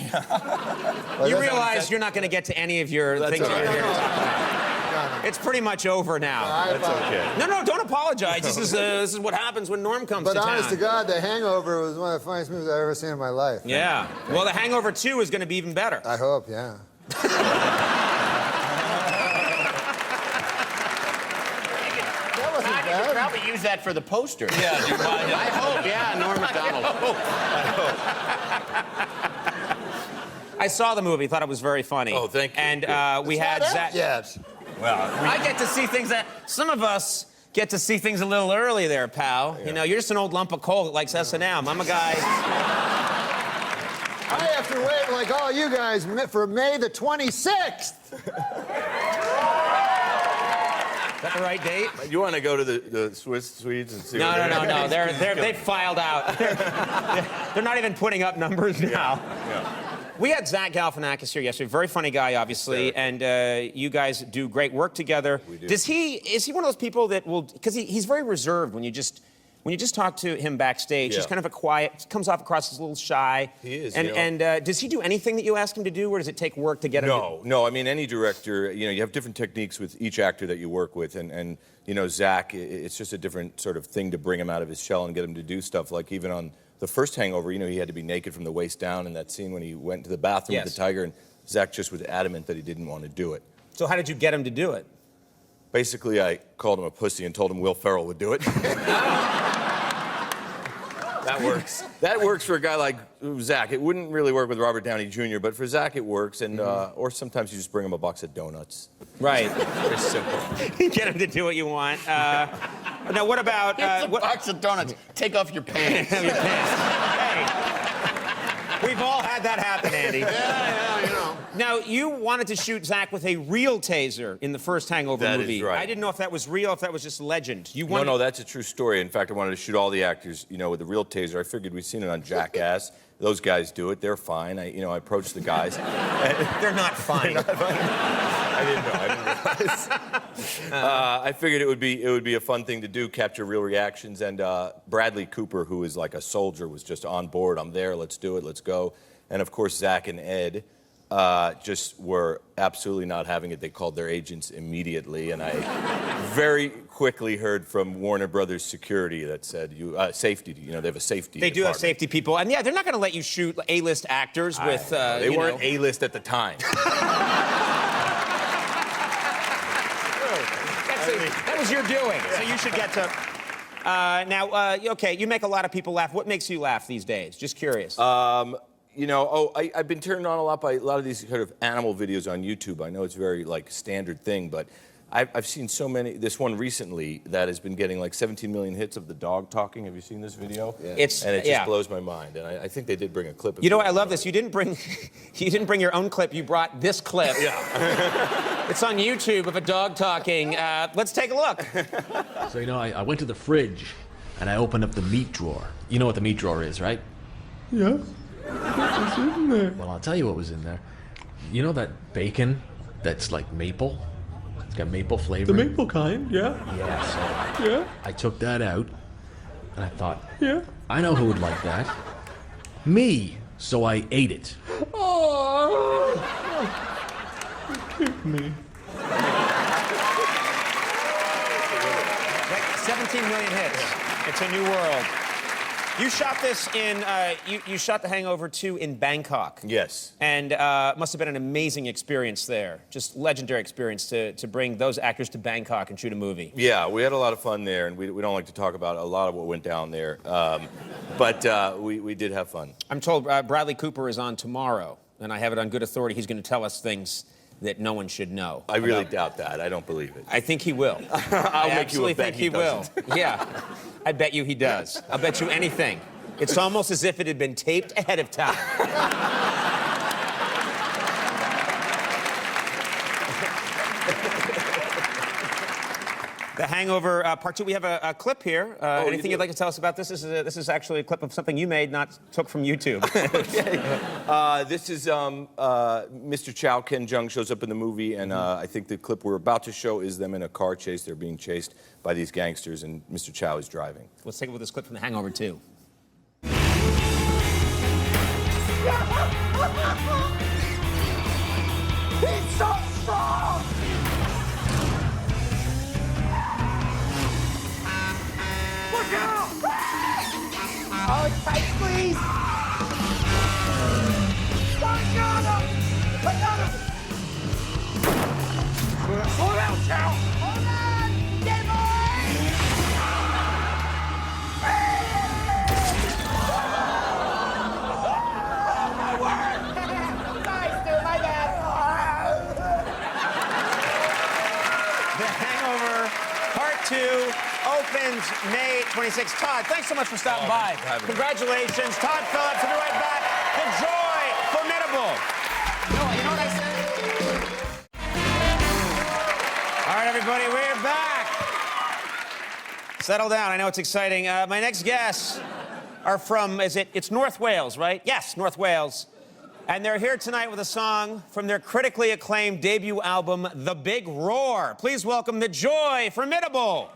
You realize you're not going to get to any of your things that you're here to talk about. It's pretty much over now. That's okay. No, don't apologize. This is what happens when Norm comes to town. But honest to God, The Hangover was one of the funniest movies I've ever seen in my life. Yeah. Well, The Hangover 2 is going to be even better. I hope, yeah. You could probably use that for the poster. Yeah, do you mind? I hope, yeah, Norm MacDonald. I saw the movie, thought it was very funny. Oh, thank you. And we had Zach. Yes. Well, I get to see things that some of us get to see things a little early there, pal. Yeah. You know, you're just an old lump of coal that likes S&M. I'm a guy. I have to wait like all you guys for May the 26th. Is that the right date? you want to go to the Swedes and see? No. what They filed out. They're not even putting up numbers now. Yeah. We had Zach Galifianakis here yesterday. Very funny guy, obviously, Sure. and you guys do great work together. We do. Is he one of those people that will? Because he's very reserved when you just talk to him backstage. He's Yeah. kind of a quiet. Comes off across as a little shy. He is. And does he do anything that you ask him to do, or does it take work to get him? No. I mean, any director, you have different techniques with each actor that you work with, and Zach, it's just a different sort of thing to bring him out of his shell and get him to do stuff. Like even on the first Hangover, he had to be naked from the waist down in that scene when he went to the bathroom with the tiger, and Zach just was adamant that he didn't want to do it. So how did you get him to do it? Basically, I called him a pussy and told him Will Ferrell would do it. That works. That works for a guy like Zach. It wouldn't really work with Robert Downey Jr., but for Zach it works, and or sometimes you just bring him a box of donuts. Right. Very simple. Get him to do what you want. Now, what about... Here's a box of donuts. Take off your pants. Your pants. Hey, we've all had that happen, Andy. Yeah. Now, you wanted to shoot Zach with a real taser in the first Hangover That movie. is right. I didn't know if that was real, if that was just legend. No, that's a true story. In fact, I wanted to shoot all the actors, with a real taser. I figured we'd seen it on Jackass. Those guys do it. They're fine. I approached the guys. They're not fine. I didn't realize. I figured it would be a fun thing to do, capture real reactions. And Bradley Cooper, who is like a soldier, was just on board. I'm there. Let's do it. Let's go. And of course, Zach and Ed just were absolutely not having it. They called their agents immediately, and I very quickly heard from Warner Brothers security that said, safety, they have a safety They do have department. safety people. And yeah, they're not going to let you shoot A-list actors with, They weren't A-list at the time. That was your doing, so you should get to... okay, you make a lot of people laugh. What makes you laugh these days? Just curious. I've been turned on a lot by a lot of these kind of animal videos on YouTube. I know it's very standard thing, but I've seen so many. This one recently that has been getting 17 million hits of the dog talking. Have you seen this video? Yeah. It just blows my mind, and I think they did bring a clip of it. I love this. You didn't bring your own clip. You brought this clip. Yeah. It's on YouTube of a dog talking. Let's take a look. So, I went to the fridge and I opened up the meat drawer. You know what the meat drawer is, right? Yeah. What's in there? Well, I'll tell you what was in there. You know that bacon that's like maple? It's got maple flavor. The maple kind, yeah. Yeah, so Yeah. I took that out and I thought, Yeah. I know who would like that. Me. So I ate it. Oh. You kicked me. 17 million hits. It's a new world. You shot this in, you shot The Hangover 2 in Bangkok. Yes. And must have been an amazing experience there. Just legendary experience to bring those actors to Bangkok and shoot a movie. Yeah, we had a lot of fun there, and we don't like to talk about a lot of what went down there. But we did have fun. I'm told Bradley Cooper is on tomorrow, and I have it on good authority. He's going to tell us things that no one should know. I really doubt that. I don't believe it. I think he will. I'll make you a bet he will. Yeah, I bet you he does. I'll bet you anything. It's almost as if it had been taped ahead of time. The Hangover Part 2. We have a clip here. Anything you'd like to tell us about this? This is actually a clip of something you made, not took from YouTube. Okay. This is Mr. Chow. Ken Jeong shows up in the movie, and I think the clip we're about to show is them in a car chase. They're being chased by these gangsters, and Mr. Chow is driving. Let's take a look at this clip from The Hangover 2. He's so strong! Look out! Oh, it's tight squeeze! I got him! I got him! Slow down, Chow! Hold on! Get Oh, my word! Nice, dude, my bad. The Hangover Part 2 opens May 26th. Todd, thanks so much for stopping by. Congratulations. Todd Phillips, we'll be right back. The Joy Formidable. You know what I said? All right, everybody, we're back. Settle down. I know it's exciting. My next guests are from, it's North Wales, right? Yes, North Wales. And they're here tonight with a song from their critically acclaimed debut album, The Big Roar. Please welcome The Joy Formidable.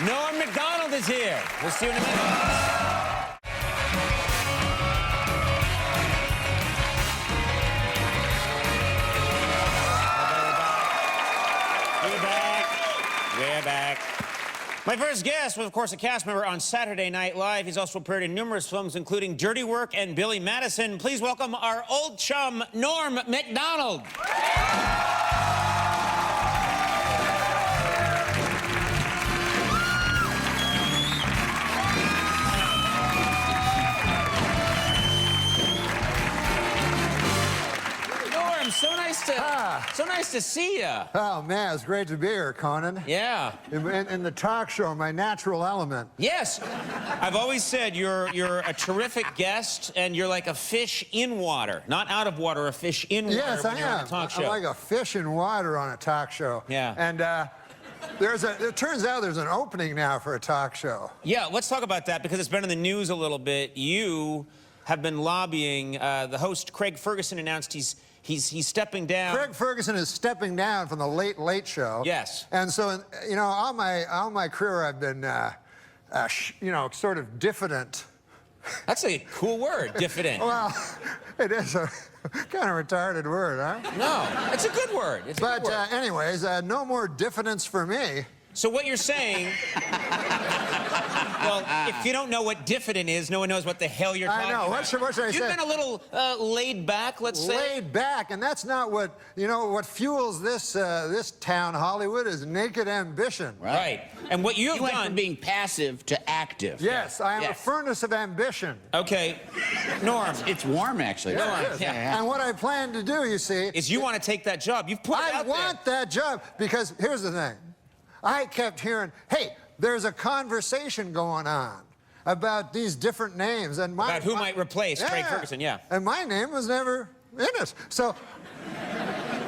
NORM MACDONALD is here. We'll see you in a minute. We're back. My first guest was, of course, a cast member on Saturday Night Live. He's also appeared in numerous films, including Dirty Work and Billy Madison. Please welcome our old chum, NORM MACDONALD. So nice to see you. Oh, man, it's great to be here, Conan. Yeah. In the talk show, my natural element. Yes. I've always said you're a terrific guest, and you're like a fish in water. Not out of water, a fish in water Yes, when I you're on am. a talk show. I'm like a fish in water on a talk show. Yeah. And it turns out there's an opening now for a talk show. Yeah, let's talk about that because it's been in the news a little bit. You have been lobbying. The host, Craig Ferguson, announced he's stepping down. Craig Ferguson is stepping down from the Late Late Show. Yes. And so, you know, all my career I've been, you know, sort of diffident. That's a cool word, diffident. Well, it is a kind of retarded word, huh? No, it's a good word. It's a good word. Anyways, no more diffidence for me. So what you're saying, well, if you don't know what diffident is, no one knows what the hell you're talking about. I know. What should I say? You've been a little laid back, let's say. Laid back, and that's not what, you know, what fuels this town, Hollywood, is naked ambition. Right. And what you have went done... from being passive to active. Yes, I am a furnace of ambition. Okay. Norm. It's warm, actually. Yeah. And what I plan to do, you see... is you want to take that job. You've put it out there. I want that job, because here's the thing. I kept hearing, hey, there's a conversation going on about these different names. And about who might replace Craig Ferguson, yeah. And my name was never in it. So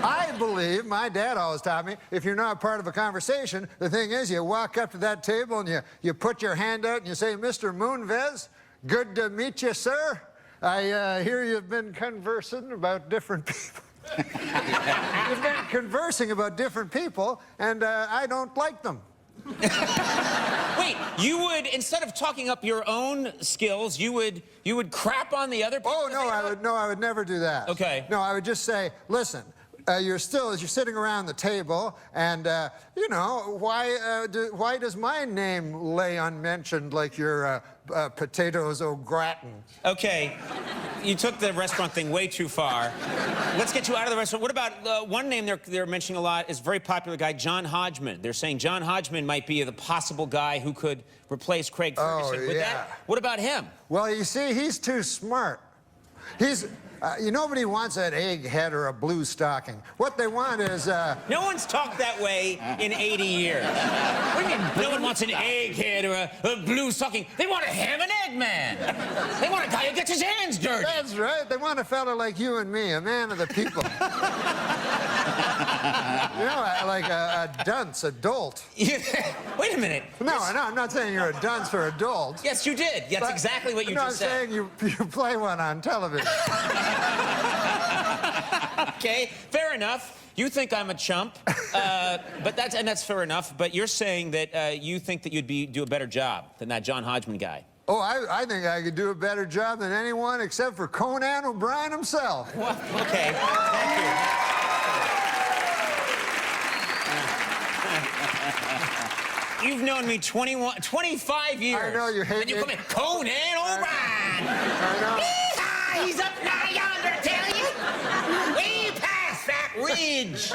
I believe, my dad always taught me, if you're not part of a conversation, the thing is you walk up to that table and you put your hand out and you say, Mr. Moonves, good to meet you, sir. I hear you've been conversing about different people. You've been conversing about different people, and I don't like them. Wait, you would, instead of talking up your own skills, you would crap on the other people? Oh, no, I would never do that. Okay. No, I would just say, listen, you're sitting around the table, and, you know, why does my name lay unmentioned like your potatoes au gratin? Okay. You took the restaurant thing way too far. Let's get you out of the restaurant. What about one name they're mentioning a lot is a very popular guy, John Hodgman. They're saying John Hodgman might be the possible guy who could replace Craig Ferguson. Oh, yeah. What about him? Well, you see, he's too smart. Nobody wants an egghead or a blue stocking. What they want is, No one's talked that way in 80 years. What do you mean? No one wants an egghead or a blue stocking. They want a ham and egg man. They want a guy who gets his hands dirty. That's right. They want a fella like you and me, a man of the people. You know, like a dunce, a dolt. Wait a minute. No, I'm not saying you're a dunce or a dolt. Yes, you did. That's exactly what you just said. No, I'm saying you play one on television. Okay, fair enough. You think I'm a chump, but that's fair enough. But you're saying that you think that you'd do a better job than that John Hodgman guy. Oh, I think I could do a better job than anyone except for Conan O'Brien himself. Well, okay, thank you. You've known me 25 years. I know you hate me. And you call me Conan O'Brien. I know. He's up now yonder, tell you. Way past that ridge.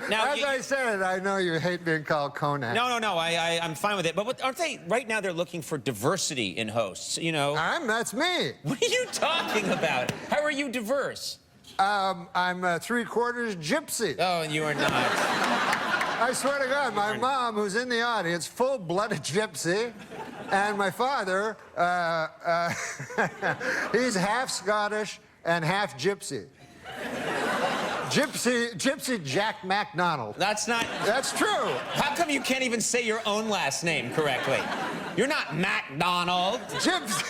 No, as I said, I know you hate being called Conan. No, I'm fine with it. But aren't they, right now they're looking for diversity in hosts, you know? That's me. What are you talking about? How are you diverse? I'm 3/4 gypsy. Oh, you are not. I swear to God, my mom, who's in the audience, full-blooded gypsy, and my father, he's half Scottish and half gypsy. Gypsy Jack MacDonald. That's true. How come you can't even say your own last name correctly? You're not MacDonald. Gypsy.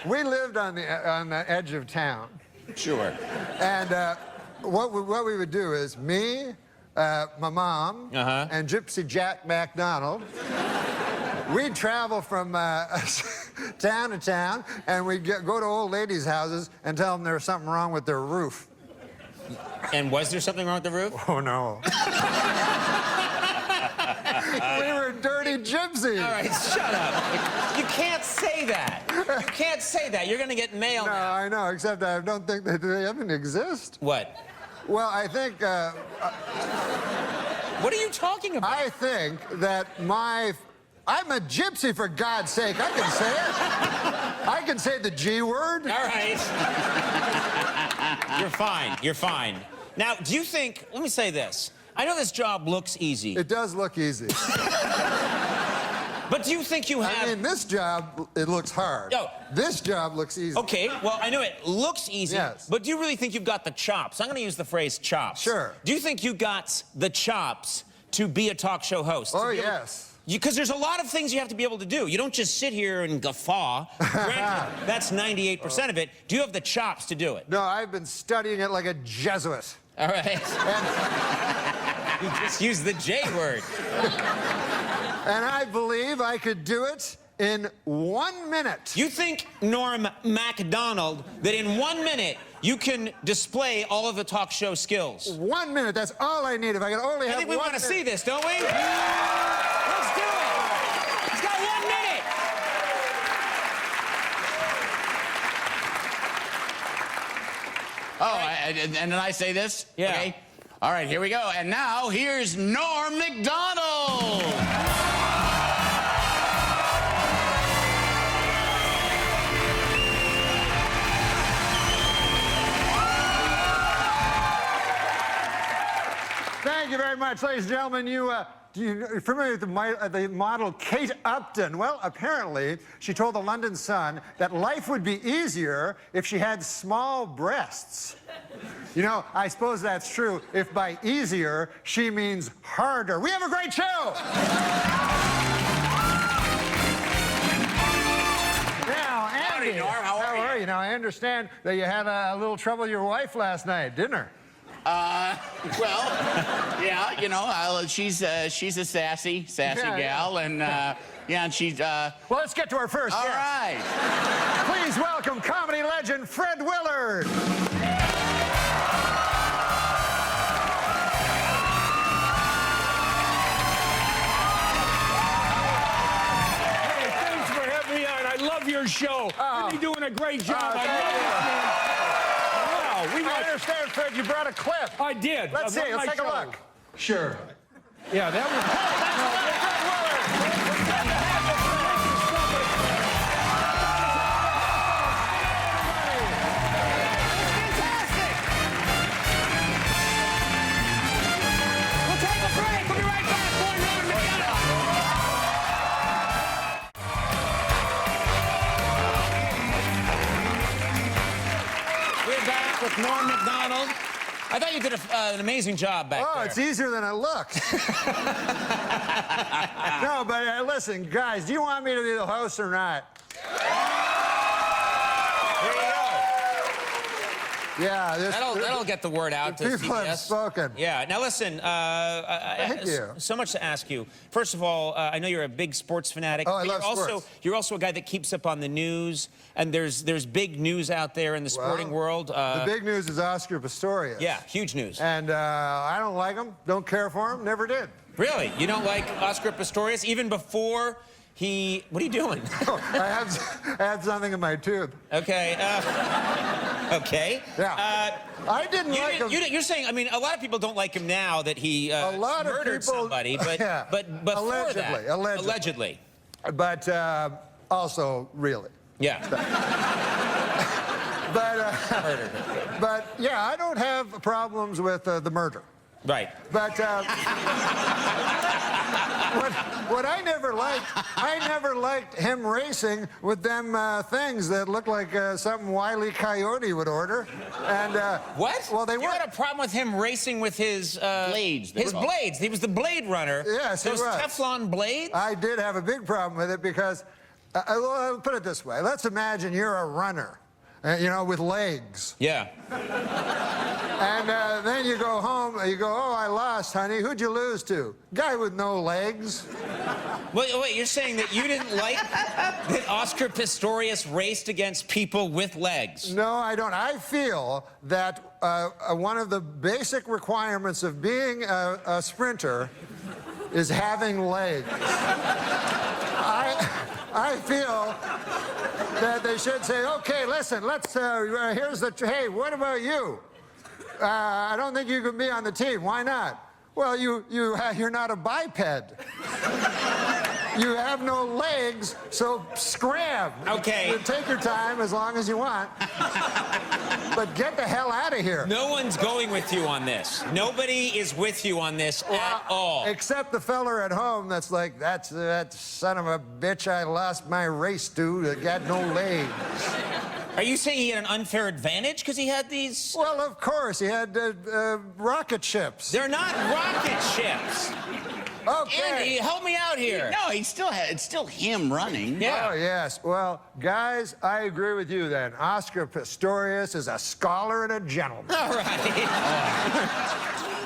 We lived on the edge of town. Sure. And what we would do is me, my mom, and Gypsy Jack MacDonald, we'd travel from town to town, and we'd go to old ladies' houses and tell them there was something wrong with their roof. And was there something wrong with the roof? Oh, no. We were dirty gypsies. All right, shut up. You can't say that. You can't say that. You're going to get mail. No, I know, except I don't think that they even exist. What? Well, I think... what are you talking about? I think that I'm a gypsy, for God's sake. I can say it. I can say the G word. All right. You're fine. You're fine. Now, do you think, let me say this. I know this job looks easy. It does look easy. But do you think you have... I mean, this job, it looks hard. Oh. This job looks easy. Okay, well, I know it looks easy, yes. But do you really think you've got the chops? I'm going to use the phrase chops. Sure. Do you think you got the chops to be a talk show host? Oh, yes. Because there's a lot of things you have to be able to do. You don't just sit here and guffaw. Granted, that's 98% of it. Do you have the chops to do it? No, I've been studying it like a Jesuit. All right. You just used the J word. And I believe I could do it in 1 minute. You think, Norm MacDonald, that in 1 minute you can display all of the talk show skills? 1 minute, that's all I need. If I could only have I think we want to see this, don't we? Let's do it. He's got 1 minute. Oh, and then I say this? Yeah. Okay. All right, here we go. And now, here's Norm MacDonald. Thank you very much, ladies and gentlemen. You're familiar with the model Kate Upton? Well, apparently, she told the London Sun that life would be easier if she had small breasts. You know, I suppose that's true if by easier, she means harder. We have a great show! Now, Andy, Howdy, Norm. How are you? Now, I understand that you had a little trouble with your wife last night, didn't her? Well, yeah, you know, she's a sassy gal, and yeah, and she's Well, let's get to our first all guest. right. Please welcome comedy legend Fred Willard. Hey, thanks for having me on. I love your show. You're doing a great job. I love it, man. I understand, Fred, you brought a clip. I did. Let's see, let's take a look. Sure. Yeah, that was... We'll take a break. We'll be right back. More Norm MacDonald. We're back with Norm MacDonald. I thought you did an amazing job back there. Oh, it's easier than it looks. No, but listen, guys, do you want me to be the host or not? There you go. Yeah, That'll get the word out to people have CBS. spoken. Yeah. Now listen. Thank you. So much to ask you. First of all, I know you're a big sports fanatic. Oh, I but love sports. You're also a guy that keeps up on the news, and there's big news out there in the sporting world. The big news is Oscar Pistorius. Yeah, huge news. And I don't like him. Don't care for him. Never did. Really? You don't like Oscar Pistorius even before he? What are you doing? I have something in my tooth. Okay. Okay. Yeah. I didn't like him. You're saying, I mean, a lot of people don't like him now that he murdered somebody, but yeah. but before that, allegedly. But also, really. Yeah. But yeah, I don't have problems with the murder. Right. But what I never liked him racing with them things that looked like something Wile E. Coyote would order. And what? Well, You had a problem with him racing with his blades. His blades. He was the Blade Runner. Yes, he Those was. Teflon blades. I did have a big problem with it because, I'll put it this way. Let's imagine you're a runner, you know, with legs. Yeah. And then you go home, you go, oh, I lost, honey. Who'd you lose to? Guy with no legs. Wait, you're saying that you didn't like that Oscar Pistorius raced against people with legs? No, I don't. I feel that one of the basic requirements of being a sprinter is having legs. I feel that they should say, okay, listen, let's, here's the, hey, what about you? I don't think you can be on the team. Why not? Well, you're not a biped. You have no legs, so scram. Okay. You take your time as long as you want. But get the hell out of here. No one's going with you on this. Nobody is with you on this at all. Except the feller at home that's like, that son of a bitch I lost my race to that got no legs. Are you saying he had an unfair advantage because he had these? Well, of course, he had rocket ships. They're not rocket ships. Okay. Andy, help me out here. No, it's still him running. Yeah. Oh, yes. Well, guys, I agree with you then. Oscar Pistorius is a scholar and a gentleman. All right.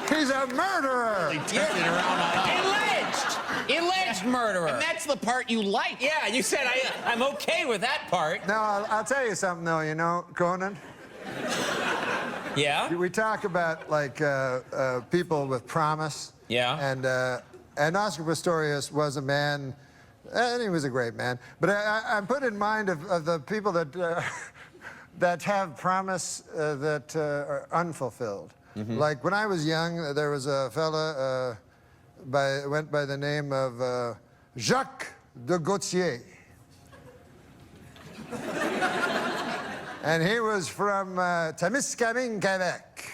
He's a murderer. He turned it around on us. Alleged murderer. And that's the part you like. Yeah, you said I'm okay with that part. Now, I'll tell you something, though, you know, Conan. Yeah? We talk about, like, people with promise. Yeah. And Oscar Pistorius was a man, and he was a great man. But I'm put in mind of the people that that have promise that are unfulfilled. Mm-hmm. Like when I was young, there was a fella went by the name of Jacques de Gautier. And he was from Témiscamingue, Quebec.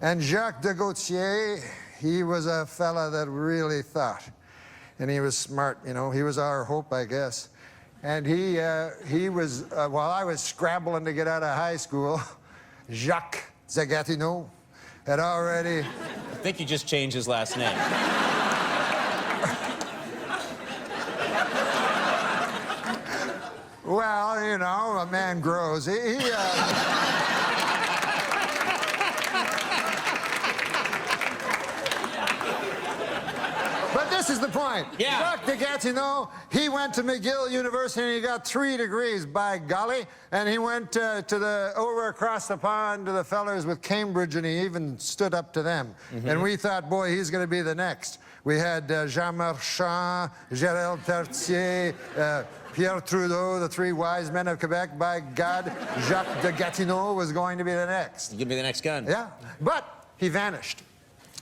And Jacques de Gautier, he was a fella that really thought. And he was smart, you know. He was our hope, I guess. And he was, while I was scrabbling to get out of high school, Jacques Zagatineau had already... I think you just changed his last name. Well, you know, a man grows. But this is the point. Yeah. Jacques de Gatineau, he went to McGill University and he got 3 degrees, by golly. And he went over across the pond to the fellers with Cambridge and he even stood up to them. Mm-hmm. And we thought, boy, he's going to be the next. We had Jean Marchand, Gérald Tertier, Pierre Trudeau, the 3 wise men of Quebec. By God, Jacques de Gatineau was going to be the next. Give me the next gun. Yeah, but he vanished.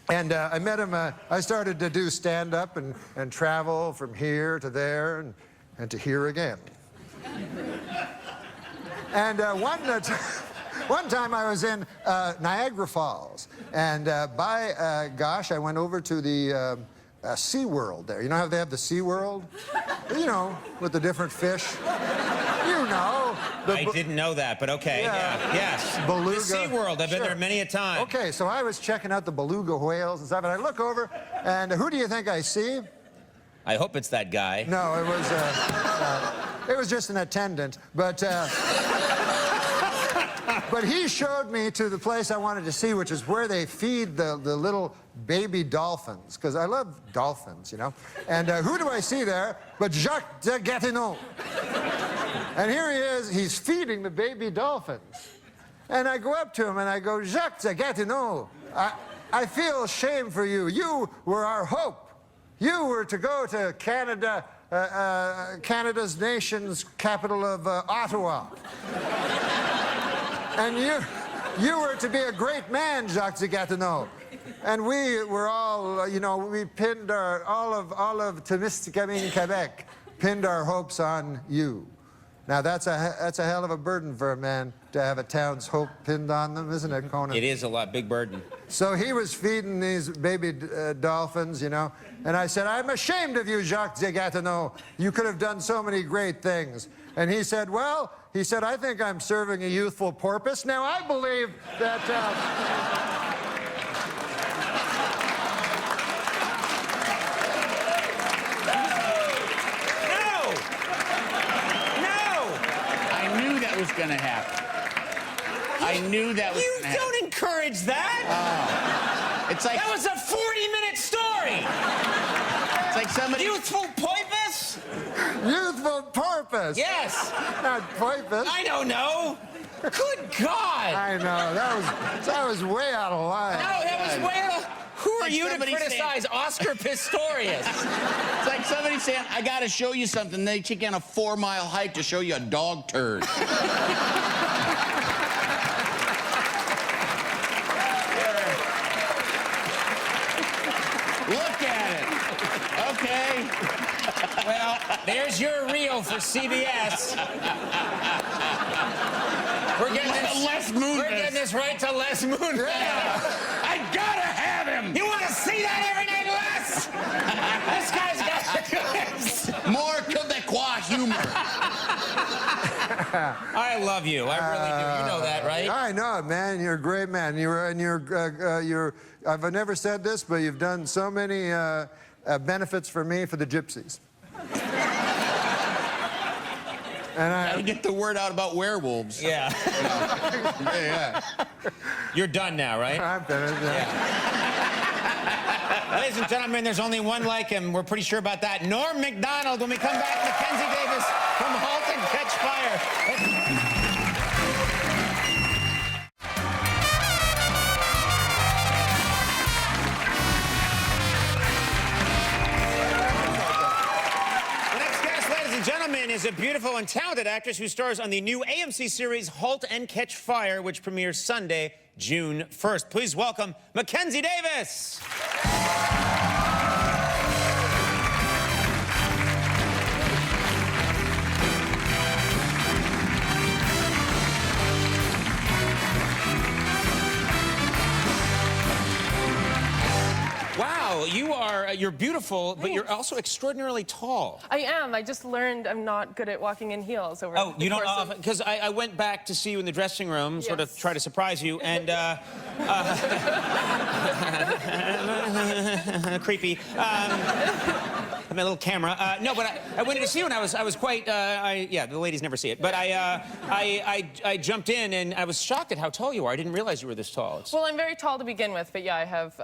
And I met him, I started to do stand-up and travel from here to there and to here again. And one time I was in Niagara Falls, and gosh, I went over to the Sea World there. You know how they have the Sea World? You know, with the different fish. You know. I didn't know that, but okay. Yeah. Yes. Beluga. The Sea World. I've been there many a time. Okay, so I was checking out the beluga whales and stuff, and I look over, and who do you think I see? I hope it's that guy. No, it was just an attendant, but he showed me to the place I wanted to see, which is where they feed the little baby dolphins, because I love dolphins, you know. And who do I see there but Jacques de Gatineau? And here he is, he's feeding the baby dolphins. And I go up to him and I go, Jacques de Gatineau, I feel shame for you. You were our hope. You were to go to Canada, Canada's nation's capital of Ottawa. And you were to be a great man, Jacques de Gatineau. And we were all, you know, we pinned all of Témiscamingue, Quebec, pinned our hopes on you. Now, that's a hell of a burden for a man to have a town's hope pinned on them, isn't it, Conan? It is a big burden. So he was feeding these baby dolphins, you know, and I said, I'm ashamed of you, Jacques de Gatineau. You could have done so many great things. And he said, well, I think I'm serving a youthful porpoise. Now, I believe that... was going to happen. I knew that was going to happen. You don't encourage that. It's like... That was a 40-minute story. It's like somebody... Youthful porpoise? Youthful porpoise? Yes. Not porpoise. I don't know. Good God. I know. That was way out of line. No, that was way out of... Who are you to criticize Oscar Pistorius? It's like somebody saying, I got to show you something. They take on a 4-mile hike to show you a dog turd. Look at it. Okay. Well, there's your reel for CBS. We're getting this right to Les Moonves. Yeah. I gotta have him. You want to see that every night, Les? This guy's got this. More Quebecois humor. I love you. I really do. You know that, right? I know it, man. You're a great man. I've never said this, but you've done so many benefits for me for the gypsies. And Gotta get the word out about werewolves. Yeah. Yeah. You're done now, right? I'm finished. Yeah. Ladies and gentlemen, there's only one like him. We're pretty sure about that. Norm MacDonald. When we come back, Mackenzie Davis from Halt and Catch Fire. Gentlemen is a beautiful and talented actress who stars on the new AMC series Halt and Catch Fire, which premieres Sunday, June 1st. Please welcome Mackenzie Davis. Wow, you're beautiful, but you're also extraordinarily tall. I am. I just learned I'm not good at walking in heels over Oh, the you don't? course of... Because I went back to see you in the dressing room, sort of try to surprise you, and creepy. My little camera. No, but I went in to see you, and I was quite. Yeah, the ladies never see it, but I jumped in, and I was shocked at how tall you are. I didn't realize you were this tall. Well, I'm very tall to begin with, but yeah, I have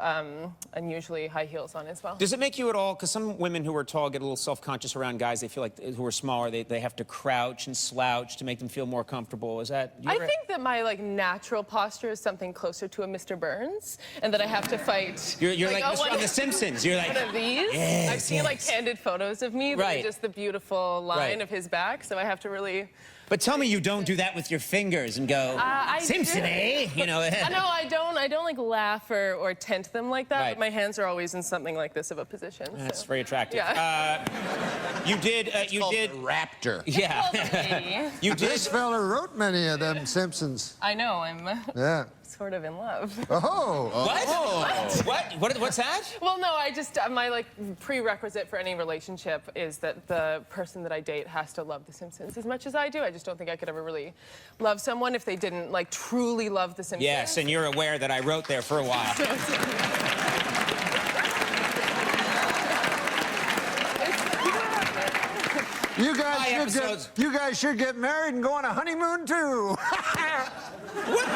unusually high heels on as well. Does it make you at all? Because some women who are tall get a little self-conscious around guys. They feel like who are smaller, they have to crouch and slouch to make them feel more comfortable. Is that? I think that my natural posture is something closer to a Mr. Burns, and that I have to fight. You're like on The Simpsons. You're like one of these. Yes, I've seen candid photos of me, but just the beautiful line of his back. So I have to really. But tell me you don't do that with your fingers and go, Simpson, eh? You know. No, I don't laugh or tent them like that. But my hands are always in something like this of a position. That's very attractive. Yeah. You did. Raptor. Yeah. You did. This fella wrote many of them Simpsons. I know. I'm. Yeah. Sort of in love. Oh. What? What's that? Well, no, my prerequisite for any relationship is that the person that I date has to love The Simpsons as much as I do. I just don't think I could ever really love someone if they didn't truly love The Simpsons. Yes, and you're aware that I wrote there for a while. You guys should get married and go on a honeymoon too. What?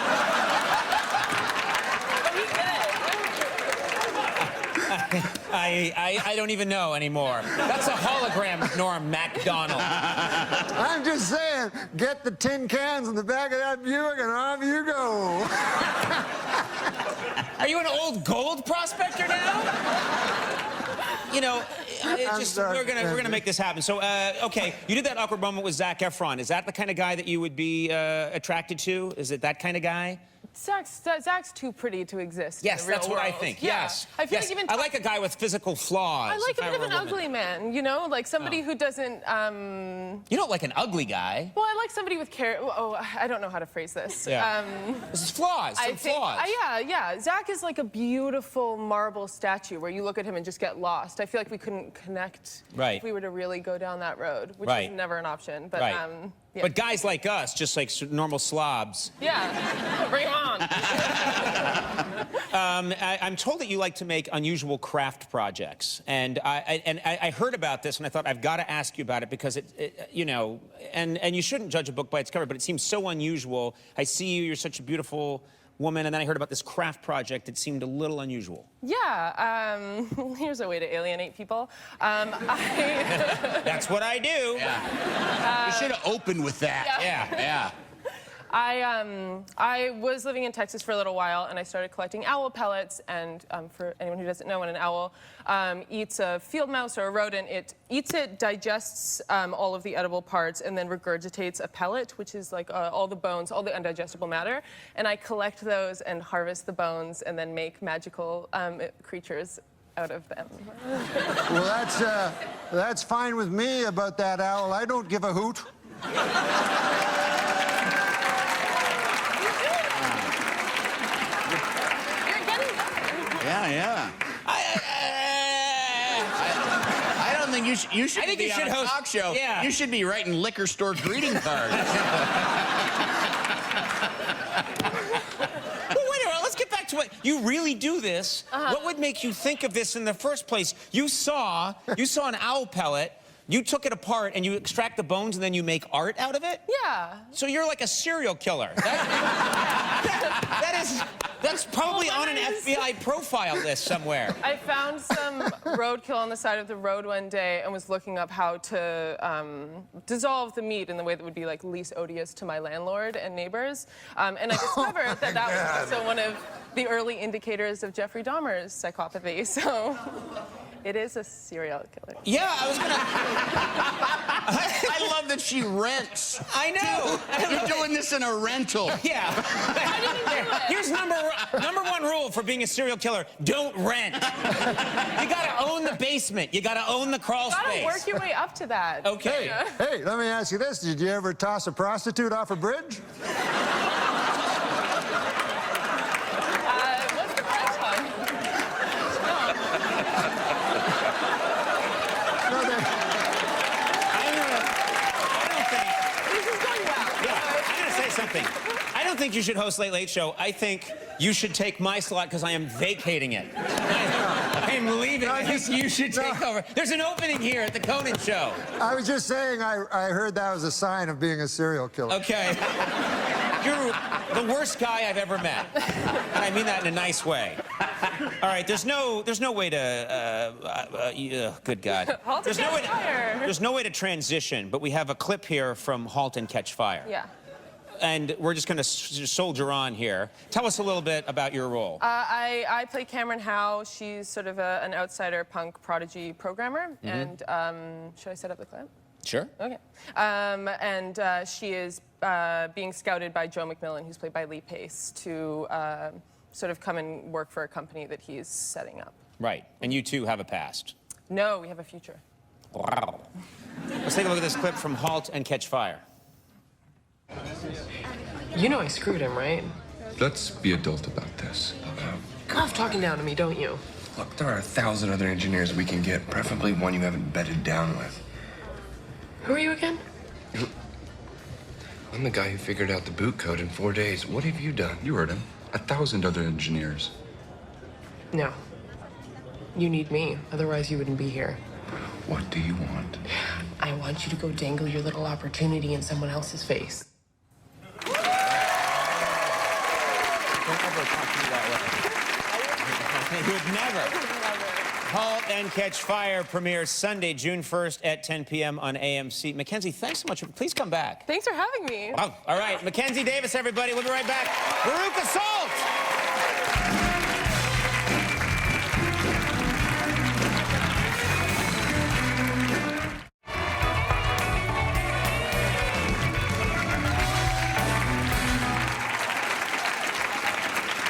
I don't even know anymore. That's a hologram of Norm MacDonald. I'm just saying, get the tin cans in the back of that Buick and off you go. Are you an old gold prospector now? You know, we're gonna make this happen. So, okay, you did that awkward moment with Zac Efron. Is that the kind of guy that you would be attracted to? Is it that kind of guy? Zach's too pretty to exist. Yes, in the real that's what world. I think. Yeah. Yes, I feel yes. like even I like a guy with physical flaws. I like a bit of an ugly man, you know, like somebody who doesn't. You don't like an ugly guy. Well, I like somebody with character. Oh, I don't know how to phrase this. Yeah. This is flaws. Some flaws. Yeah. Zach is like a beautiful marble statue where you look at him and just get lost. I feel like we couldn't connect if we were to really go down that road, which is never an option. But yeah. But guys like us, just like normal slobs. Yeah, bring them on. I'm told that you like to make unusual craft projects, and I heard about this, and I thought I've got to ask you about it because you know, and you shouldn't judge a book by its cover, but it seems so unusual. I see you; you're such a beautiful woman, and then I heard about this craft project that seemed a little unusual. Yeah, here's a way to alienate people. That's what I do. Yeah. You should have opened with that. Yeah. I was living in Texas for a little while, and I started collecting owl pellets. And for anyone who doesn't know, when an owl eats a field mouse or a rodent, it eats it, digests all of the edible parts, and then regurgitates a pellet, which is like all the bones, all the undigestible matter. And I collect those and harvest the bones, and then make magical creatures out of them. Well, that's fine with me about that owl. I don't give a hoot. Yeah. I don't think you should I think be you should on a host talk show. Yeah. You should be writing liquor store greeting cards. Well, wait a minute. Let's get back to what you really do this. What would make you think of this in the first place? You saw an owl pellet. You took it apart and you extract the bones and then you make art out of it? Yeah. So you're like a serial killer. That's probably on an FBI profile list somewhere. I found some roadkill on the side of the road one day and was looking up how to dissolve the meat in the way that would be like least odious to my landlord and neighbors. And I discovered that that was also one of the early indicators of Jeffrey Dahmer's psychopathy. So it is a serial killer. Yeah, I was gonna. I love that she rents. I know. You're doing this in a rental. Yeah. I didn't do it. Here's number one rule for being a serial killer: don't rent. You gotta own the basement. You gotta own the crawl You gotta space. work your way up to that. Okay. Hey, let me ask you this. Did you ever toss a prostitute off a bridge? What's the price on? Something. I don't think you should host Late Late Show. I think you should take my slot because I am vacating it. I am leaving. I think you should take over. There's an opening here at the Conan Show. I was just saying I heard that was a sign of being a serial killer. Okay. You're the worst guy I've ever met. And I mean that in a nice way. All right, there's no way to, good God. Halt and Catch Fire. There's no way to transition, but we have a clip here from Halt and Catch Fire. Yeah. And we're just going to soldier on here. Tell us a little bit about your role. I play Cameron Howe. She's sort of an outsider punk prodigy programmer. And should I set up the clip? Sure. Okay. She is being scouted by Joe McMillan, who's played by Lee Pace, to sort of come and work for a company that he's setting up. Right. And you two have a past. No, we have a future. Wow. Let's take a look at this clip from Halt and Catch Fire. You know I screwed him, right? Let's be adult about this. Cough talking down to me, don't you? Look, there are 1,000 other engineers we can get, preferably one you haven't bedded down with. Who are you again? I'm the guy who figured out the boot code in 4 days. What have you done? You heard him. 1,000 other engineers. No. You need me, otherwise you wouldn't be here. What do you want? I want you to go dangle your little opportunity in someone else's face. You would never. Halt and Catch Fire premieres Sunday, June 1st at 10 p.m. on AMC. Mackenzie, thanks so much. Please come back. Thanks for having me. Oh, all right. Mackenzie Davis, everybody. We'll be right back. Veruca Salt!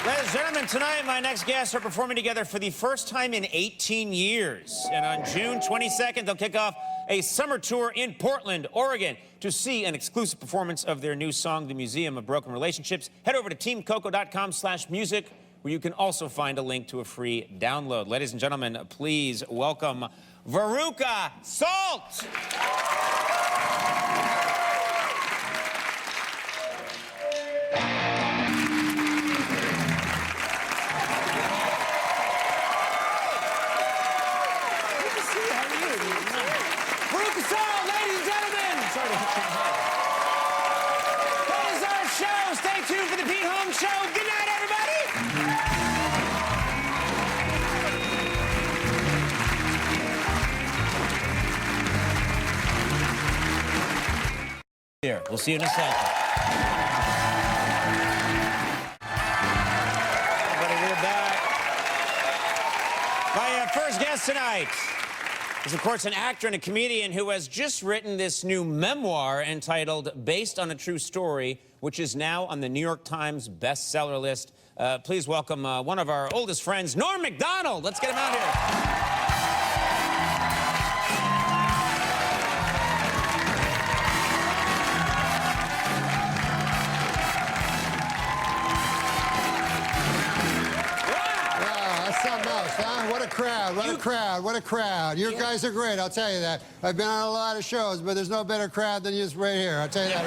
Ladies and gentlemen, tonight my next guests are performing together for the first time in 18 years. And on June 22nd, they'll kick off a summer tour in Portland, Oregon. To see an exclusive performance of their new song, The Museum of Broken Relationships, head over to teamcoco.com/music, where you can also find a link to a free download. Ladies and gentlemen, please welcome Veruca Salt! Here, we'll see you in a second. Everybody, we're back. My first guest tonight is, of course, an actor and a comedian who has just written this new memoir entitled Based on a True Story, which is now on the New York Times bestseller list. Please welcome one of our oldest friends, NORM MACDONALD. Let's get him out here. Something else, huh? What a crowd, what a crowd, what a crowd. You guys are great, I'll tell you that. I've been on a lot of shows, but there's no better crowd than you right here, I'll tell you that.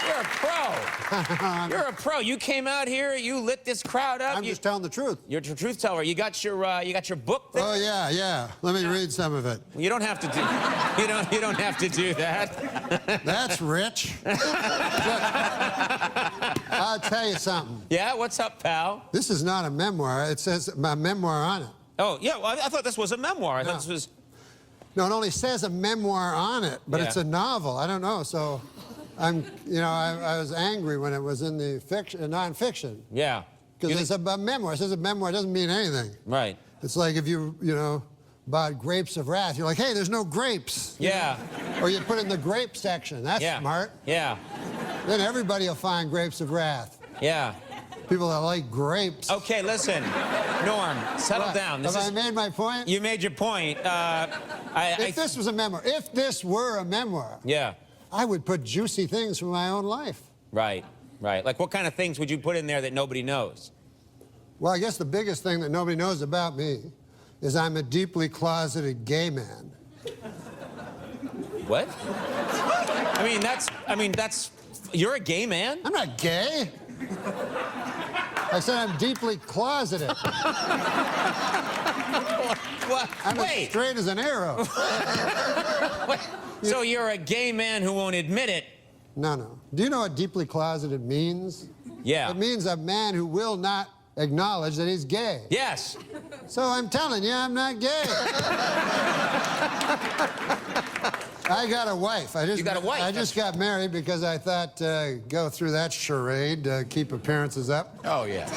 You're a pro. You're a pro. You came out here, you lit this crowd up. I'm just telling the truth. You're a truth teller. You got your book there? Oh, yeah. Let me read some of it. You don't have to do you don't have to do that. That's rich. Look, I'll tell you something. Yeah, what's up, pal? This is not a memoir. It says my memoir on it. Oh, yeah, well, I thought this was a memoir. I thought this was... No, it only says a memoir on it, but it's a novel. I don't know, so I was angry when it was in the nonfiction. Yeah. Because it's a memoir. It says a memoir. It doesn't mean anything. Right. It's like if you bought Grapes of Wrath. You're like, hey, there's no grapes. Yeah. Or you put it in the grape section. That's smart. Yeah. Then everybody will find Grapes of Wrath. Yeah. People that like grapes. Okay, listen. Norm, settle down. Have I made my point? You made your point. If this was a memoir, if this were a memoir, yeah, I would put juicy things from my own life. Right, right. Like what kind of things would you put in there that nobody knows? Well, I guess the biggest thing that nobody knows about me is I'm a deeply closeted gay man. What? I mean, that's, you're a gay man? I'm not gay. I said I'm deeply closeted. I'm as straight as an arrow. So you're a gay man who won't admit it? No. Do you know what deeply closeted means? Yeah. It means a man who will not acknowledge that he's gay. Yes. So I'm telling you, I'm not gay. I got a wife. You got a wife? I just got married because I thought, go through that charade, keep appearances up. Oh, yeah.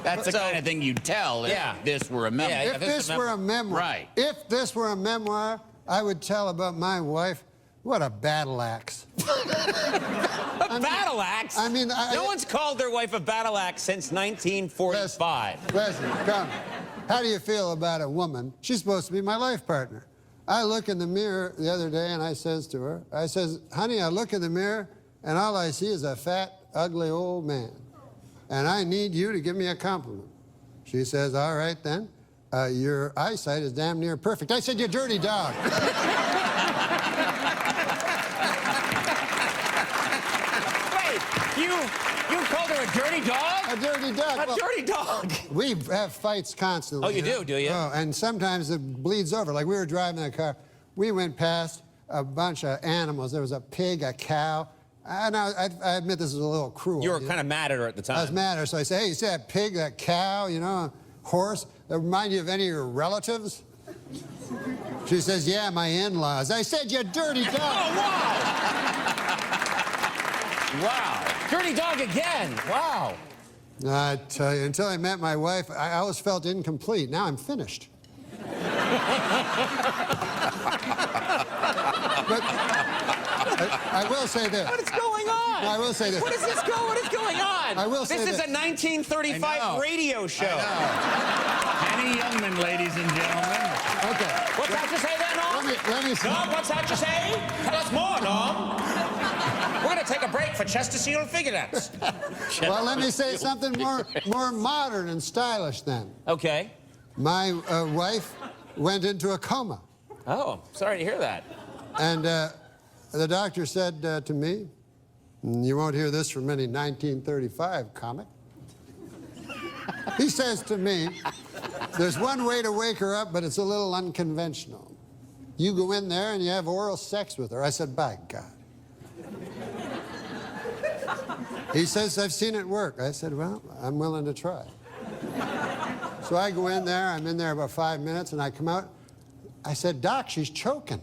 That's the kind of thing you'd tell if this were a memoir. Yeah, if this were a memoir. Right. If this were a memoir, I would tell about my wife. What a battle axe. A battle axe? I mean, no one's called their wife a battle axe since 1945. Listen, come. How do you feel about a woman? She's supposed to be my life partner. I look in the mirror the other day and I says to her, honey, I look in the mirror and all I see is a fat, ugly old man. And I need you to give me a compliment. She says, all right then. Your eyesight is damn near perfect. I said, you dirty dog. You called her a dirty dog? A dirty dog. A dirty dog. We have fights constantly. Oh, you do you? Oh, and sometimes it bleeds over. Like we were driving in a car. We went past a bunch of animals. There was a pig, a cow. And I admit this is a little cruel. You were kind of mad at her at the time. I was mad at her. So I said, hey, you see that pig, that cow, horse? That remind you of any of your relatives? She says, yeah, my in-laws. I said, you dirty dog. Oh, wow. Wow. Dirty dog again. Wow. I tell you, until I met my wife, I always felt incomplete. Now I'm finished. But I will say this. What is going on? I will say this. What is going on? I will say this is a 1935 radio show. Penny Youngman, ladies and gentlemen. Okay. What's that you say there, Norm? Let me see. Norm, what's that you say? Tell us more, Norm. We're going to take a break for Chesterfield figurettes. Well, let me say something more modern and stylish then. Okay. My wife went into a coma. Oh, sorry to hear that. And the doctor said to me, you won't hear this from any 1935 comic. He says to me, there's one way to wake her up, but it's a little unconventional. You go in there and you have oral sex with her. I said, by God. He says, I've seen it work. I said, well, I'm willing to try. So I go in there, I'm in there about 5 minutes, and I come out. I said, Doc, she's choking.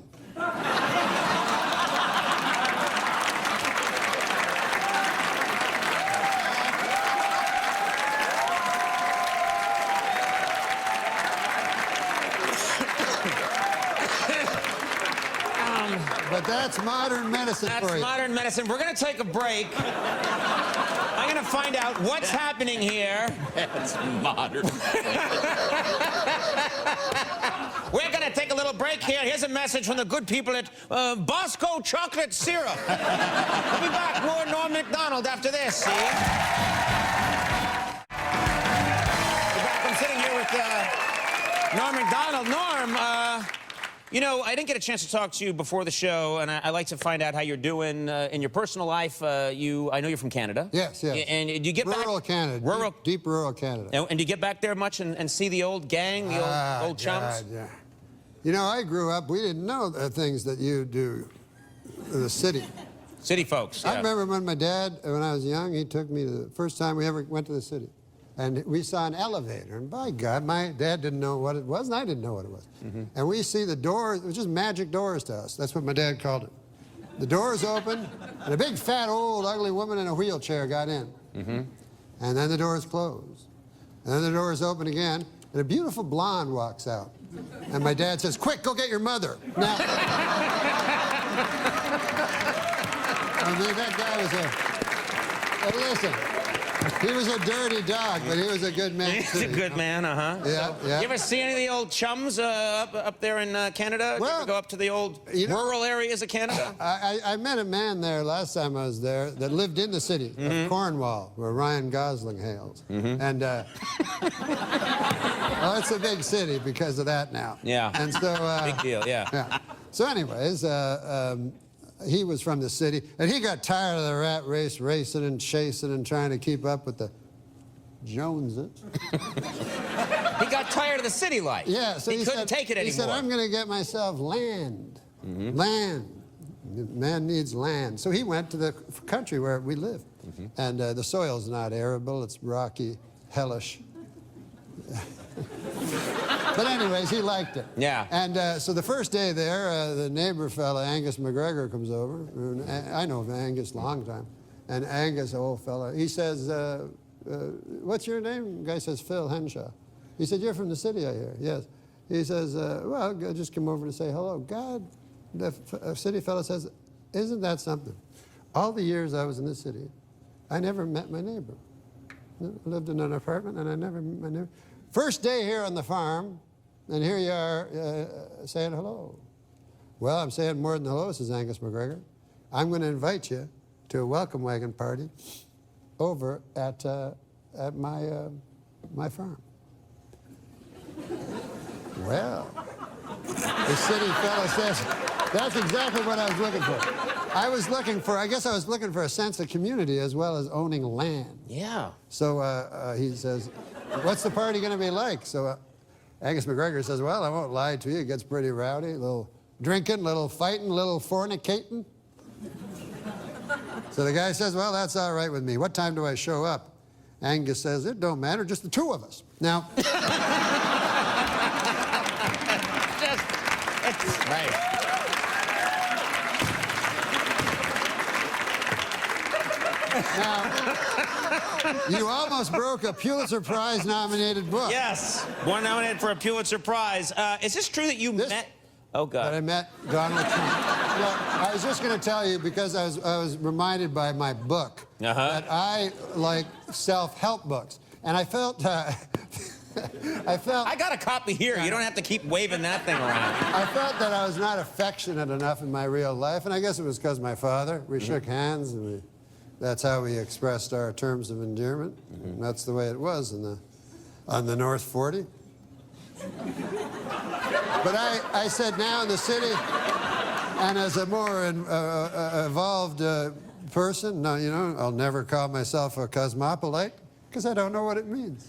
That's modern medicine for you. That's modern medicine. We're going to take a break. I'm going to find out what's happening here. That's modern. We're going to take a little break here. Here's a message from the good people at Bosco Chocolate Syrup. We'll be back. More Norm MacDonald after this. See? We're back. I'm sitting here with Norm MacDonald. Norm, you know, I didn't get a chance to talk to you before the show, and I like to find out how you're doing in your personal life. I know you're from Canada. Yes, yes. And do you get back? Rural Canada. Deep rural Canada. And do you get back there much and see the old gang, the old chums? God, yeah. You know, I grew up, we didn't know the things that you do in the city. City folks, yeah. I remember when my dad, when I was young, he took me to the first time we ever went to the city. And we saw an elevator, and by God, my dad didn't know what it was, and I didn't know what it was. And we see the doors, it was just magic doors to us. That's what my dad called it. The doors opened, and a big, fat, old, ugly woman in a wheelchair got in. And then the doors closed. And then the doors open again, and a beautiful blonde walks out. And my dad says, "Quick, go get your mother." Now, I mean, that guy was but listen, he was a dirty dog, but he was a good man. He's a good man, Yeah, So, yeah. You ever see any of the old chums up there in Canada? Well, you ever go up to the old rural areas of Canada? I met a man there last time I was there that lived in the city of Cornwall, where Ryan Gosling hails. And well, it's a big city because of that now. Yeah. And so big deal, yeah. So anyways, he was from the city, and he got tired of the rat race, racing and chasing and trying to keep up with the Joneses. He got tired of the city life. Yeah, so he couldn't take it anymore. He said, "I'm going to get myself land. Land. Man needs land." So he went to the country where we live. And the soil's not arable, it's rocky, hellish. But anyways, he liked it. Yeah. And so the first day there, the neighbor fella, Angus McGregor, comes over. And I know Angus a long time. And Angus, old fella, he says, "What's your name?" The guy says, "Phil Henshaw." He said, "You're from the city, I hear." "Yes." He says, "Well, I just come over to say hello." God, the city fella says, "Isn't that something? All the years I was in the city, I never met my neighbor. I lived in an apartment, and I never met my neighbor. First day here on the farm, and here you are saying hello." "Well, I'm saying more than hello," says Angus McGregor. "I'm going to invite you to a welcome wagon party over at my farm." Well, the city fella says, "That's exactly what I was looking for." I guess I was looking for a sense of community as well as owning land. Yeah. So he says, "What's the party going to be like?" So Angus McGregor says, "Well, I won't lie to you. It gets pretty rowdy. A little drinking, little fighting, little fornicating." So the guy says, "Well, that's all right with me. What time do I show up?" Angus says, "It don't matter, just the two of us." Now... Right. Now, you almost broke a Pulitzer Prize nominated book. Yes, one nominated for a Pulitzer Prize. Is this true that you met? Oh God. That I met Donald Trump. Well, I was just going to tell you because I was reminded by my book that I like self-help books, and I felt. I got a copy here. You don't have to keep waving that thing around. I felt that I was not affectionate enough in my real life, and I guess it was because my father. We shook hands, and that's how we expressed our terms of endearment. That's the way it was on the North 40. But I said now in the city, and as a more evolved person, no, you know, I'll never call myself a cosmopolite because I don't know what it means.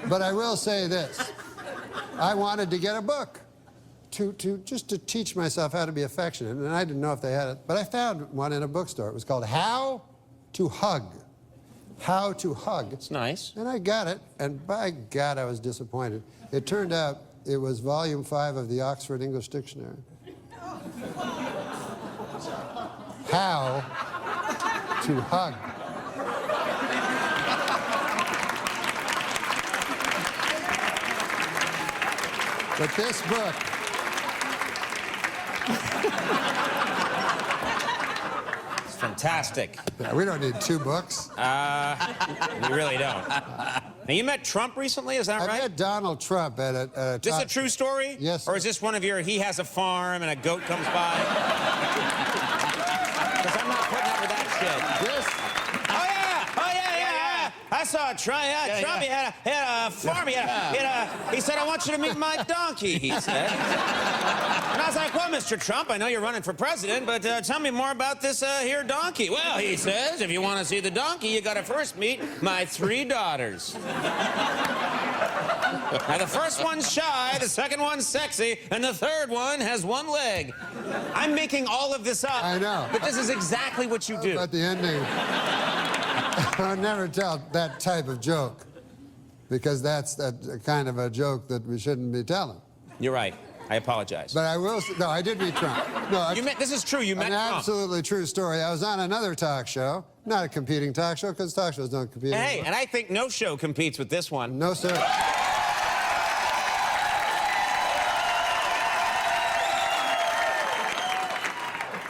But I will say this. I wanted to get a book just to teach myself how to be affectionate, and I didn't know if they had it, but I found one in a bookstore. It was called How to Hug. How to Hug. It's nice. And I got it, and by God, I was disappointed. It turned out it was volume 5 of the Oxford English Dictionary. How to Hug. But this book It's fantastic. Yeah, we don't need 2 books. We really don't. Now, you met Trump recently, is that I right? met Donald Trump at a Is this a true story? Yes. Or is this one of your, he has a farm and a goat comes by? Because I'm not putting up with that shit. Yes. I saw Trump. Trump. He had a farm. He said, "I want you to meet my donkey." He said. And I was like, "Well, Mr. Trump, I know you're running for president, but tell me more about this here donkey." Well, he says, "If you want to see the donkey, you got to first meet my 3 daughters." Now, the first one's shy, the second one's sexy, and the third one has 1 leg. I'm making all of this up. I know. But this is exactly what you do. But the ending, I'll never tell that type of joke, because that's that kind of a joke that we shouldn't be telling. You're right. I apologize. But I will. No, I did meet Trump. No, this is true. You met Trump. An absolutely true story. I was on another talk show, not a competing talk show, because talk shows don't compete. Hey, anymore. and I think no show competes with this one. No, sir.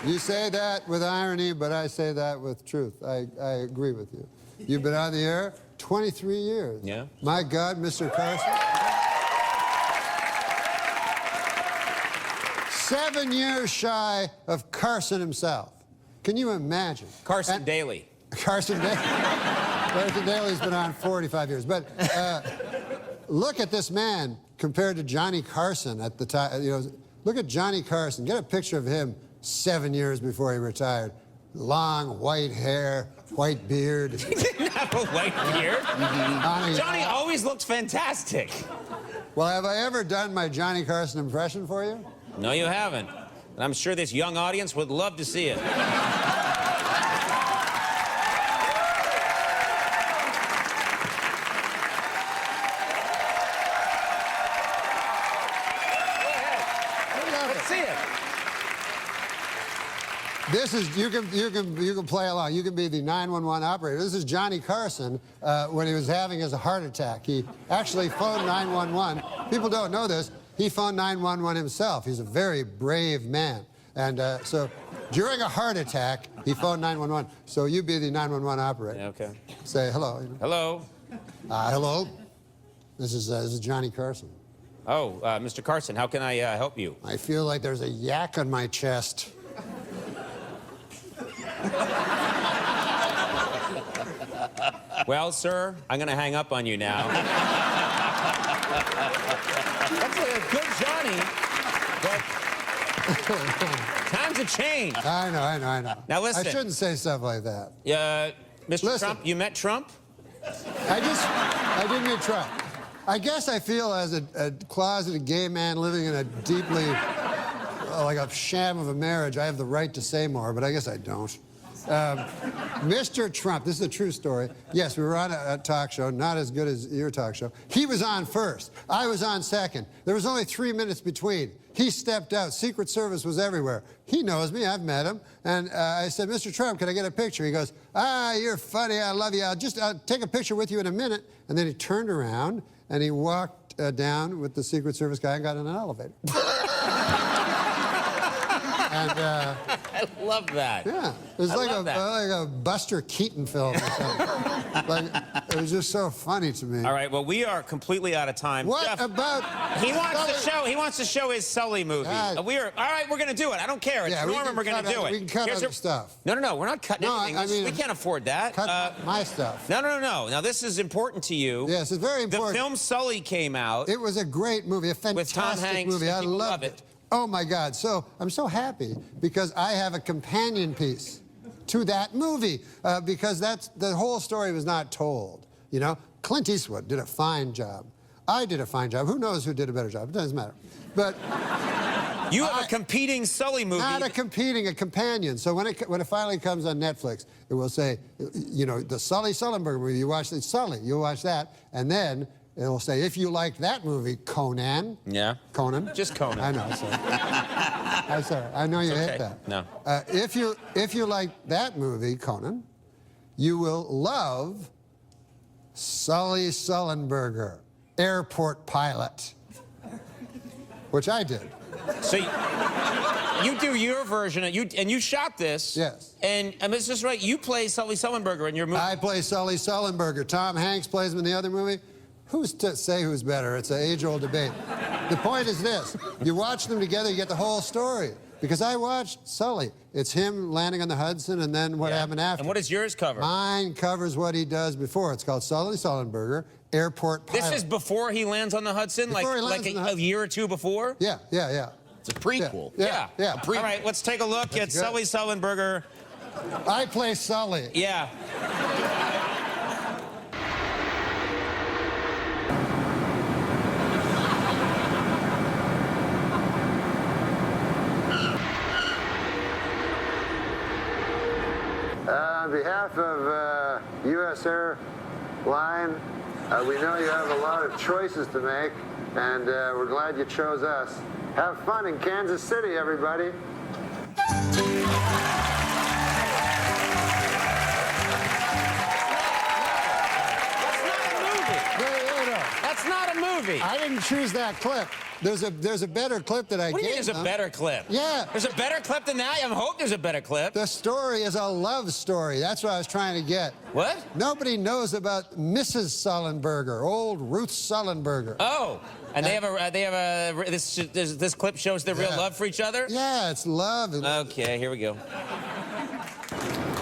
You say that with irony, but I say that with truth. I agree with you. You've been on the air 23 years. Yeah. My God, Mr. Carson. 7 years shy of Carson himself. Can you imagine? Carson Daly. Carson Daly. Carson Daly's been on 45 years. But look at this man compared to Johnny Carson at the time. You know, look at Johnny Carson. Get a picture of him 7 years before he retired. Long white hair, white beard. He didn't have a white beard. Johnny always looked fantastic. Well, have I ever done my Johnny Carson impression for you? No, you haven't. And I'm sure this young audience would love to see it. Let's see it. This is, you can play along. You can be the 911 operator. This is Johnny Carson when he was having his heart attack. He actually phoned 911. People don't know this. He phoned 911 himself. He's a very brave man. And so during a heart attack, he phoned 911. So you be the 911 operator. Okay. Say hello. You know. Hello. Hello. This is Johnny Carson. Oh, Mr. Carson, how can I help you? I feel like there's a yak on my chest. Well, sir, I'm going to hang up on you now. That's a good Johnny, but times have changed. I know. Now, listen. I shouldn't say stuff like that. Mr. Trump, you met Trump? I didn't meet Trump. I guess I feel as a closeted gay man living in a deeply, like a sham of a marriage, I have the right to say more, but I guess I don't. Mr. Trump, this is a true story. Yes, we were on a talk show, not as good as your talk show. He was on first. I was on second. There was only 3 minutes between. He stepped out. Secret Service was everywhere. He knows me. I've met him. And I said, Mr. Trump, can I get a picture? He goes, you're funny. I love you. I'll take a picture with you in a minute. And then he turned around and he walked down with the Secret Service guy and got in an elevator. And, I love that. Yeah, it was like a Buster Keaton film or something. Like, it was just so funny to me. All right, well, we are completely out of time. What Jeff, about He wants to show his Sully movie. All right, we're going to do it. I don't care. It's Norm, we're going to do it. We can cut other stuff. No, we're not cutting anything. I mean, we can't afford that. Cut my stuff. No. Now, this is important to you. Yes, it's very important. The film Sully came out. It was a great movie, a fantastic with Tom Hanks, movie. I loved it. Oh, my God. So I'm so happy because I have a companion piece to that movie because the whole story was not told. You know, Clint Eastwood did a fine job. I did a fine job. Who knows who did a better job? It doesn't matter. But you have a competing Sully movie. Not a companion. So when it finally comes on Netflix, it will say, you know, the Sully Sullenberger movie. You watch the Sully. You'll watch that, and then it'll say, if you liked that movie, Conan. Yeah. Conan. Just Conan. I know. I'm sorry. I know you hate that. No. If you like that movie, Conan, you will love Sully Sullenberger, airport pilot, which I did. So you do your version, and you shot this. Yes. And is this right? You play Sully Sullenberger in your movie. I play Sully Sullenberger. Tom Hanks plays him in the other movie. Who's to say who's better? It's an age-old debate. The point is this. You watch them together, you get the whole story. Because I watched Sully. It's him landing on the Hudson and then what happened after. And what does yours cover? Mine covers what he does before. It's called Sully Sullenberger, Airport Pilot. This is before he lands on the Hudson? Before he lands like on the a year or two before? Yeah. It's a prequel. Yeah. All right, let's take a look at Sully Sullenberger. I play Sully. Yeah. On behalf of U.S. Airline, we know you have a lot of choices to make, and we're glad you chose us. Have fun in Kansas City, everybody. That's not a movie. I didn't choose that clip. There's a better clip that I What do you gave mean there's a better clip? Yeah. There's a better clip than that? I hope there's a better clip. The story is a love story. That's what I was trying to get. What? Nobody knows about Mrs. Sullenberger, old Ruth Sullenberger. Oh, and they have a this clip shows their real love for each other? Yeah, it's love. Okay, here we go.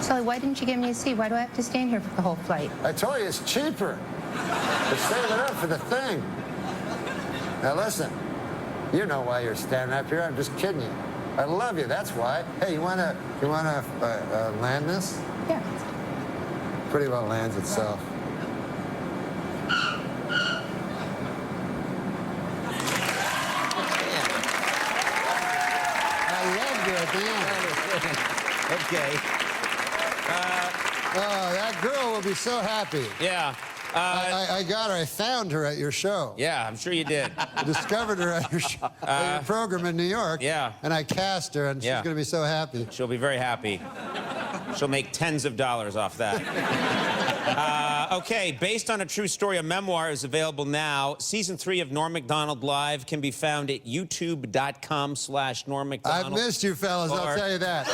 Sully, why didn't you give me a seat? Why do I have to stand here for the whole flight? I told you it's cheaper. But save it up for the thing. Now listen, you know why you're standing up here. I'm just kidding you. I love you. That's why. Hey, you wanna land this? Yeah. Pretty well lands itself. I loved you at the end. Okay. Oh, that girl will be so happy. Yeah. I got her. I found her at your show. Yeah, I'm sure you did. I discovered her at your, at your program in New York. Yeah. And I cast her, and she's going to be so happy. She'll be very happy. She'll make tens of dollars off that. Okay, based on a true story, a memoir is available now. Season 3 of Norm Macdonald Live can be found at youtube.com/Norm Macdonald. I've missed you, fellas. I'll tell you that.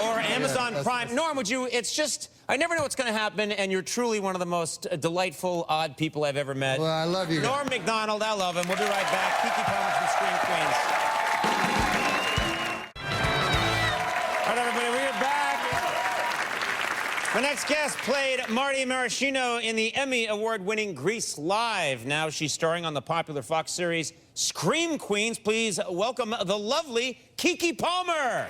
Or Amazon Prime. Norm, would you? It's just, I never know what's going to happen, and you're truly one of the most delightful, odd people I've ever met. Well, I love you guys. Norm Macdonald, I love him. We'll be right back. Kiki Palmer from Scream Queens. All right, everybody, we're back. My next guest played Marty Maraschino in the Emmy Award-winning Grease Live. Now she's starring on the popular Fox series Scream Queens. Please welcome the lovely Kiki Palmer.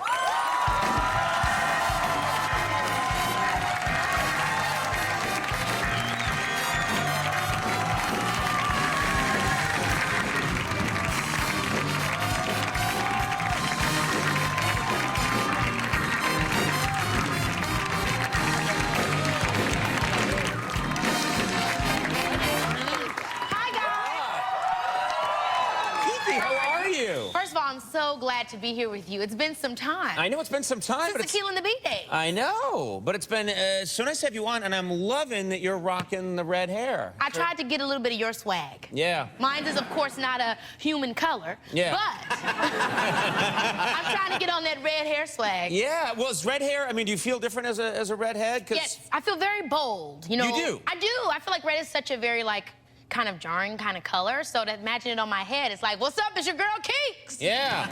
First of all, I'm so glad to be here with you. It's been some time. I know it's been some time. Since the Keelan the Beat days. I know, but it's been so nice to have you on, and I'm loving that you're rocking the red hair. I tried to get a little bit of your swag. Yeah. Mine is, of course, not a human color. Yeah. But I'm trying to get on that red hair swag. Yeah. Well, is red hair, I mean, do you feel different as a redhead? Yes, I feel very bold. You know, you do? I do. I feel like red is such a very, like, kind of jarring kind of color, so to imagine it on my head, it's like, what's up, it's your girl Keeks. Yeah.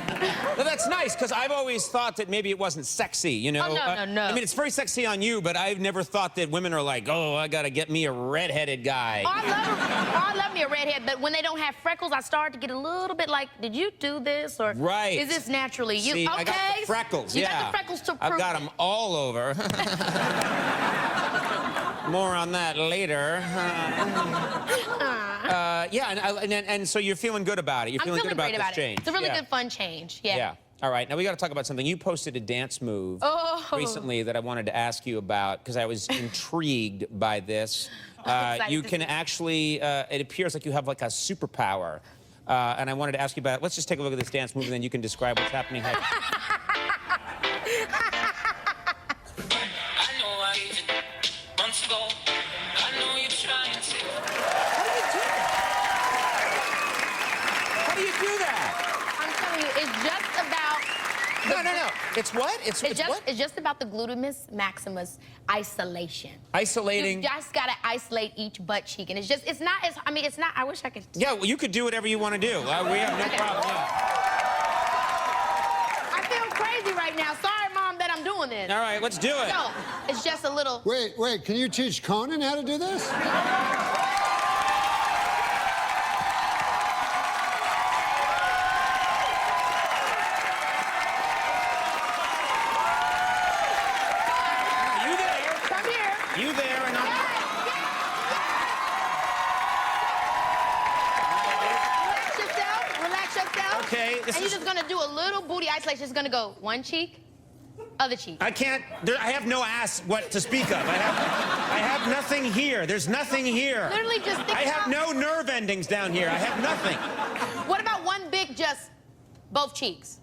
Well, that's nice, because I've always thought that maybe it wasn't sexy, you know? Oh, no. I mean, it's very sexy on you, but I've never thought that women are like, oh, I gotta get me a redheaded guy. Oh, I love me a redhead, but when they don't have freckles, I start to get a little bit like, did you do this? Or right. Is this naturally you? See, okay. I got the freckles, You yeah. got the freckles to prove I've got them all over. More on that later. Yeah, and so you're feeling good about it. You're feeling good about this change. It's a really good, fun change. Yeah. Yeah. All right. Now we got to talk about something. You posted a dance move recently that I wanted to ask you about because I was intrigued by this. You can actually. It appears like you have like a superpower, and I wanted to ask you about it. Let's just take a look at this dance move, and then you can describe what's happening here. I'm so just about. No. It's what? It's what? It's just about the gluteus maximus isolation. Isolating. You just gotta isolate each butt cheek, and it's not as. I mean, it's not. I wish I could. Yeah, well, you could do whatever you want to do. We have no problem. I feel crazy right now. Sorry, Mom, that I'm doing this. All right, let's do it. So it's just a little. Wait, can you teach Conan how to do this? You there, and I'm... Relax yourself. Okay, and you're just gonna do a little booty isolation. It's gonna go one cheek, other cheek. I can't... I have no ass what to speak of. I have nothing here. There's nothing here. Literally just think I have no nerve endings down here. I have nothing. What about one big, just both cheeks?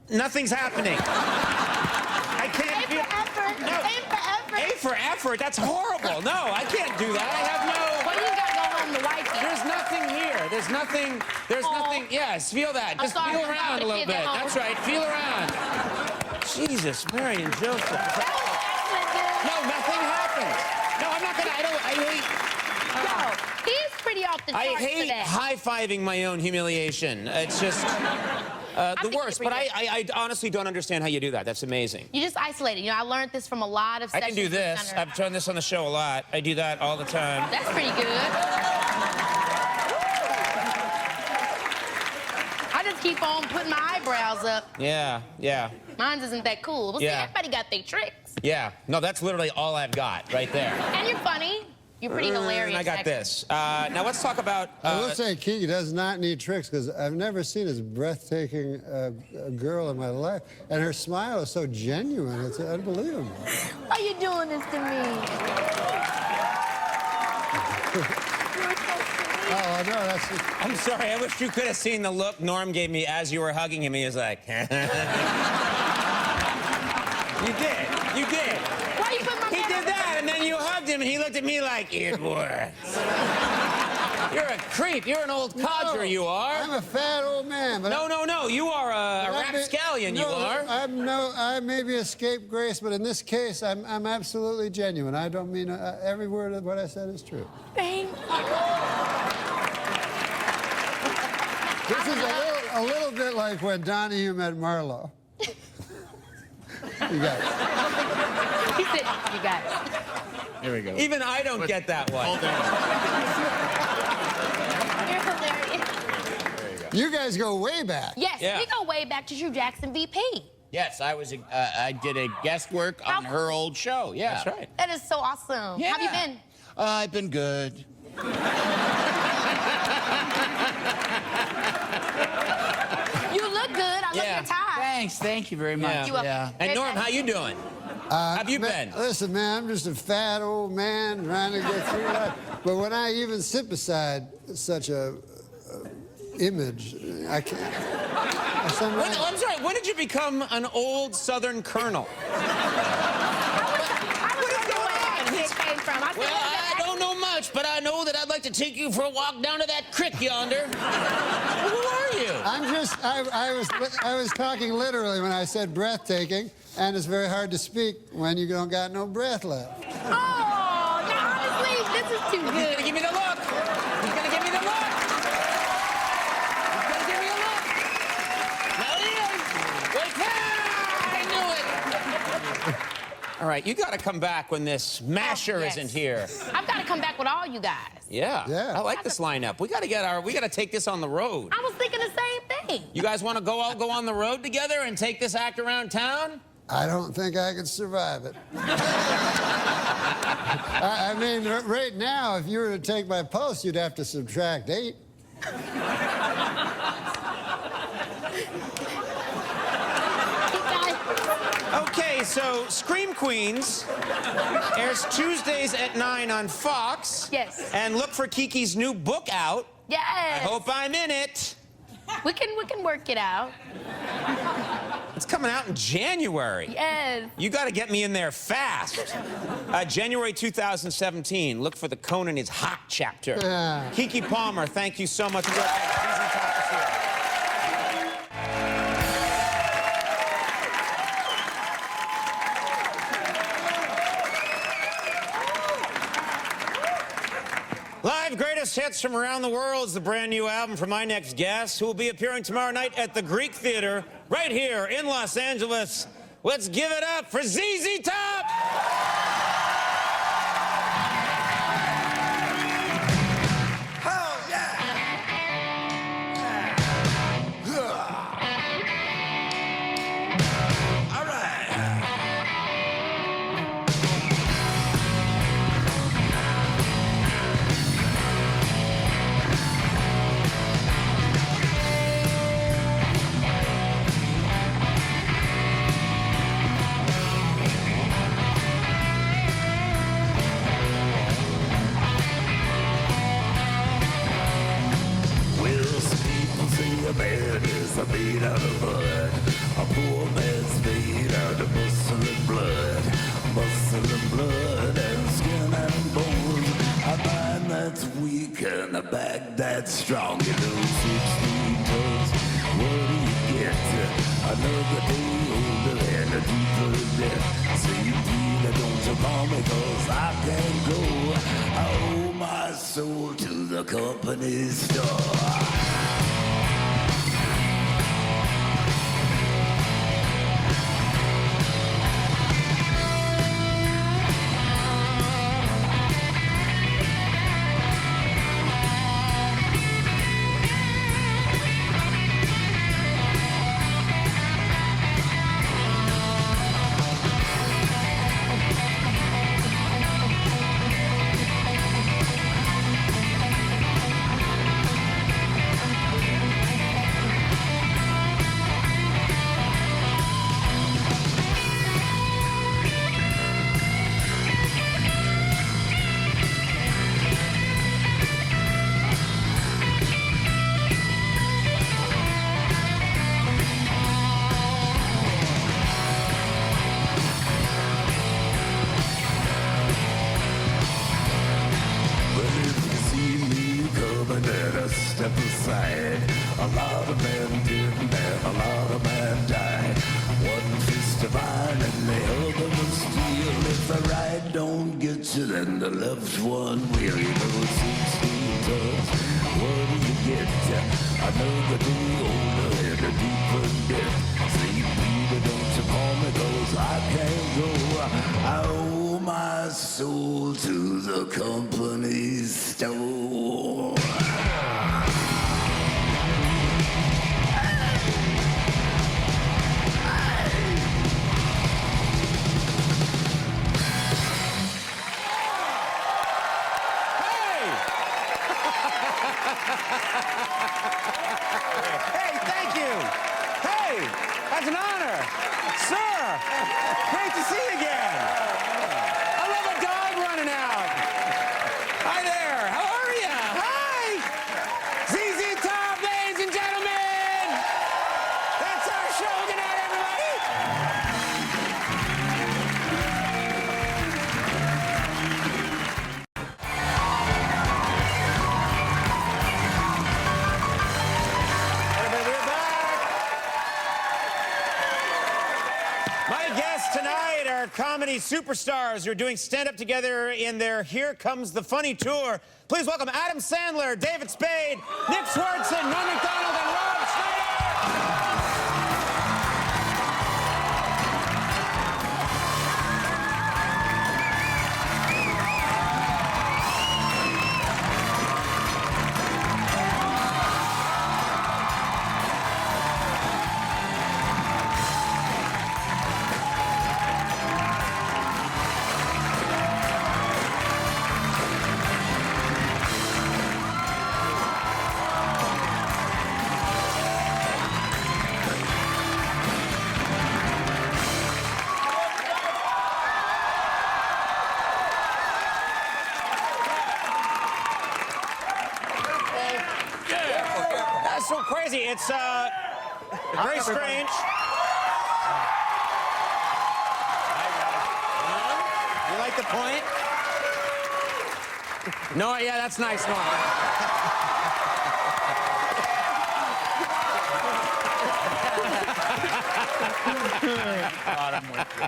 Nothing's happening. I can't feel... A for effort. No. A for effort. A for effort? That's horrible. No, I can't do that. I have no... Well, you gotta go home to wife. There's nothing here. There's nothing... Yes, feel that. Just feel around a little bit. That's right. Feel around. Jesus, Mary and Joseph. No, nothing happened. No, I'm not gonna... I hate... No, he's pretty off the charts I hate high-fiving my own humiliation. It's just... the worst, but I honestly don't understand how you do that. That's amazing. You just isolate it. You know, I learned this from a lot of I sessions. can do this. I've done this on the show a lot. I do that all the time. That's pretty good. I just keep on putting my eyebrows up. Yeah. Mine isn't that cool. Well, see, everybody got their tricks. Yeah. No, that's literally all I've got right there. And you're funny. You're pretty hilarious. I got this. Now let's talk about... I will say Kiki does not need tricks because I've never seen as breathtaking a girl in my life. And her smile is so genuine. It's unbelievable. Why are you doing this to me? Oh, no, that's... I'm sorry. I wish you could have seen the look Norm gave me as you were hugging him. He was like... You did. Why you put my He did that, and then you hugged him, and he looked at me like, it works. You're a creep. You're an old codger, you are. I'm a fat old man. But No. You are a rapscallion, you are. I may be a scapegrace, but in this case, I'm absolutely genuine. I don't mean every word of what I said is true. Thank you. This is a little bit like when Donahue met Marlo. You got it. He said, you got it. Here we go. Even I don't get that one. You're hilarious. You guys go way back. Yes, we go way back to Drew Jackson VP. Yes, I did a guest work on her old show. Yeah. That's right. That is so awesome. Yeah. How have you been? I've been good. You look good. I love your tie. Thanks. Thank you very much. Yeah. And Norm, how you doing? How have you been? Listen, man, I'm just a fat old man trying to get through life. But when I even sit beside such a image, I can't. I'm sorry, when did you become an old Southern colonel? Well, I don't know much, but I know that I'd like to take you for a walk down to that creek yonder. Who are you? I was talking literally when I said breathtaking, and it's very hard to speak when you don't got no breath left. Oh, now honestly, this is too good. He's gonna give me the look. He's gonna give me the look. He's gonna give me a look. Now it is. Wait, I knew it. All right, you gotta come back when this masher isn't here. I've got to come back with all you guys. Yeah. I like this lineup. We gotta take this on the road. I was thinking the same thing. You guys want to go on the road together and take this act around town? I don't think I could survive it. I mean, right now, if you were to take my pulse, you'd have to subtract 8. Okay, so Scream Queens airs Tuesdays at 9 on Fox. Yes. And look for Kiki's new book out. Yes. I hope I'm in it. We can work it out. It's coming out in January. Yes. You got to get me in there fast. January 2017. Look for the Conan is Hot chapter. Kiki Palmer, thank you so much. hits from around the world is the brand new album from my next guest, who will be appearing tomorrow night at the Greek Theater right here in Los Angeles. Let's give it up for ZZ Top! A man is made out of mud. A poor man's made out of muscle and blood. Muscle and blood and skin and bones. A mind that's weak and a back that's strong. You know, 16 tons. What do you get? Another day older and a deeper debt. Say, Peter, don't you call me, 'cause I can't go. I owe my soul to the company store. Step aside. A lot of men didn't and a lot of men died. One fist of iron and the other was steel. If the right don't get you, then the left one will. You know, 16 tons. What do you get? Another day older and a deeper debt. Say, Peter, don't you call me, 'cause I can't go. I owe my soul to the company store. Hey, thank you. Hey, that's an honor. Sir, great to see you again. I love a dog running out. Hi there. How are you? Hi. ZZ Top, ladies and gentlemen. That's our show. Good night, everybody. My guests tonight are comedy superstars who are doing stand-up together in their Here Comes the Funny tour. Please welcome Adam Sandler, David Spade, Nick Swartzen, Norm MacDonald, and Rob Schneider. That's so crazy. It's very strange. You like the point? No, yeah, that's nice, Norm.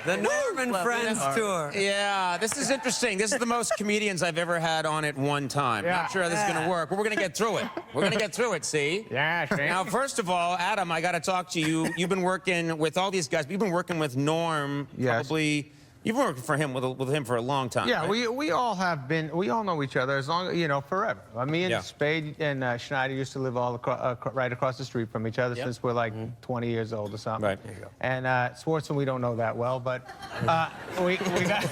The Norm and Friends tour. Yeah, this is interesting. This is the most comedians I've ever had on at one time. Yeah. Not sure how this is going to work, but we're going to get through it. We're going to get through it, see? Yeah, sure. Now, first of all, Adam, I got to talk to you. You've been working with all these guys. You've been working with Norm probably... You've been working for him with him for a long time. Yeah, right? we all have been. We all know each other as long, forever. Me and Spade and Schneider used to live right across the street from each other since we're like 20 years old or something. Right. There you go. And Swartzen we don't know that well, but we got.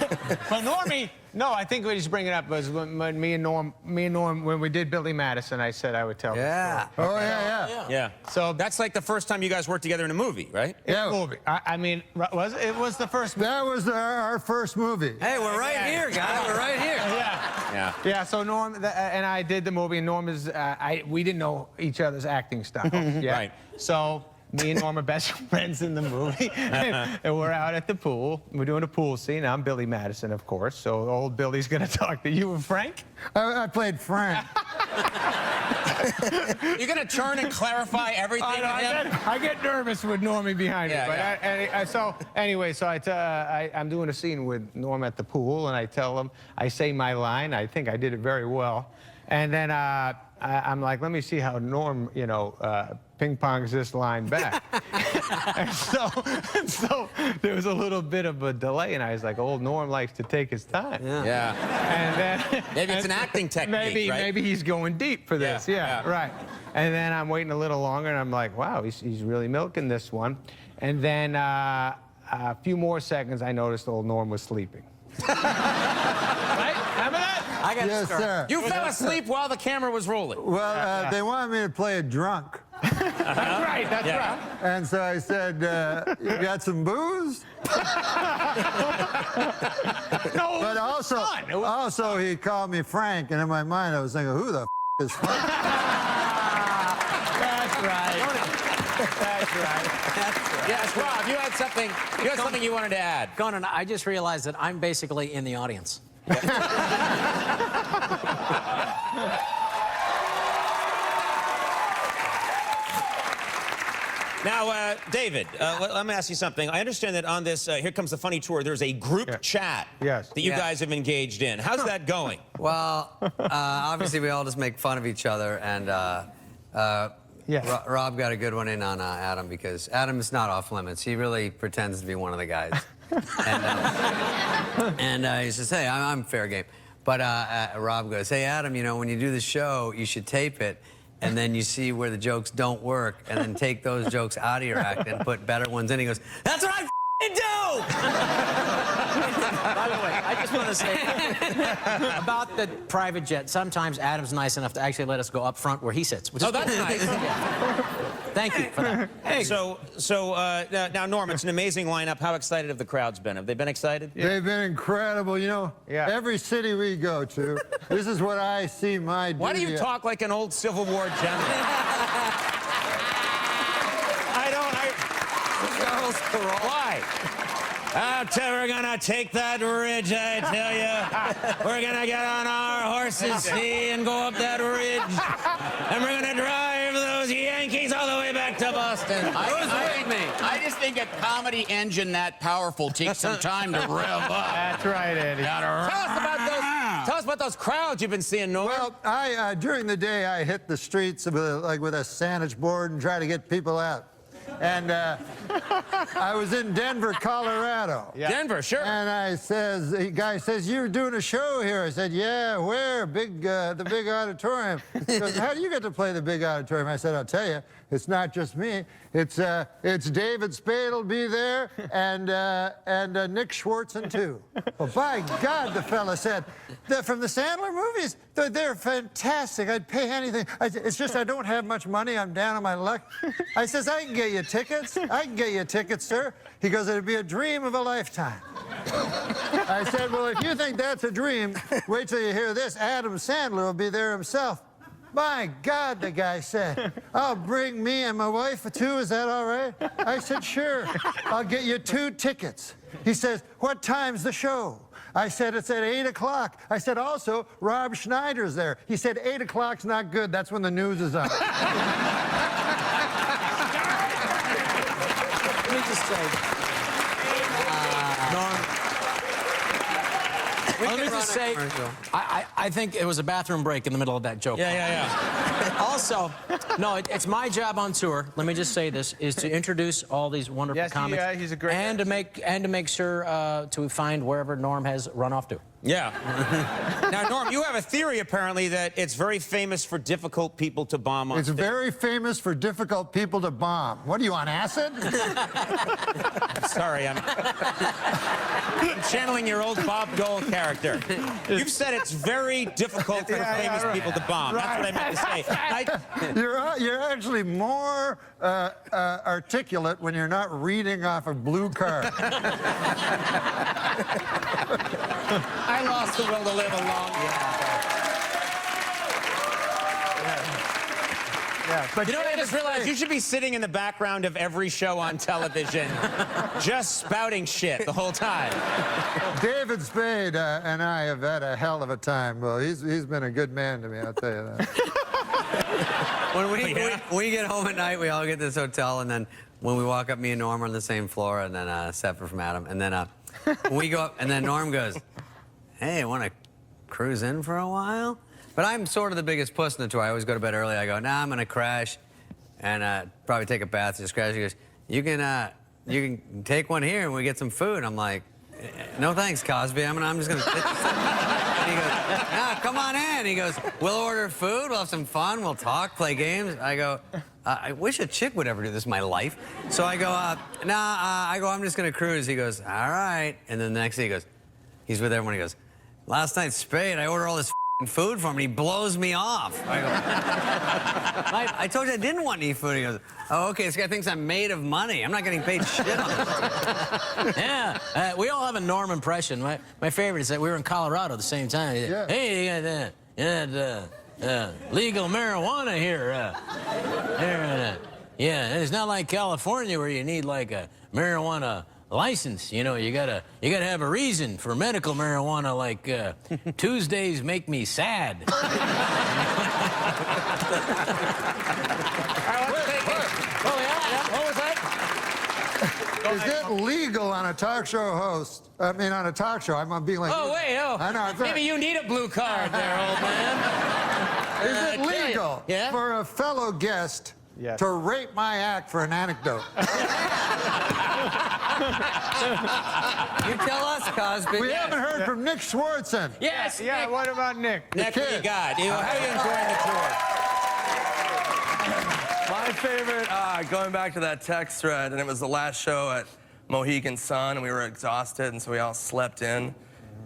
But Normie. No, I think we just bring it up was when me and Norm, when we did Billy Madison, I said I would tell. Yeah. Oh yeah. So that's like the first time you guys worked together in a movie, right? Yeah. Movie. I mean, it was the first. That was our first movie. Hey, we're right here, guys. We're right here. Yeah. So Norm and I did the movie, and Norm is. We didn't know each other's acting style. Right. So. Me and Norm are best friends in the movie, and we're out at the pool. We're doing a pool scene. I'm Billy Madison, of course, so old Billy's going to talk to you. And Frank? I played Frank. You're going to turn and clarify everything? I get nervous with Normie behind me. So I'm doing a scene with Norm at the pool, and I tell him, I say my line. I think I did it very well. And then I'm like, let me see how Norm, ping-pongs this line back. and so there was a little bit of a delay, and I was like, old Norm likes to take his time. Yeah. And then, maybe it's an acting technique, right? Maybe he's going deep for this. Yeah, right. And then I'm waiting a little longer, and I'm like, wow, he's really milking this one. And then a few more seconds, I noticed old Norm was sleeping. Right? Remember that? I got Yes, sir. You fell asleep while the camera was rolling. Well, they wanted me to play a drunk. That's right. And so I said, you got some booze? No, but also he called me Frank, and in my mind I was thinking, who the is Frank? That's right. Yes, Rob, you had something you wanted to add. Conan, I just realized that I'm basically in the audience. Now, David, let me ask you something. I understand that on this Here Comes the Funny tour, there's a group chat that you guys have engaged in. How's that going? Well, obviously we all just make fun of each other, and Rob got a good one in on Adam, because Adam is not off limits. He really pretends to be one of the guys. And he says, hey, I'm fair game. But Rob goes, hey, Adam, when you do the show, you should tape it, and then you see where the jokes don't work, and then take those jokes out of your act and put better ones in. He goes, that's what I do! By the way, I just want to say about the private jet, sometimes Adam's nice enough to actually let us go up front where he sits. Which is that's nice. Thank you for that. Hey. So now, Norm, it's an amazing lineup. How excited have the crowds been? Have they been excited? They've been incredible. Every city we go to, this is what I see my duty. Why do you talk like an old Civil War general? Why? We're gonna take that ridge, I tell you. We're gonna get on our horses, see, and go up that ridge. And we're gonna drive those Yankees all the way back to Boston. I just think a comedy engine that powerful takes some time to rev up. That's right, Eddie. Tell us about those crowds you've been seeing, Norm. Well, during the day, I hit the streets with a sandwich board and try to get people out. And I was in Denver, Colorado. Yeah. Denver, sure. And the guy says, you're doing a show here. I said, yeah, where? The big auditorium. He goes, how do you get to play the big auditorium? I said, I'll tell you, it's not just me. It's David Spade will be there, and Nick Swartzen, too. Well, by God, the fella said, from the Sandler movies, they're fantastic. I'd pay anything. It's just I don't have much money. I'm down on my luck. I says, I can get you tickets. I can get you tickets, sir. He goes, it'd be a dream of a lifetime. I said, well, if you think that's a dream, wait till you hear this. Adam Sandler will be there himself. My God, the guy said, I'll bring me and my wife too, is that all right? I said, sure, I'll get you 2 tickets. He says, what time's the show? I said, it's at 8 o'clock. I said, also, Rob Schneider's there. He said, 8 o'clock's not good, that's when the news is on. Let me just say, just say, I think it was a bathroom break in the middle of that joke. Yeah. Also, no, it's my job on tour. Let me just say this: is to introduce all these wonderful comics, he's a great and to make sure to find wherever Norm has run off to. Yeah. Now, Norm, you have a theory, apparently, that it's very famous for difficult people to bomb on It's stage. very famous for difficult people to bomb. What are you, on acid? Sorry, I'm channeling your old Bob Dole character. You've said it's very difficult for famous people to bomb. That's what I meant to say. You're actually more articulate when you're not reading off a blue card. I lost the will to live along. But you know what I just realized? You should be sitting in the background of every show on television, just spouting shit the whole time. David Spade and I have had a hell of a time. Well, he's been a good man to me, I'll tell you that. When we get home at night, we all get to this hotel, and then when we walk up, me and Norm are on the same floor, and then separate from Adam, and then we go up, and then Norm goes, "Hey, want to cruise in for a while?" But I'm sort of the biggest puss in the tour. I always go to bed early. I go, "Nah, I'm gonna crash, and probably take a bath, just crash." He goes, "You can take one here, and we get some food." I'm like, "No thanks, Cosby. I'm just gonna." And he goes, "Nah, come on in." He goes, "We'll order food. We'll have some fun. We'll talk, play games." I go, "I wish a chick would ever do this in my life." So I go, "Nah." I go, "I'm just gonna cruise." He goes, "All right." And then the next day he goes, he's with everyone. He goes, "Last night, Spade, I ordered all this food for him, and he blows me off." I go, I told you I didn't want to eat food." He goes, "Oh, okay, this guy thinks I'm made of money. I'm not getting paid shit on this." Yeah, we all have a Norm impression. My favorite is that we were in Colorado at the same time. Yeah. Hey, you got legal marijuana here. Yeah, and it's not like California where you need like a marijuana license. You know, you gotta have a reason for medical marijuana, like Tuesdays make me sad. What was that? Is it legal on a talk show host? I mean, on a talk show. I'm being like. Oh wait, I know. maybe you need a blue card there, old man. Is it legal for a fellow guest to rape my act for an anecdote? You tell us, Cosby. We haven't heard from Nick Swartzen. Yes. Yeah, Nick. what about Nick? Nick, what you got? How are you enjoying the tour? My favorite, going back to that text thread, and it was the last show at Mohegan Sun, and we were exhausted, and so we all slept in.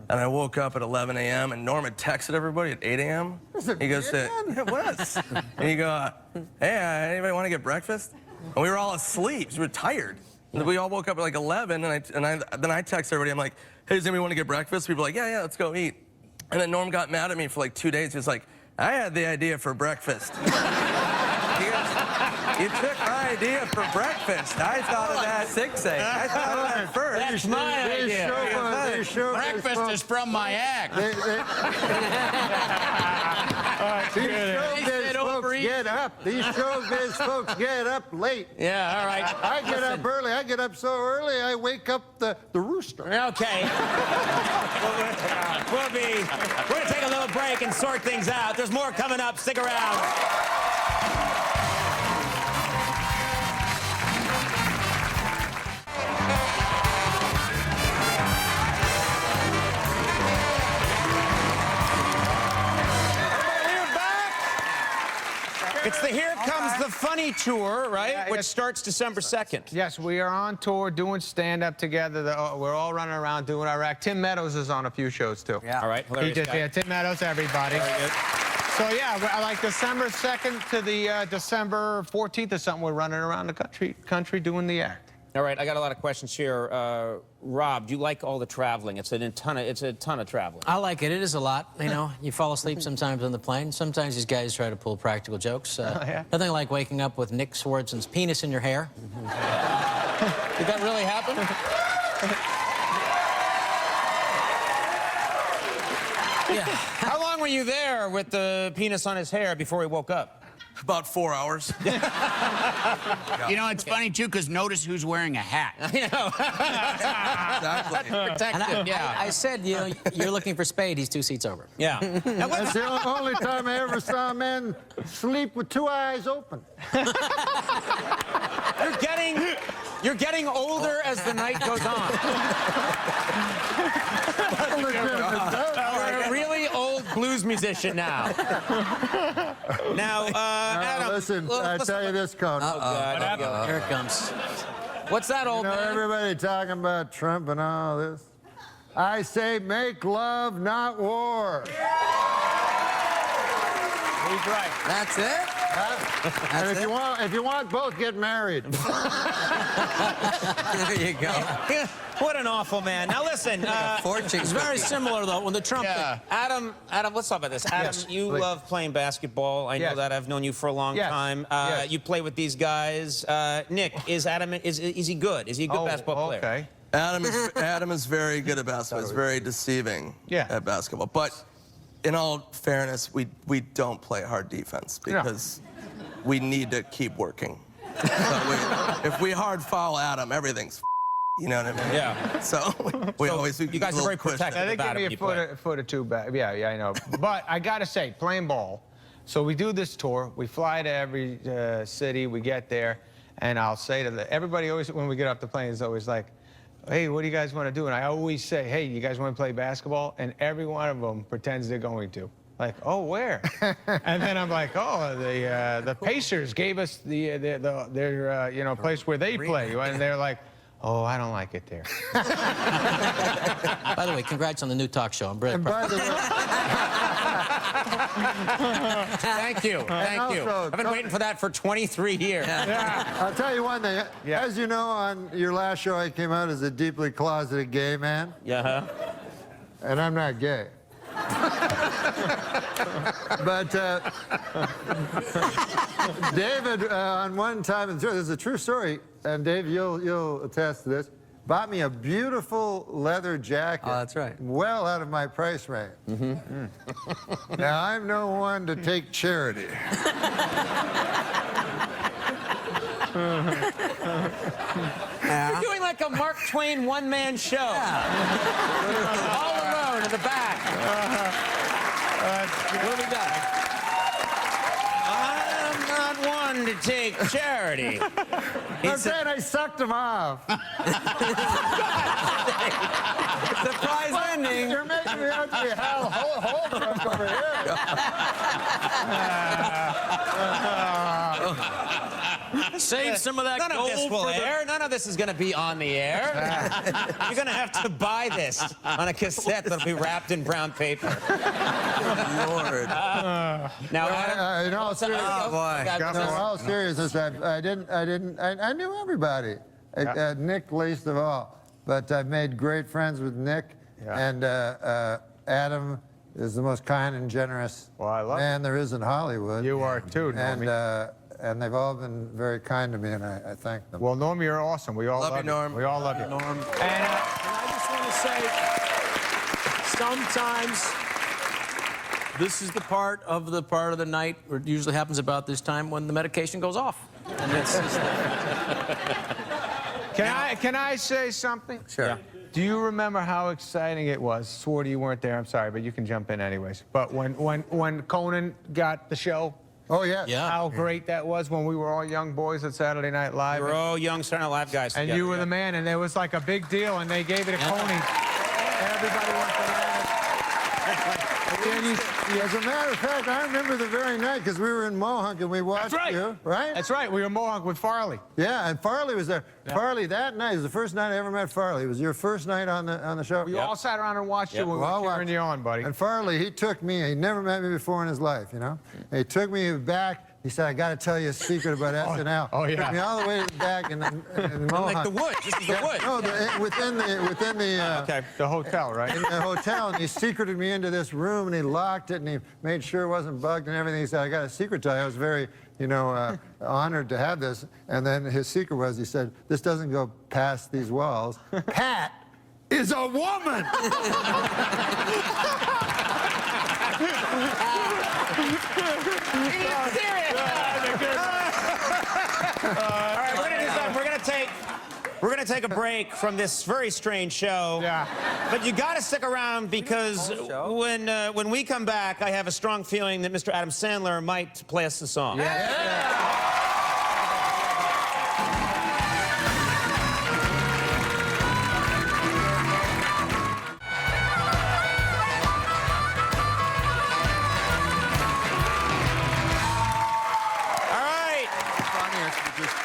And I woke up at 11 a.m., and Norm had texted everybody at 8 a.m. He goes, "It was." And he go, "Hey, anybody want to get breakfast?" And we were all asleep, so we were tired. And we all woke up at like 11, and then I text everybody. I'm like, "Hey, does anybody want to get breakfast?" People were like, yeah, let's go eat. And then Norm got mad at me for like 2 days. He was like, "I had the idea for breakfast." He goes, "You took my idea for breakfast. I thought of that 6 a.m. I thought of that first." That's my idea. Breakfast is from my act. These showbiz folks get up. These showbiz folks get up late. Yeah, all right. I get up early. I get up so early, I wake up the rooster. Okay. We're going to take a little break and sort things out. There's more coming up. Stick around. It's the Here Comes the Funny tour, right? Which starts December 2nd. Yes, we are on tour doing stand-up together. We're all running around doing our act. Tim Meadows is on a few shows, too. Yeah. All right, hilarious guy. Tim Meadows, everybody. Very good. So, yeah, like December 2nd to the December 14th or something, we're running around the country doing the act. All right, I got a lot of questions here. Rob, do you like all the traveling? It's a ton of traveling. I like it. It is a lot. You know, you fall asleep sometimes on the plane. Sometimes these guys try to pull practical jokes. Nothing like waking up with Nick Swartzen's penis in your hair. Did that really happen? Yeah. How long were you there with the penis on his hair before he woke up? About 4 hours. You know, it's funny, too, because notice who's wearing a hat. Exactly. Protected, yeah. I said, you know, you're looking for Spade. He's 2 seats over. Yeah. That's the only time I ever saw a man sleep with 2 eyes open. You're getting older as the night goes on. You're a really old blues musician now. Now, Adam. Listen, I tell you this, Conan. Oh, God. Here it comes. What's that, old man? Everybody talking about Trump and all this. I say make love, not war. He's right. That's it? And if you want both, get married. There you go. What an awful man. Now listen, It's very similar though. When the Trump thing. Adam, let's talk about this. Adam, Yes, you please. love playing basketball. I know Yes. that. I've known you for a long Yes. time. Yes. You play with these guys. Nick, is Adam? Is he good? Is he a good basketball player? Okay. Adam is very good at basketball. He's very deceiving at basketball. But in all fairness, we don't play hard defense because we need to keep working. So if we hard foul Adam, everything's you know what I mean? Yeah. So we always you guys are very protective Yeah, they about give me a foot or two back. Yeah, I know. But I gotta say, playing ball. So we do this tour. We fly to every city. We get there, and I'll say to everybody always when we get off the plane is always like, "Hey, what do you guys want to do?" And I always say, "Hey, you guys want to play basketball?" And every one of them pretends they're going to. Like, oh, where? And then I'm like, oh, the Pacers gave us their place where they play, and they're like, oh, I don't like it there. By the way, congrats on the new talk show. I'm very proud. Thank you. Thank you. I've been waiting for that for 23 years. I'll tell you one thing. As you know, on your last show, I came out as a deeply closeted gay man. Yeah. And I'm not gay. But David, on one time, this is a true story, and Dave, you'll attest to this, bought me a beautiful leather jacket. Oh, that's right. Well out of my price range. Now, I'm no one to take charity. You're doing like a Mark Twain one-man show. All alone in the back. What do we got? I'm not one to take charity. I'm saying I sucked him off. Surprise ending. You're making me out to be Hal Holbrook over here. Save some of that None gold of this will for the... air. None of this is going to be on the air. You're going to have to buy this on a cassette that'll be wrapped in brown paper. Lord. Now, In all seriousness, boy. in all seriousness, I knew everybody, Nick least of all. But I've made great friends with Nick, and Adam is the most kind and generous man there is in Hollywood. You are too, Normie. And they've all been very kind to me, and I thank them. Well, Norm, you're awesome. We all love you, Norm. We all love you. Norm. And I just want to say, sometimes This is the part of the night, or it usually happens about this time, when the medication goes off. And it's just Can I say something? Sure. Yeah. Do you remember how exciting it was? Swarty, you weren't there. I'm sorry, but you can jump in anyways. But when Conan got the show. Oh, yeah. How great that was when we were all young boys at Saturday Night Live. We were all young Saturday Night Live guys And together, you were the man, and there was like a big deal, and they gave it to Coney. Everybody went to that. As a matter of fact, I remember the very night, because we were in Mohawk and we watched you, right? That's right. We were in Mohawk with Farley. Yeah, and Farley was there. Yeah. Farley, that night was the first night I ever met Farley. It was your first night on the show. We all sat around and watched you when we were cheering you on, buddy. And Farley, he took me, he never met me before in his life, you know? And he took me back. He said, I got to tell you a secret about SNL. Oh, yeah. Took me all the way to the back in Mohawk. Like the woods. This is the woods. No, within the the hotel, right? In the hotel, and he secreted me into this room, and he locked it, and he made sure it wasn't bugged and everything. He said, I got a secret to tell you. I was very, honored to have this. And then his secret was, he said, this doesn't go past these walls. Pat is a woman! good. All right, we're gonna do something. We're gonna take a break from this very strange show. Yeah. But you gotta stick around because when we come back, I have a strong feeling that Mr. Adam Sandler might play us a song.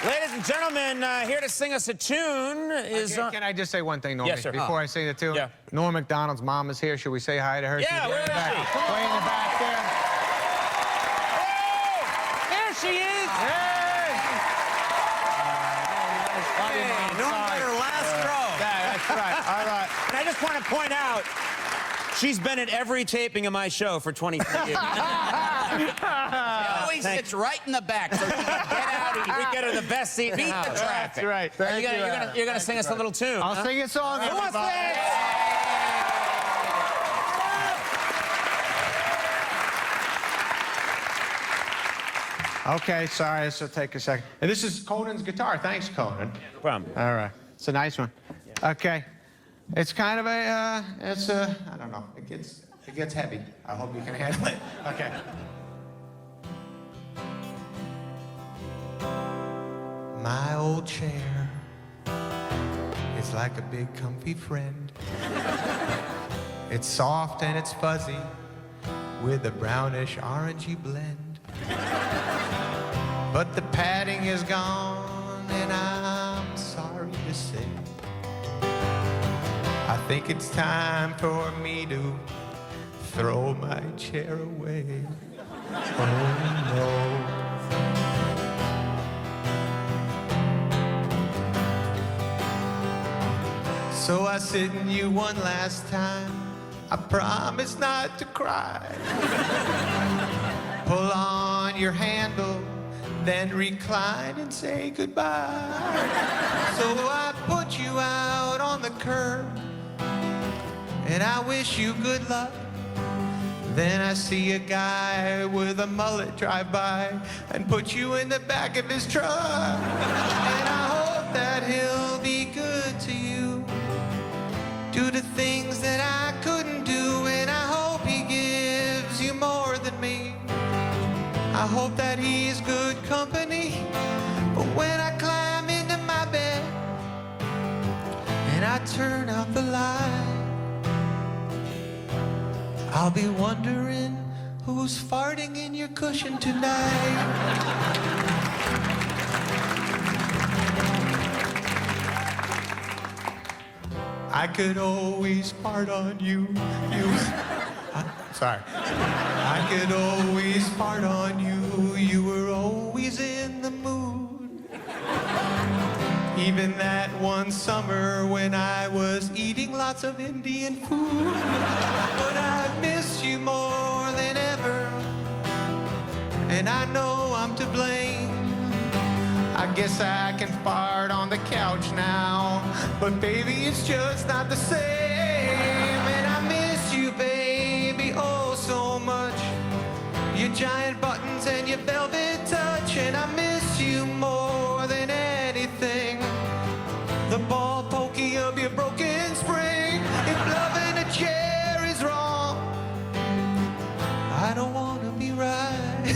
Ladies and gentlemen, here to sing us a tune is... Can I just say one thing, Norm? Yes, sir. Before I sing the tune? Yeah. Norm MacDonald's mom is here. Should we say hi to her? Yeah, She's where is she? way in the back there. Oh! There she is! Hey! Norm got her last row. Yeah, that's right. All right. And I just want to point out, she's been at every taping of my show for 23 years. She always sits right in the back, so she can get out of here. We get her the best seat. Beat the traffic. That's right. You're gonna sing us a little tune. I'll sing a song. Who wants everybody. this? Okay, sorry, this will take a second. And this is Conan's guitar. Thanks, Conan. No problem. All right. It's a nice one. Okay. It's kind of a, I don't know. It gets heavy. I hope you can handle it. Okay. My old chair is like a big comfy friend. It's soft and it's fuzzy with a brownish orangey blend. But the padding is gone and I'm sorry to say I think it's time for me to throw my chair away. Oh no. So I sit in you one last time. I promise not to cry. Pull on your handle, then recline and say goodbye. So I put you out on the curb, and I wish you good luck. Then I see a guy with a mullet drive by and put you in the back of his truck. And I hope that he'll be good to you, do the things that I couldn't do, and I hope he gives you more than me. I hope that he's good company. But when I climb into my bed and I turn out the light, I'll be wondering who's farting in your cushion tonight. I could always fart on you. Sorry. I could always fart on you. You were always in the mood. Even that one summer when I was eating lots of Indian food. But I miss you more than ever, and I know I'm to blame. I guess I can fart on the couch now, but baby, it's just not the same. And I miss you, baby, oh so much. Your giant buttons and your velvet touch, and I miss you more than anything. The ball pokey of your broken spring. If loving a chair is wrong, I don't want to be right.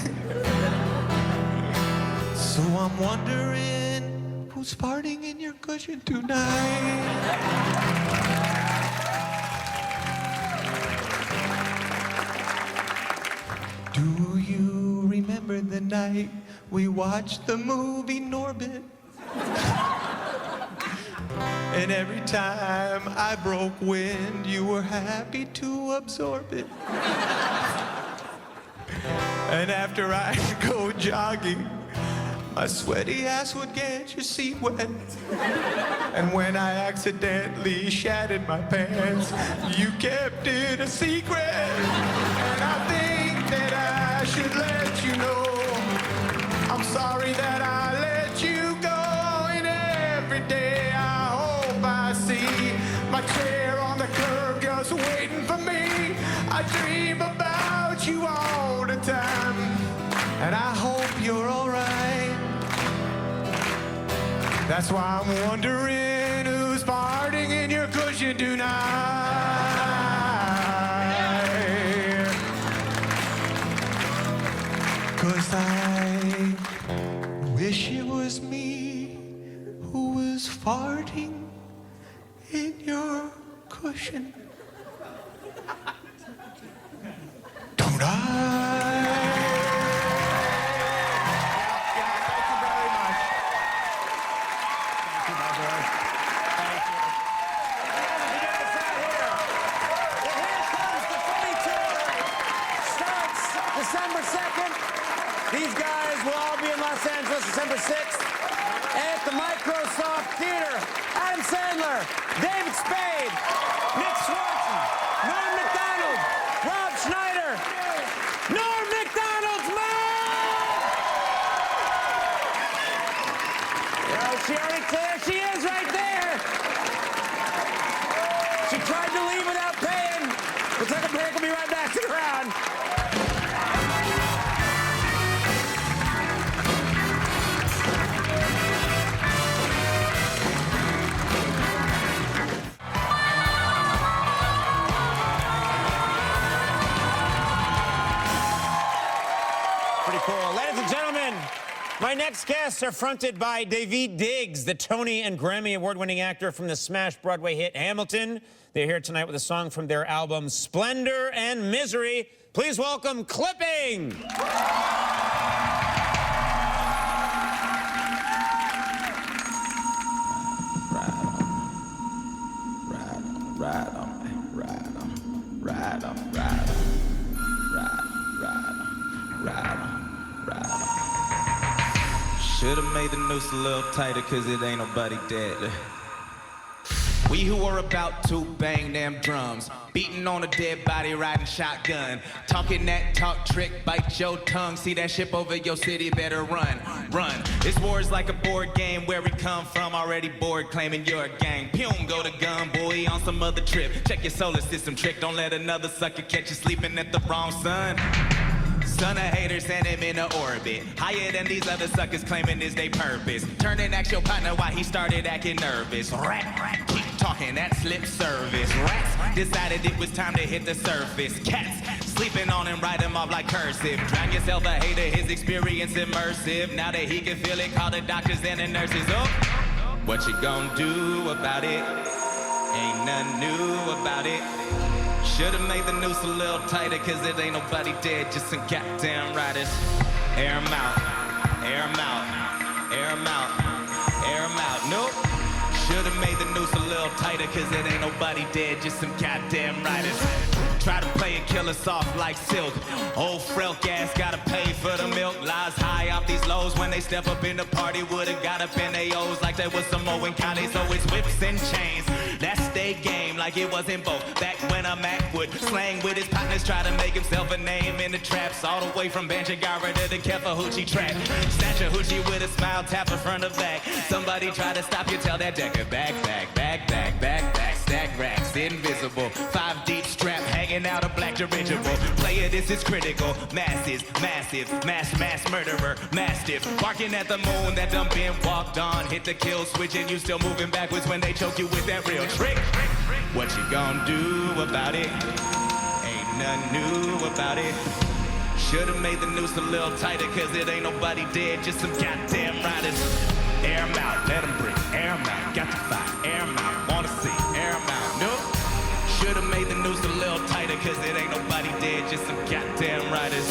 So I'm wondering who's farting in your cushion tonight. Do you remember the night we watched the movie Norbit? And every time I broke wind, you were happy to absorb it. And after I go jogging, my sweaty ass would get your seat wet. And when I accidentally shattered my pants, you kept it a secret. And I think that I should let you know I'm sorry that I let you go. And every day I hope I see my chair on the curb just waiting for me. I dream about you all the time. and I hope you're all right. That's why I'm wondering who's farting in your cushion tonight. 'Cause I wish it was me who was farting in your cushion. Don't I? December 2nd. These guys will all be in Los Angeles December 6th at the Microsoft Theater. Adam Sandler, David Spade, Nick Swartzen, Norm MacDonald, Rob Schneider, Norm MacDonald's mom! Well, there she is right there. She tried to leave without paying. We'll take a break. We'll be right back. Stick around. Cool. Ladies and gentlemen, my next guests are fronted by Daveed Diggs, the Tony and Grammy award-winning actor from the smash Broadway hit Hamilton. They're here tonight with a song from their album Splendor and Misery. Please welcome Clipping. Should've made the noose a little tighter, cause it ain't nobody dead. We who are about to bang them drums, beating on a dead body, riding shotgun, talking that talk trick, bite your tongue. See that ship over your city, better run, run. This war is like a board game. Where we come from, already bored, claiming you're a gang. Pum, go to gun, boy, on some other trip. Check your solar system trick, don't let another sucker catch you sleeping at the wrong sun. Son of haters, send him in orbit. Higher than these other suckers claiming is they purpose. Turn and ask your partner why he started acting nervous. Rat, keep talking, that's lip service. Rats decided it was time to hit the surface. Cats sleeping on him, write him off like cursive. Drown yourself a hater, his experience immersive. Now that he can feel it, call the doctors and the nurses. Oh, what you gonna do about it? Ain't nothing new about it. Should've made the noose a little tighter, cause it ain't nobody dead, just some goddamn riders. Air 'em out, air 'em out, air 'em out, air 'em out. Nope. Should've made the noose a little tighter, cause it ain't nobody dead, just some goddamn riders. Try to play a killer soft like silk. Old frail gas gotta pay for the milk. Lies high off these lows when they step up in the party. Would've got up in they O's like they was some Owen County. So it's whips and chains. That's their game like it was in both. Back when a Mac would slang with his partners, try to make himself a name in the traps. All the way from Banjagara to the Kefa Hoochie trap. Snatch a hoochie with a smile, tap her front of back. Somebody try to stop you, tell that decker back, back, back, back, back, back. Stack racks, invisible. 5 deep strap, hanging out a black dirigible. Player, this is critical. Masses, massive, mass murderer, mastiff. Barking at the moon that done been walked on. Hit the kill switch and you still moving backwards when they choke you with that real trick. What you gonna do about it? Ain't nothing new about it. Should've made the noose a little tighter, cause it ain't nobody dead, just some goddamn riders. Air 'em out, let 'em breathe. Air 'em out, got to fight. Air 'em out, wanna see. Air 'em out, nope. Should've made the noose a little tighter, cause it ain't nobody dead, just some goddamn riders.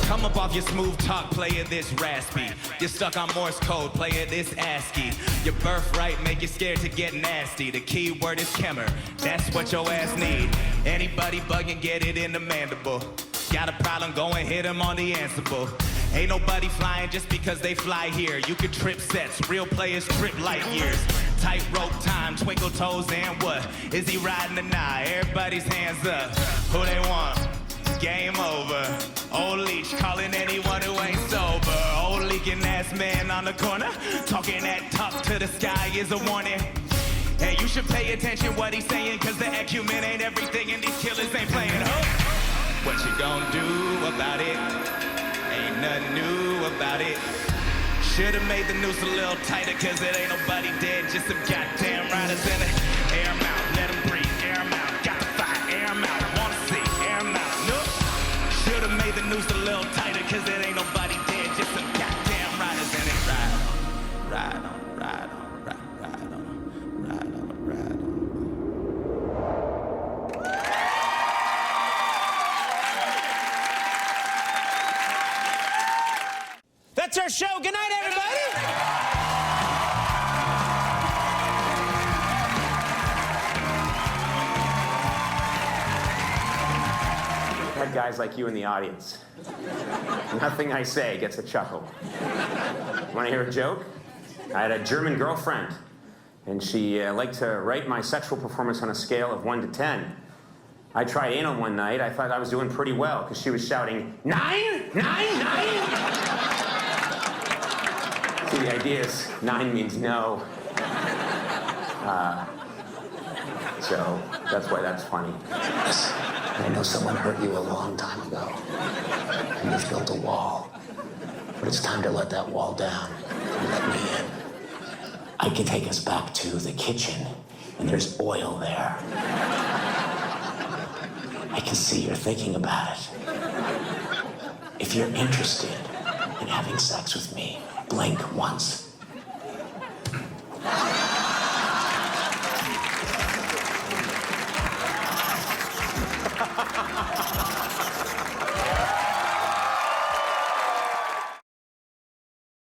Come up off your smooth talk, player this raspy. You're stuck on Morse code, player this ASCII. Your birthright make you scared to get nasty. The key word is Kemmer, that's what your ass need. Anybody bugging, get it in the mandible. Got a problem, go and hit him on the answerable. Ain't nobody flying just because they fly here. You could trip sets, real players trip light years. Tightrope time, twinkle toes, and what? Is he riding or not? Everybody's hands up. Who they want? Game over. Old leech calling anyone who ain't sober. Old leaking ass man on the corner, talking that talk to the sky is a warning. Hey, you should pay attention what he's saying, cause the acumen ain't everything and these killers ain't playing. Oh, what you gonna do about it? Ain't nothing new about it. Should've made the noose a little tighter, cause it ain't nobody dead, just some goddamn riders in it. Air 'em out, let 'em breathe, air 'em out. Got the fire, air 'em out. Wanna see, air 'em out. Nope. Should've made the noose a little tighter, cause it ain't nobody dead, just some goddamn riders in it. Ride on, ride on, ride on, ride on, ride on, ride on. That's our show. Good night, everybody. Had guys like you in the audience. Nothing I say gets a chuckle. Want to hear a joke? I had a German girlfriend, and she liked to rate my sexual performance on a scale of 1 to 10. I tried anal one night. I thought I was doing pretty well, because she was shouting, 9, 9, 9. See, the idea is 9 means no. So that's why that's funny. Listen, I know someone hurt you a long time ago, and you've built a wall. But it's time to let that wall down and let me in. I can take us back to the kitchen, and there's oil there. I can see you're thinking about it. If you're interested in having sex with me, blink once.